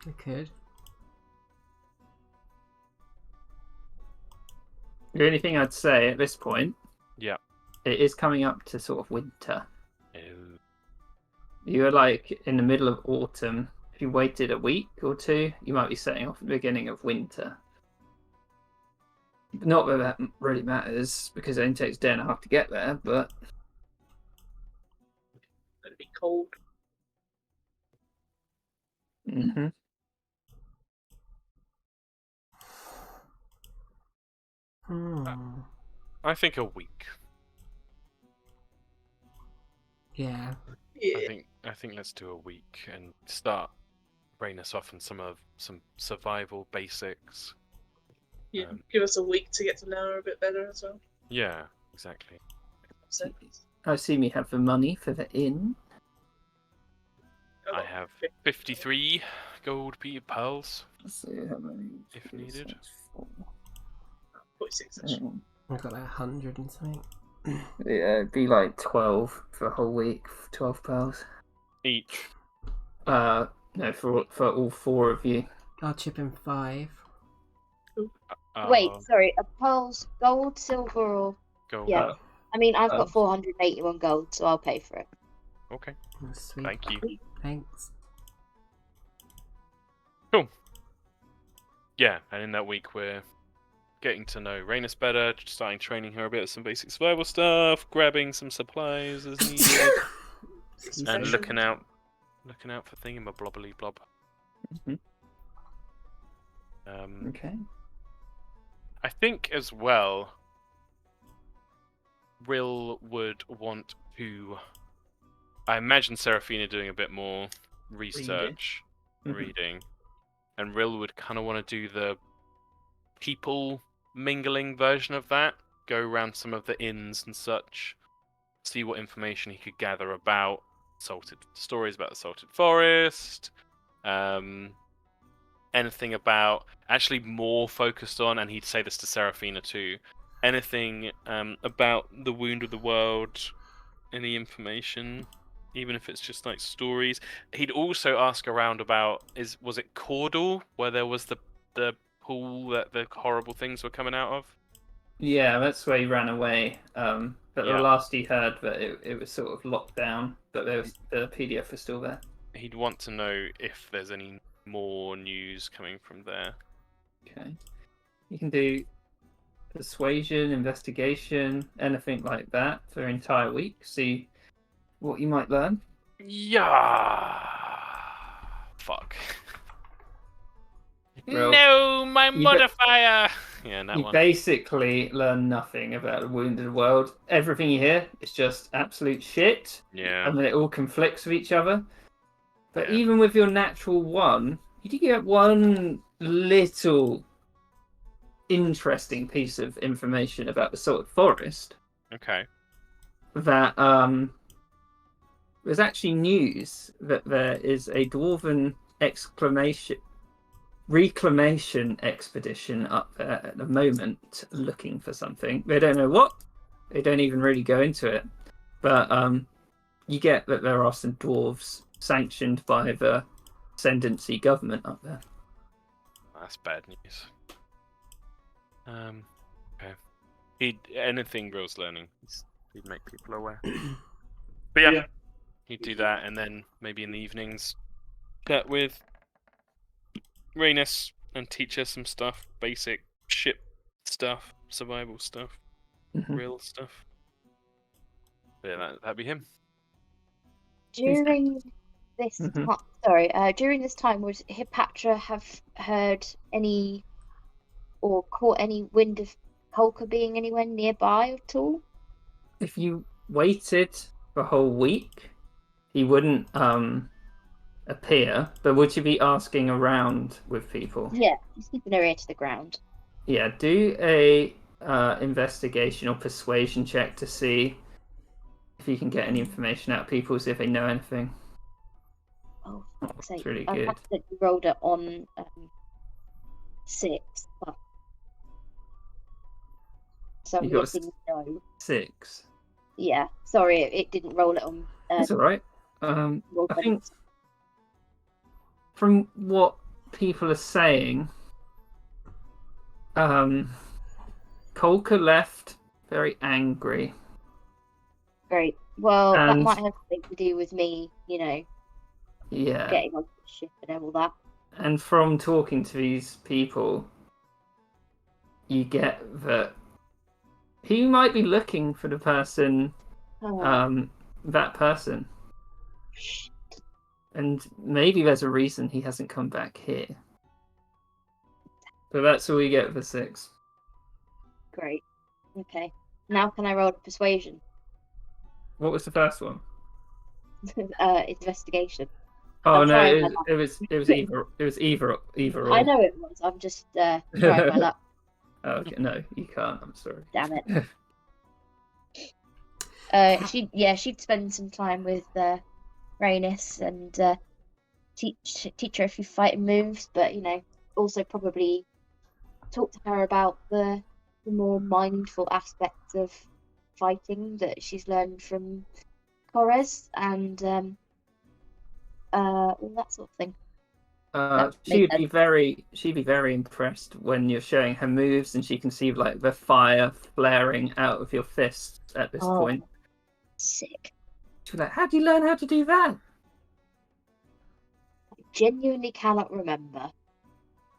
We could. The only thing I'd say at this point, Yeah, it is coming up to sort of winter. Ew. You're like in the middle of autumn. If you waited a week or two, you might be setting off at the beginning of winter. Not that that really matters because it only takes a day and a half to get there, but It'd be cold. mm-hmm. I think a week. Yeah. Yeah. I think let's do a week and start brain us off on some survival basics. Yeah. Give us a week to get to know her a bit better as well. Yeah, exactly. So, I assume you have the money for the inn. I have 53 gold pearls. Let's see how many. If needed. 46 actually. I've got like 100 and something. Yeah, it'd be like 12 for a whole week. 12 pearls. Each. No, for all four of you. I'll chip in 5. Wait, sorry, a pearls, gold, silver, or Gold. yeah. I mean, I've Oh. got 481 gold, so I'll pay for it. Okay. Sweet. Thank you. Thanks. Yeah, and in that week we're getting to know Rhaenys better, starting training her a bit of some basic survival stuff, grabbing some supplies as needed, and looking out for thingamablobbly blob. Mhm. Okay. I think as well, Rill would want to. I imagine Seraphina doing a bit more research, reading, and Rill would kind of want to do the people mingling version of that. Go around some of the inns and such, see what information he could gather about stories about the Salted Forest, anything about actually more focused on, and he'd say this to Seraphina too, anything about the Wound of the World, any information, even if it's just like stories. He'd also ask around about was it Cordal where there was the pool that the horrible things were coming out of? Yeah, that's where he ran away. But the Yeah. last he heard that it was sort of locked down, but the PDF was still there. He'd want to know if there's any more news coming from there. Okay. You can do persuasion, investigation, anything like that for an entire week. See what you might learn. Yeah. Fuck. Well, no, my you modifier. Yeah, that You one. basically learn nothing about the Wounded World. Everything you hear is just absolute shit, Yeah. and then it all conflicts with each other. But Yeah. even with your natural one, you do get one little interesting piece of information about the Salted Forest. Okay. That there's actually news that there is a dwarven reclamation expedition up there at the moment looking for something. They don't know what. They don't even really go into it. But you get that there are some dwarves sanctioned by the Ascendancy government up there. That's bad news. Okay. Anything Grill's learning, he'd make people aware. But yeah, he'd do that, and then maybe in the evenings, chat with Rhaenys and teach her some stuff, basic ship stuff, survival stuff, real stuff. But yeah, that'd be him. During this during this time, would Hipatra have heard any or caught any wind of Kolka being anywhere nearby at all? If you waited for a whole week, he wouldn't appear, but would you be asking around with people? Yeah, just keeping her ear to the ground. Yeah, do a investigation or persuasion check to see if you can get any information out of people, see if they know anything. Oh, fuck's sake. It's really I good. accidentally rolled it on 6, but... So I'm You got guessing no. 6. Yeah, sorry, it didn't roll it on... That's alright. roll I think credits. from what people are saying, Kolka left very angry. Great. Well, that And- might have something to do with me, Yeah. getting on the ship and all that. And from talking to these people, you get that he might be looking for the person, Oh, that person. shit. And maybe there's a reason he hasn't come back here. But that's all we get for 6. Great. Okay. Now can I roll a persuasion? What was the first one? Investigation. Oh I'm no, trying it my was, luck. it was either or. I know it was. I'm just trying my luck. Oh, okay, no, you can't. I'm sorry. Damn it. She'd spend some time with Rhaenys and teach her a few fighting moves, but also probably talk to her about the more mindful aspects of fighting that she's learned from Correz and all that sort of thing. She'd be very impressed when you're showing her moves, and she can see like the fire flaring out of your fists at this point. Sick. She'd be like, "How do you learn how to do that?" I genuinely cannot remember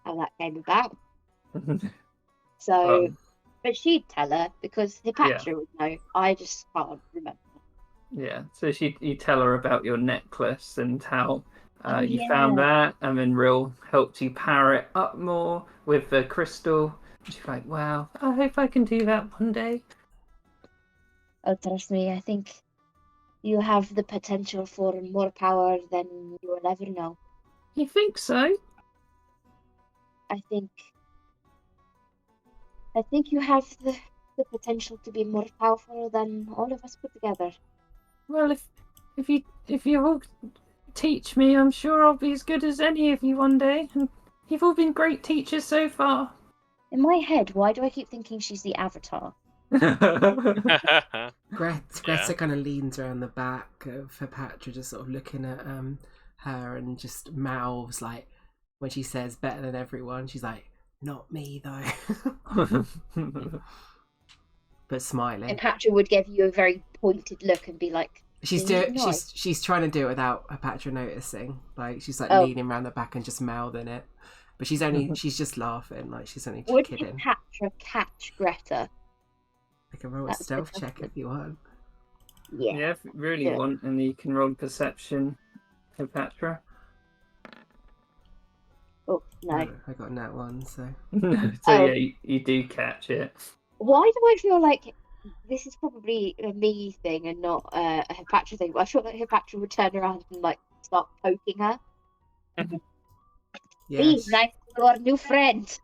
how that came about. So, but she'd tell her because Hipatra would know. I just can't remember. Yeah, so you tell her about your necklace and how you yeah. found that, and then Rill helped you power it up more with the crystal. And she's like, "Wow, I hope I can do that one day." Oh, trust me, I think you have the potential for more power than you will ever know. You think so? I think you have the potential to be more powerful than all of us put together. Well, if you all teach me, I'm sure I'll be as good as any of you one day. And you've all been great teachers so far. In my head, why do I keep thinking she's the Avatar? Greta Yeah. kind of leans around the back of Hipatra, just sort of looking at her, and just mouths like when she says better than everyone. She's like, "Not me though," but smiling. And Patra would give you a very pointed look and be like, She's "Isn't it nice?" she's trying to do it without Hipatra noticing. Like she's like Oh. leaning around the back and just mouthing it, but she's just laughing. Like she's only Would kidding. Patra catch Greta? I can roll a That's stealth good. check if you want. Yeah. Yeah, if you really Yeah. want, and you can roll perception, Hipatra. Oh no. I got a nat 1, so So Oh. yeah, you do catch it. Why do I feel like this is probably a me thing and not a Hipatra thing? But I feel like Hipatra would turn around and like start poking her. yeah. Be nice to our new friend.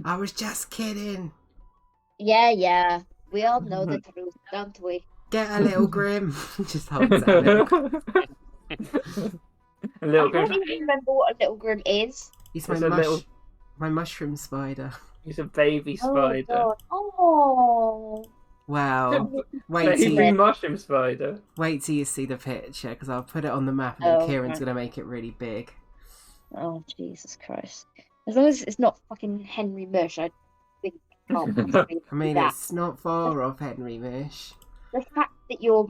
I was just kidding. Yeah. We all know the truth, don't we? Get a little grim. Just holds it a little. A little I don't grim. even remember what a little grim is. He's my It's a little- my mushroom spider. He's a baby spider. Oh god. Oh. Wow. Wait Baby till mushroom spider. wait till you see the picture, because I'll put it on the map, and then Oh, Kieran's right. gonna make it really big. Oh Jesus Christ. As long as it's not fucking Henry Mush, I think it can't possibly I mean, be that. it's not far off Henry Mish. The fact that your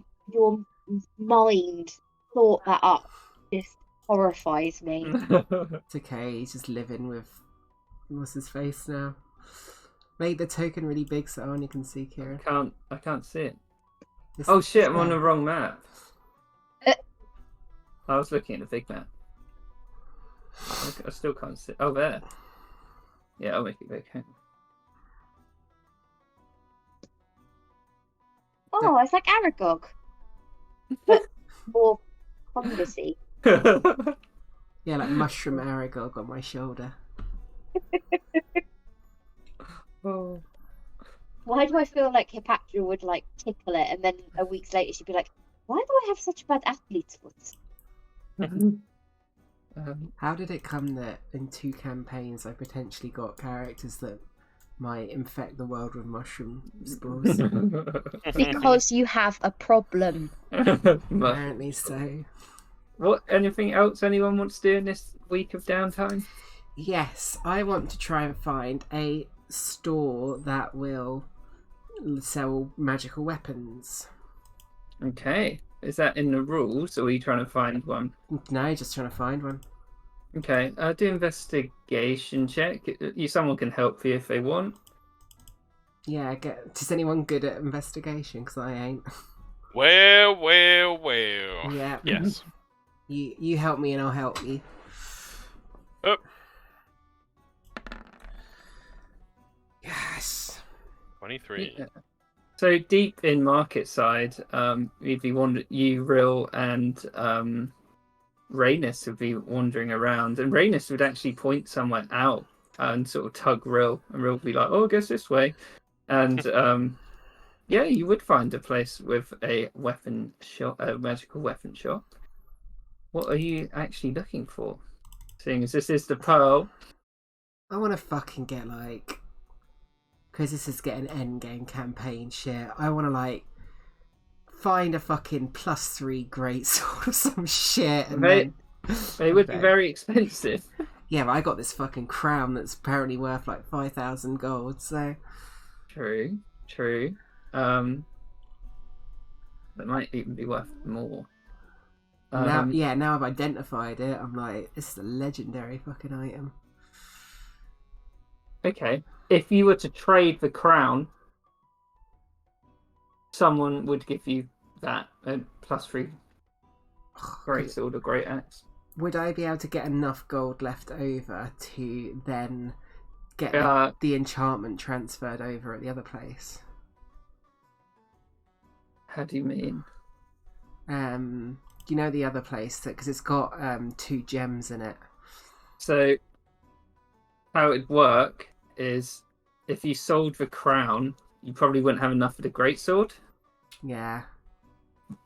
mind thought that up just horrifies me. It's okay. He's just living with what's his face now. Make the token really big so I only can see Kieran. I can't see it. This- Oh shit, I'm this on the guy. wrong map. I was looking at the big map. I still can't see. Oh, there. Yeah, I'll make it big. Oh, it's like Aragog, but more fungusy. Yeah, like mushroom Aragog on my shoulder. Oh. Why do I feel like Hipatra would like tickle it, and then a week later she'd be like, "Why do I have such bad athlete's foot?" How did it come that in 2 campaigns I potentially got characters that might infect the world with mushroom spores? Because you have a problem. Apparently so. What? Anything else anyone wants to do in this week of downtime? Yes, I want to try and find a store that will sell magical weapons. Okay. Is that in the rules, or are you trying to find one? No, just trying to find one. Okay. Do investigation check. Someone can help you if they want. Yeah, is anyone good at investigation? Because I ain't. Well. Yeah. Yes. You help me and I'll help you. Oh. Yes. 23. Yeah. So deep in market side, you'd be you, Rill, and Rhaenys would be wandering around, and Rhaenys would actually point somewhere out and sort of tug Rill, and Rill would be like, "Oh, I guess this way," and yeah, you would find a place with a weapon shop, a magical weapon shop. What are you actually looking for? Seeing as this is the Pearl. I want to fucking get like, because this is getting endgame campaign shit. I want to like find a fucking +3 greatsword or some shit, and They would be Okay. very expensive. Yeah, but I got this fucking crown that's apparently worth like 5,000 gold. So True. That might even be worth more. now I've identified it. I'm like, this is a legendary fucking item. Okay. If you were to trade the crown, someone would give you that +3 great sword or great axe. Would I be able to get enough gold left over to then get Uh, the enchantment transferred over at the other place? How do you mean? You know the other place, because it's got 2 gems in it. So, how it would work is if you sold the crown, you probably wouldn't have enough for the greatsword. Yeah.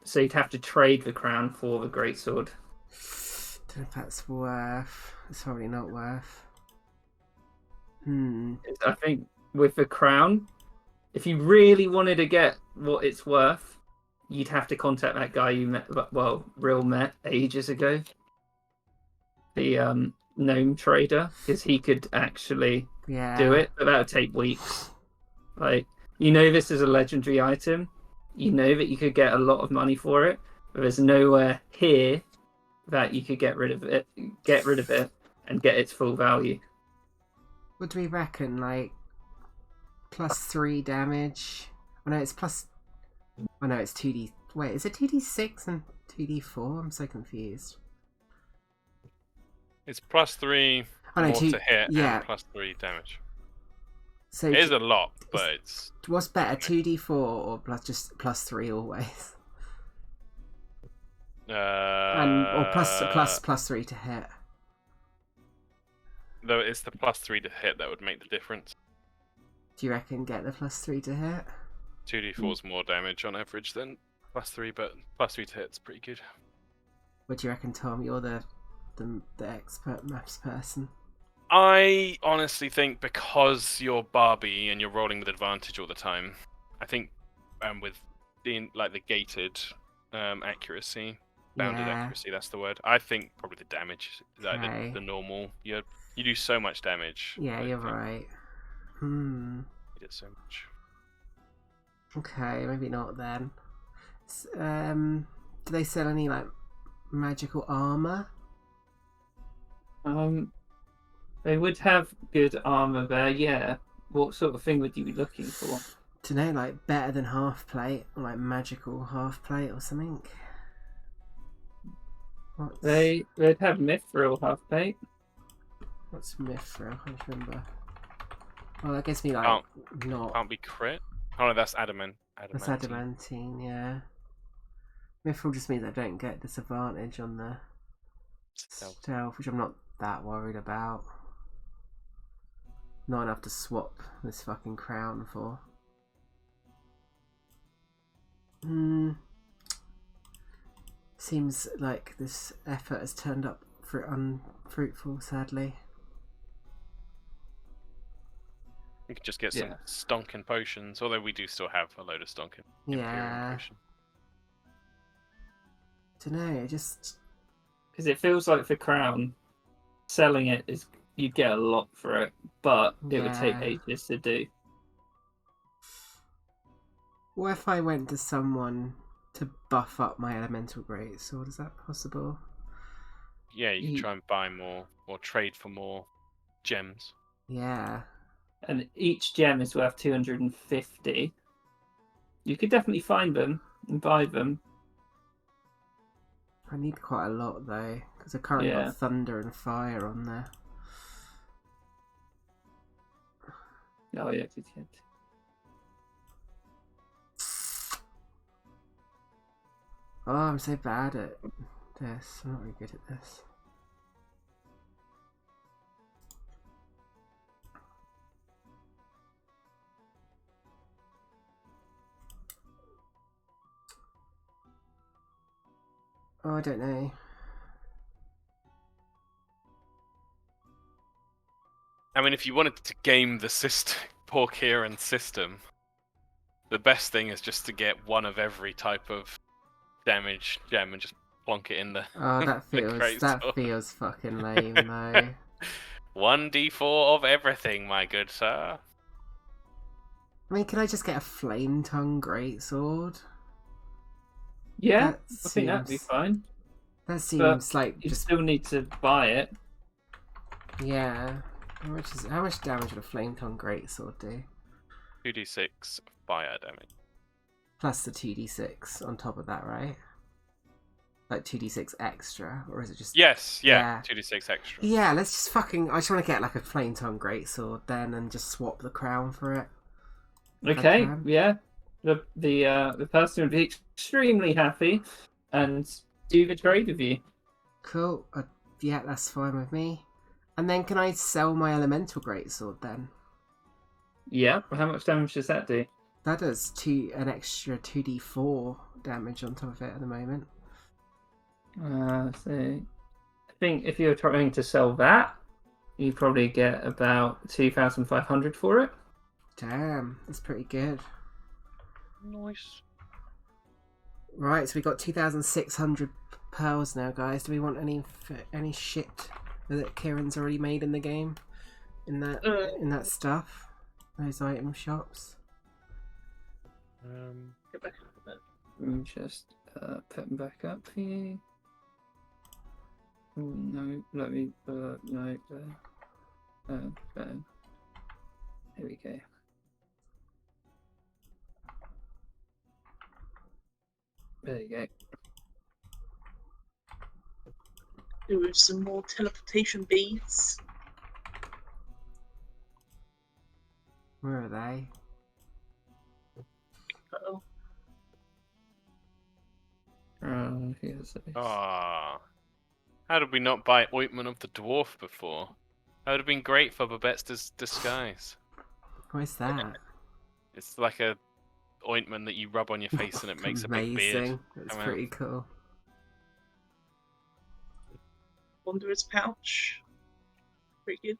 So you'd have to trade the crown for the greatsword. Don't know if that's worth. It's probably not worth. I think with the crown, if you really wanted to get what it's worth, you'd have to contact that guy you met, Rill met ages ago. The gnome trader, because he could actually Yeah. do it, but that would take weeks. Like, this is a legendary item. You know that you could get a lot of money for it, but there's nowhere here that you could get rid of it, and get its full value. What do we reckon? Like, +3 damage? Oh no, it's plus. Oh no, it's 2d. Wait, is it 2d6 and 2d4? I'm so confused. It's +3 Oh no, more to hit yeah. and +3 damage. So It is a lot, but it's what's better, 2d4 or just +3 always? Or +3 to hit. Though it's the +3 to hit that would make the difference. Do you reckon get the +3 to hit? 2d4 is more damage on average than +3, but +3 to hit's pretty good. What do you reckon, Tom? You're the the expert maths person? I honestly think because you're Barbie and you're rolling with advantage all the time, I think with being like the gated accuracy, bounded Yeah. accuracy, that's the word. I think probably the damage, like Okay. the normal. You do so much damage. Yeah, I you're think right. You did so much. Okay, maybe not then. Do they sell any like magical armor? They would have good armor there, yeah. What sort of thing would you be looking for? Do you know, like better than half plate, or like magical half plate or something? What's They'd have mithril half plate. what's mithril? I can't remember. Well, that gives me like not. Can't be crit. Oh no, that's adamant. That's adamantine, yeah. Mithril just means I don't get disadvantage on the stealth, which I'm not that worried about. Not enough to swap this fucking crown for. Seems like this effort has turned up unfruitful, sadly. You could just get some stonking potions, although we do still have a load of stonking Imperium potion. Dunno, just because it feels like for crown, selling it is you'd get a lot for it, but it would take ages to do. What if I went to someone to buff up my elemental greatsword? Is that possible? Yeah, you can try and buy more or trade for more gems. Yeah. And each gem is worth 250. You could definitely find them and buy them. I need quite a lot though, because I currently got thunder and fire on there. Oh yeah, good hint. Oh, I'm so bad at this. I'm not really good at this. Oh, I don't know. I mean, if you wanted to game the system, poor Kieran's system, the best thing is just to get one of every type of damage gem and just plonk it in the. Oh, that feels fucking lame though. 1d4 of everything, my good sir. I mean, can I just get a flame tongue greatsword? Yeah, I think that'd be fine. That seems like you still need to buy it. Yeah. How much damage would a flame tongue greatsword do? 2d6 fire damage. Plus the 2d6 on top of that, right? Like 2d6 extra, or is it just? Yes, yeah. 2d6 extra. Yeah, let's just fucking. I just want to get like a flame tongue greatsword then, and just swap the crown for it. Okay, yeah. The person would be extremely happy and do the trade with you. Cool. Yeah, that's fine with me. And then can I sell my elemental greatsword then? Yeah. How much damage does that do? That does an extra 2d4 damage on top of it at the moment. So I think if you're trying to sell that, you probably get about 2,500 for it. Damn, that's pretty good. Nice. Right, so we got 2,600 pearls now, guys. Do we want any shit that Kieran's already made in the game? In that stuff? Those item shops? Get back up a bit. Let me just put them back up for you. Oh, no, let me no, there. Here we go. There you go. Do some more teleportation beads. Where are they? Uh-oh. Here's this. Ah. How did we not buy Ointment of the Dwarf before? That would have been great for Babette's disguise. What is that? It's like a ointment that you rub on your face and it makes a big beard. That's pretty cool. Wanderer's pouch. Pretty good.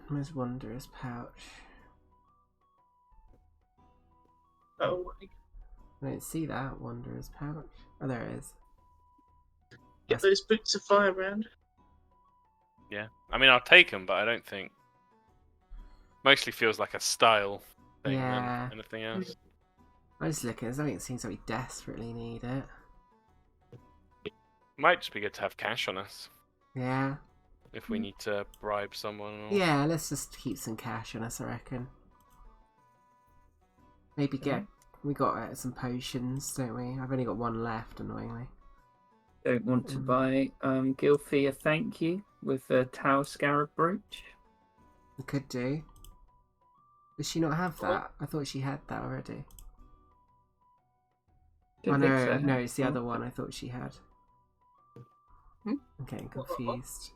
Where's Wanderer's pouch? Oh, I don't see that Wanderer's pouch. Oh, there it is. get those boots of firebrand. Yeah, I mean, I'll take them, but I don't think. Mostly feels like a style thing Yeah. than anything else. I was looking. There's nothing that seems like we desperately need it. Might just be good to have cash on us Yeah. if we need to bribe someone. Or... Yeah. Let's just keep some cash on us. I reckon. Maybe get. We got some potions, don't we? I've only got one left, annoyingly. Don't want to buy Gilfie a thank you with a Tau Scarab brooch. We could do. Does she not have that? I thought she had that already. Don't think so. No, it's the other one I thought she had. Hmm? I'm getting confused.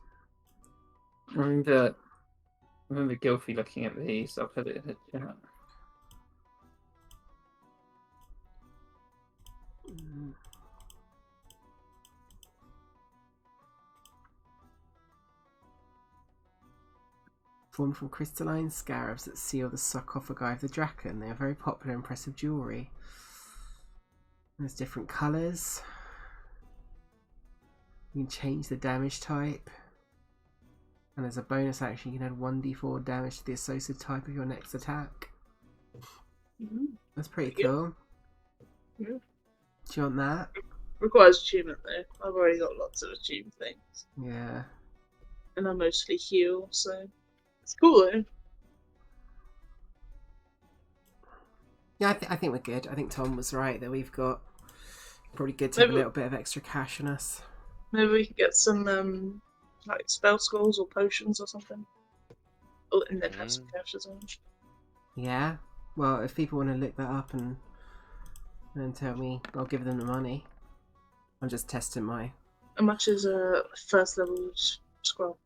Remember Gilfie looking at these. I'll put it in the chat. Formed from crystalline scarabs that seal the sarcophagi of the Draken. They are very popular and impressive jewellery. There's different colours. You can change the damage type. And as a bonus action, you can add 1d4 damage to the associated type of your next attack. That's pretty cool. Yeah. Do you want that? Requires achievement though. I've already got lots of achievement things. Yeah. And I mostly heal, so it's cool though. Yeah, I think we're good. I think Tom was right that we've got probably good to have a Maybe- little bit of extra cash on us. Maybe we could get some like spell scrolls or potions or something. Oh, and then have some cash as well. Yeah. Well, if people want to look that up and tell me, I'll give them the money. I'm just testing my. How much is a first level scroll?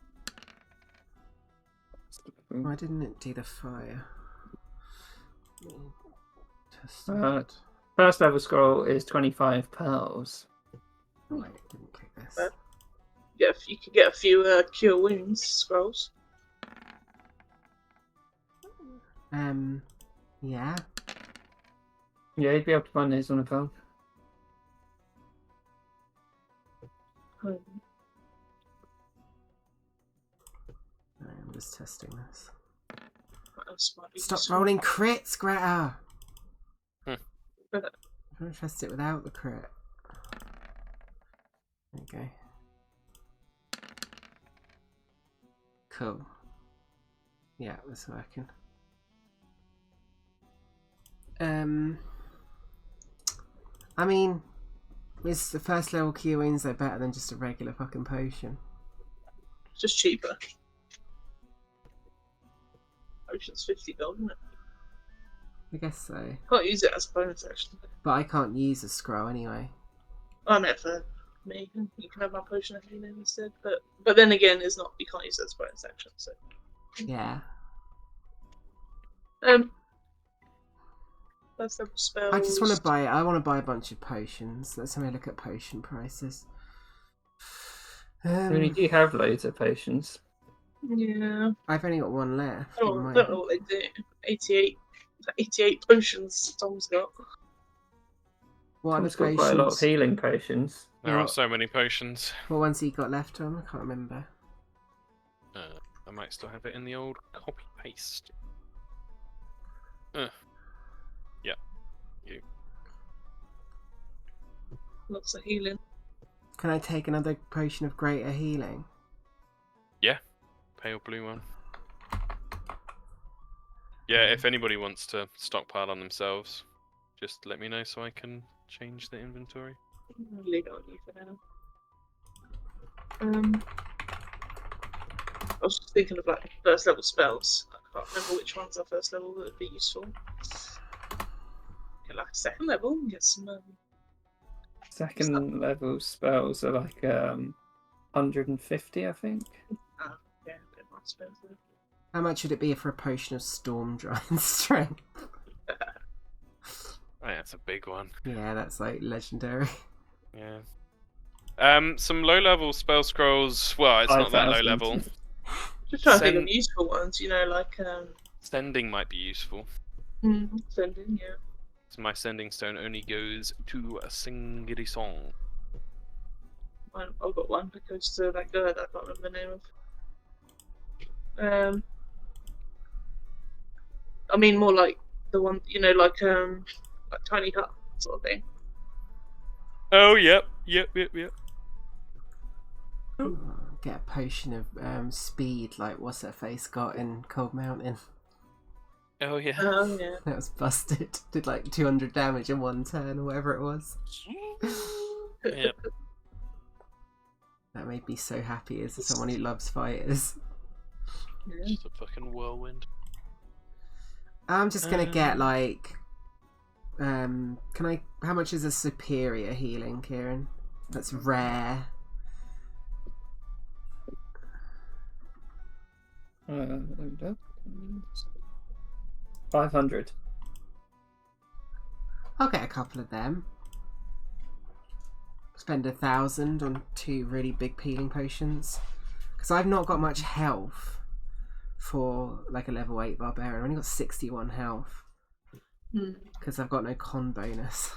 Why didn't it do the fire? Test Uh, it. First level scroll is 25 pearls. Oh, I didn't click this. Yeah, you could get a few cure wounds scrolls. Yeah. Yeah, you'd be able to find these on a phone. I'm just testing this. What else might be Stop useful? rolling crits, Greta! Hmm. I'm going to test it without the crit. There you go. Cool. Yeah, it's working. I mean, is the first level cure wounds though better than just a regular fucking potion? Just cheaper. Potion's 50 gold, isn't it? I guess so. Can't use it as a bonus action. But I can't use a scroll anyway. I meant for me. You can have my potion of healing instead. But then again, it's not. You can't use it as a bonus action. So Yeah. first level spells. I just want to buy. I want to buy a bunch of potions. Let's have a look at potion prices. I mean, you have loads of potions. Yeah. I've only got one left. I don't know what they do. 88 potions Tom's got. What other Tom's got quite a lot of potions? healing potions. There Yeah. are so many potions. What ones have you got left, Tom? I can't remember. I might still have it in the old copy paste. Yeah. You. Lots of healing. Can I take another potion of greater healing? Pale blue one. Yeah, if anybody wants to stockpile on themselves, just let me know so I can change the inventory. Leave it on you for now. I was just thinking of like first level spells. I can't remember which ones are first level that would be useful. Get like a second level and get some. Second level spells are like 150, I think. Yeah, a bit more expensive. How much would it be for a potion of storm drying strength? Oh yeah. That's a big one. Yeah, that's like legendary. Yeah. Some low-level spell scrolls. Well, it's not that 5,000. low-level. Just trying to think of Send- useful ones, like Sending might be useful. sending, yeah. So my sending stone only goes to a singity song. I've got one that goes to that guy that I can't remember the name of. I mean more like the one, like tiny hut sort of thing. Oh, yep. Get a potion of speed, like what's her face got in Cold Mountain. Oh, yeah. Yeah. That was busted. Did like 200 damage in one turn or whatever it was. Yep. That made me so happy as someone who loves fighters. Just a fucking whirlwind. I'm just gonna get like, how much is a superior healing, Kieran? That's rare. 500. I'll get a couple of them. Spend 1,000 on 2 really big healing potions. Because I've not got much health for like a level 8 barbarian. I've only got 61 health. Because I've got no con bonus.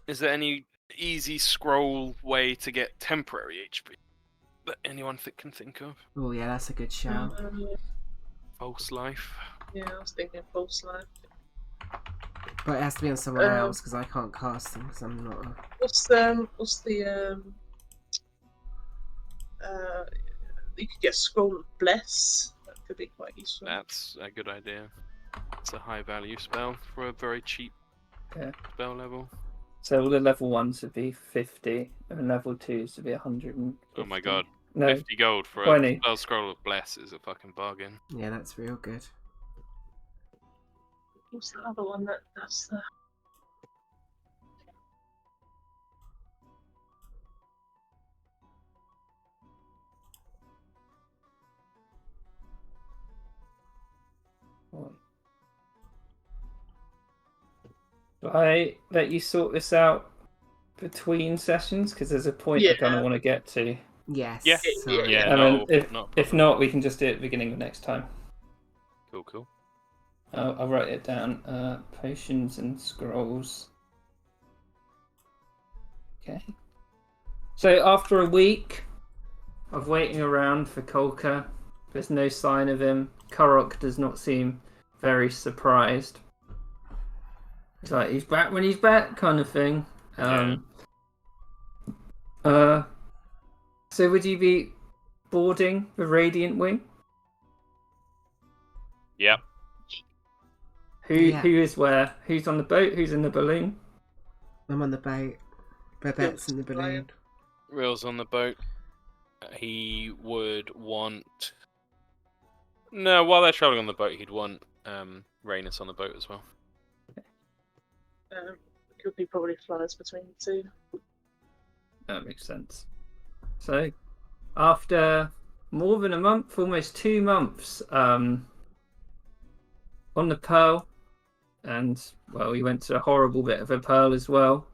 Is there any easy scroll way to get temporary HP that anyone can think of? Oh yeah, that's a good shout. False life. Yeah, I was thinking false life. But it has to be on someone else because I can't cast them because I'm not. What's the you could get Scroll of Bless. That could be quite useful. That's a good idea. It's a high value spell for a very cheap spell level. So all the level 1s would be 50, and level 2s would be 100. Oh my god. No, 50 gold for 20. a spell scroll of bless is a fucking bargain. Yeah, that's real good. What's the other one that's the... Do I let you sort this out between sessions? Because there's a point I kind of want to get to. Yes. Yeah. Sorry. Yeah. And No, then not if not, we can just do it at the beginning of next time. cool. I'll write it down. Potions and scrolls. Okay. So after a week of waiting around for Kolka, there's no sign of him. Kurok does not seem very surprised. It's like he's back when he's back, kind of thing. So would you be boarding the Radiant Wing? Yep. Who is where? Who's on the boat? Who's in the balloon? I'm on the boat. Babette's in the balloon. Real's on the boat. He would want... No, while they're travelling on the boat, he'd want Rhaenys on the boat as well. Could be probably flies between the two. That makes sense. So, after more than a month, almost 2 months, on the Pearl, and well, we went to a horrible bit of a Pearl as well.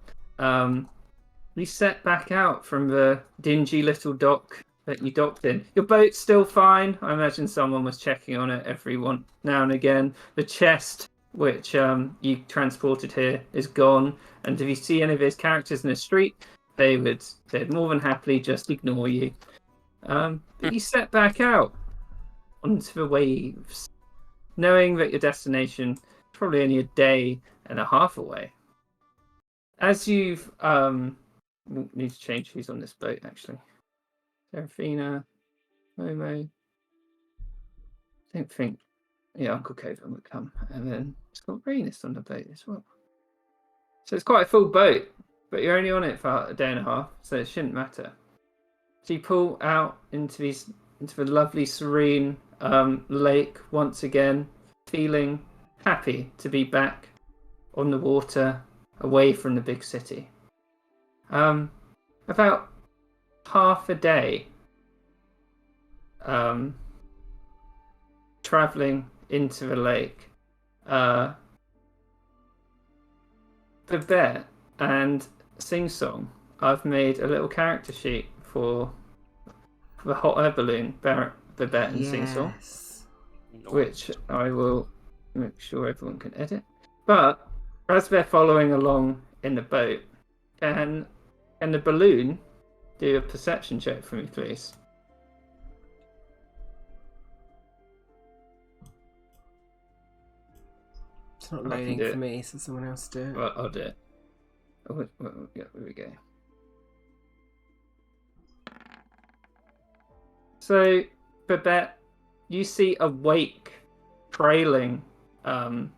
We set back out from the dingy little dock that you docked in. Your boat's still fine. I imagine someone was checking on it every now and again. The chest which you transported here is gone, and if you see any of his characters in the street, they'd more than happily just ignore you. But you set back out onto the waves, knowing that your destination is probably only a day and a half away. As you've we'll need to change who's on this boat actually. Seraphina, Momo. I don't think Uncle Coven would come, and then it's got Rhaenys on the boat as well. So it's quite a full boat, but you're only on it for a day and a half, so it shouldn't matter. So you pull out into the lovely, serene lake once again, feeling happy to be back on the water, away from the big city. About half a day traveling into the lake. Babette and Sing Song, I've made a little character sheet for the hot air balloon, Babette and Sing Song, Yes. which I will make sure everyone can edit. But as they're following along in the boat, can the balloon do a perception check for me, please? It's not I can loading do for it. me, so someone else do it. Well, I'll do it. Oh, yeah, there we go. So, Babette, you see a wake trailing the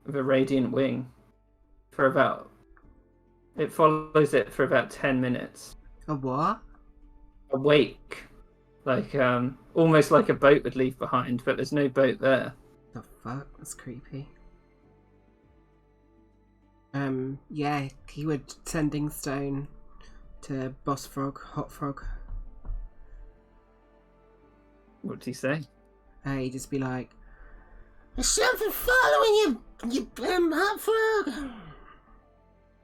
radiant wing for about. It follows it for about 10 minutes. A what? A wake, like almost like a boat would leave behind, but there's no boat there. The fuck? That's creepy. Yeah, keyword sending stone to Boss Frog, Hot Frog. What'd he say? He'd just be like, There's something following you, hot frog.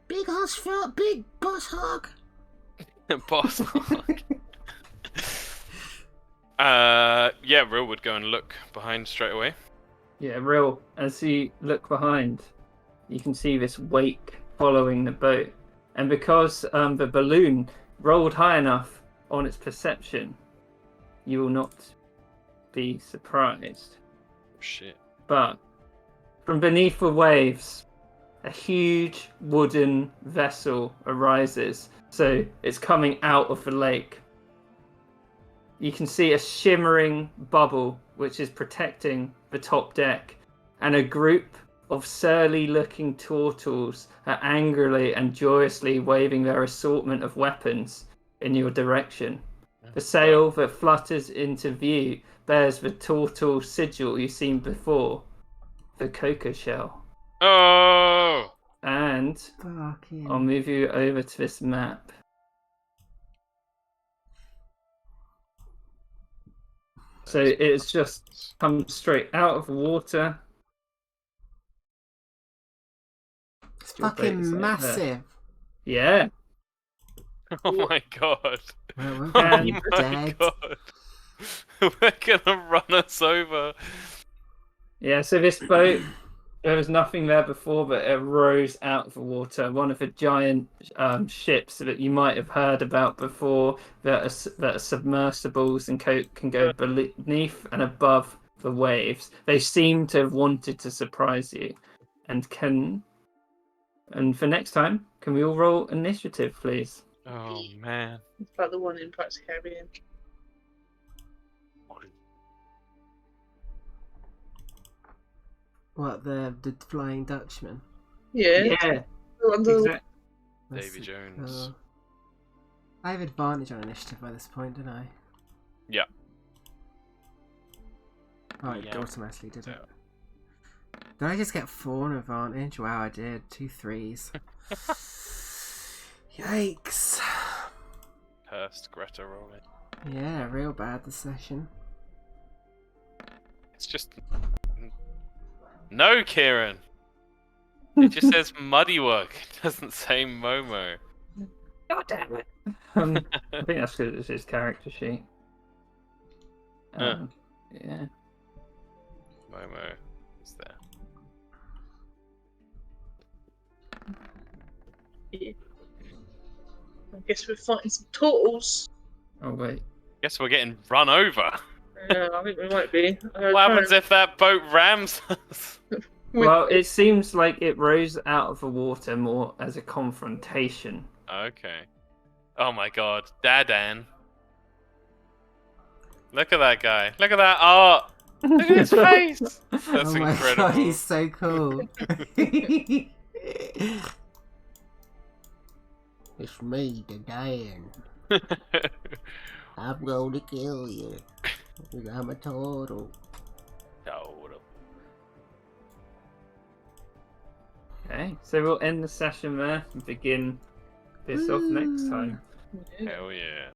Big boss frog, big boss hog. Boss hog. Yeah, Real would go and look behind straight away. Yeah, Real, as you look behind, you can see this wake following the boat. And because the balloon rolled high enough on its perception, you will not be surprised. Oh, shit. But from beneath the waves, a huge wooden vessel arises. So it's coming out of the lake. You can see a shimmering bubble which is protecting the top deck, and a group of surly-looking turtles are angrily and joyously waving their assortment of weapons in your direction. The sail that flutters into view bears the turtle sigil you've seen before, the cocoa shell. Oh! And fucking. I'll move you over to this map. So it's just come straight out of the water. It's Your boat fucking is over there. massive. Yeah. Oh my god. Well, we're Oh gonna be my dead. god. They're gonna run us over. Yeah, so this boat, there was nothing there before, but it rose out of the water. One of the giant ships that you might have heard about before that are submersibles and can go beneath and above the waves. They seem to have wanted to surprise you. And for next time, can we all roll initiative, please? Oh man. It's like the one in Pirates of the Caribbean. What, the Flying Dutchman? Yeah. Under exactly. That's Davy it. Jones. I have advantage on initiative by this point, don't I? Yeah. Oh, it Yeah. automatically did it. Did I just get 4 on advantage? Wow, I did. 2 3s. Yikes. Hurst, Greta rolling. Yeah, real bad this session. It's just. No, Kieran! It just says Muddy Work. It doesn't say Momo. God damn it. I think that's because it's his character sheet. Yeah. Momo is there. Yeah. I guess we're fighting some turtles. Oh, wait. Guess we're getting run over. Yeah, I think we might be. What happens if that boat rams us? Well, it seems like it rose out of the water more as a confrontation. Okay. Oh my god. Dadan. Look at that guy. Look at that art. Look at his face. That's oh my incredible. god, he's so cool. It's me, the Dan. I'm going to kill you. 'Cause I'm a turtle. Okay, so we'll end the session there and begin this off next time. Yeah. Hell yeah.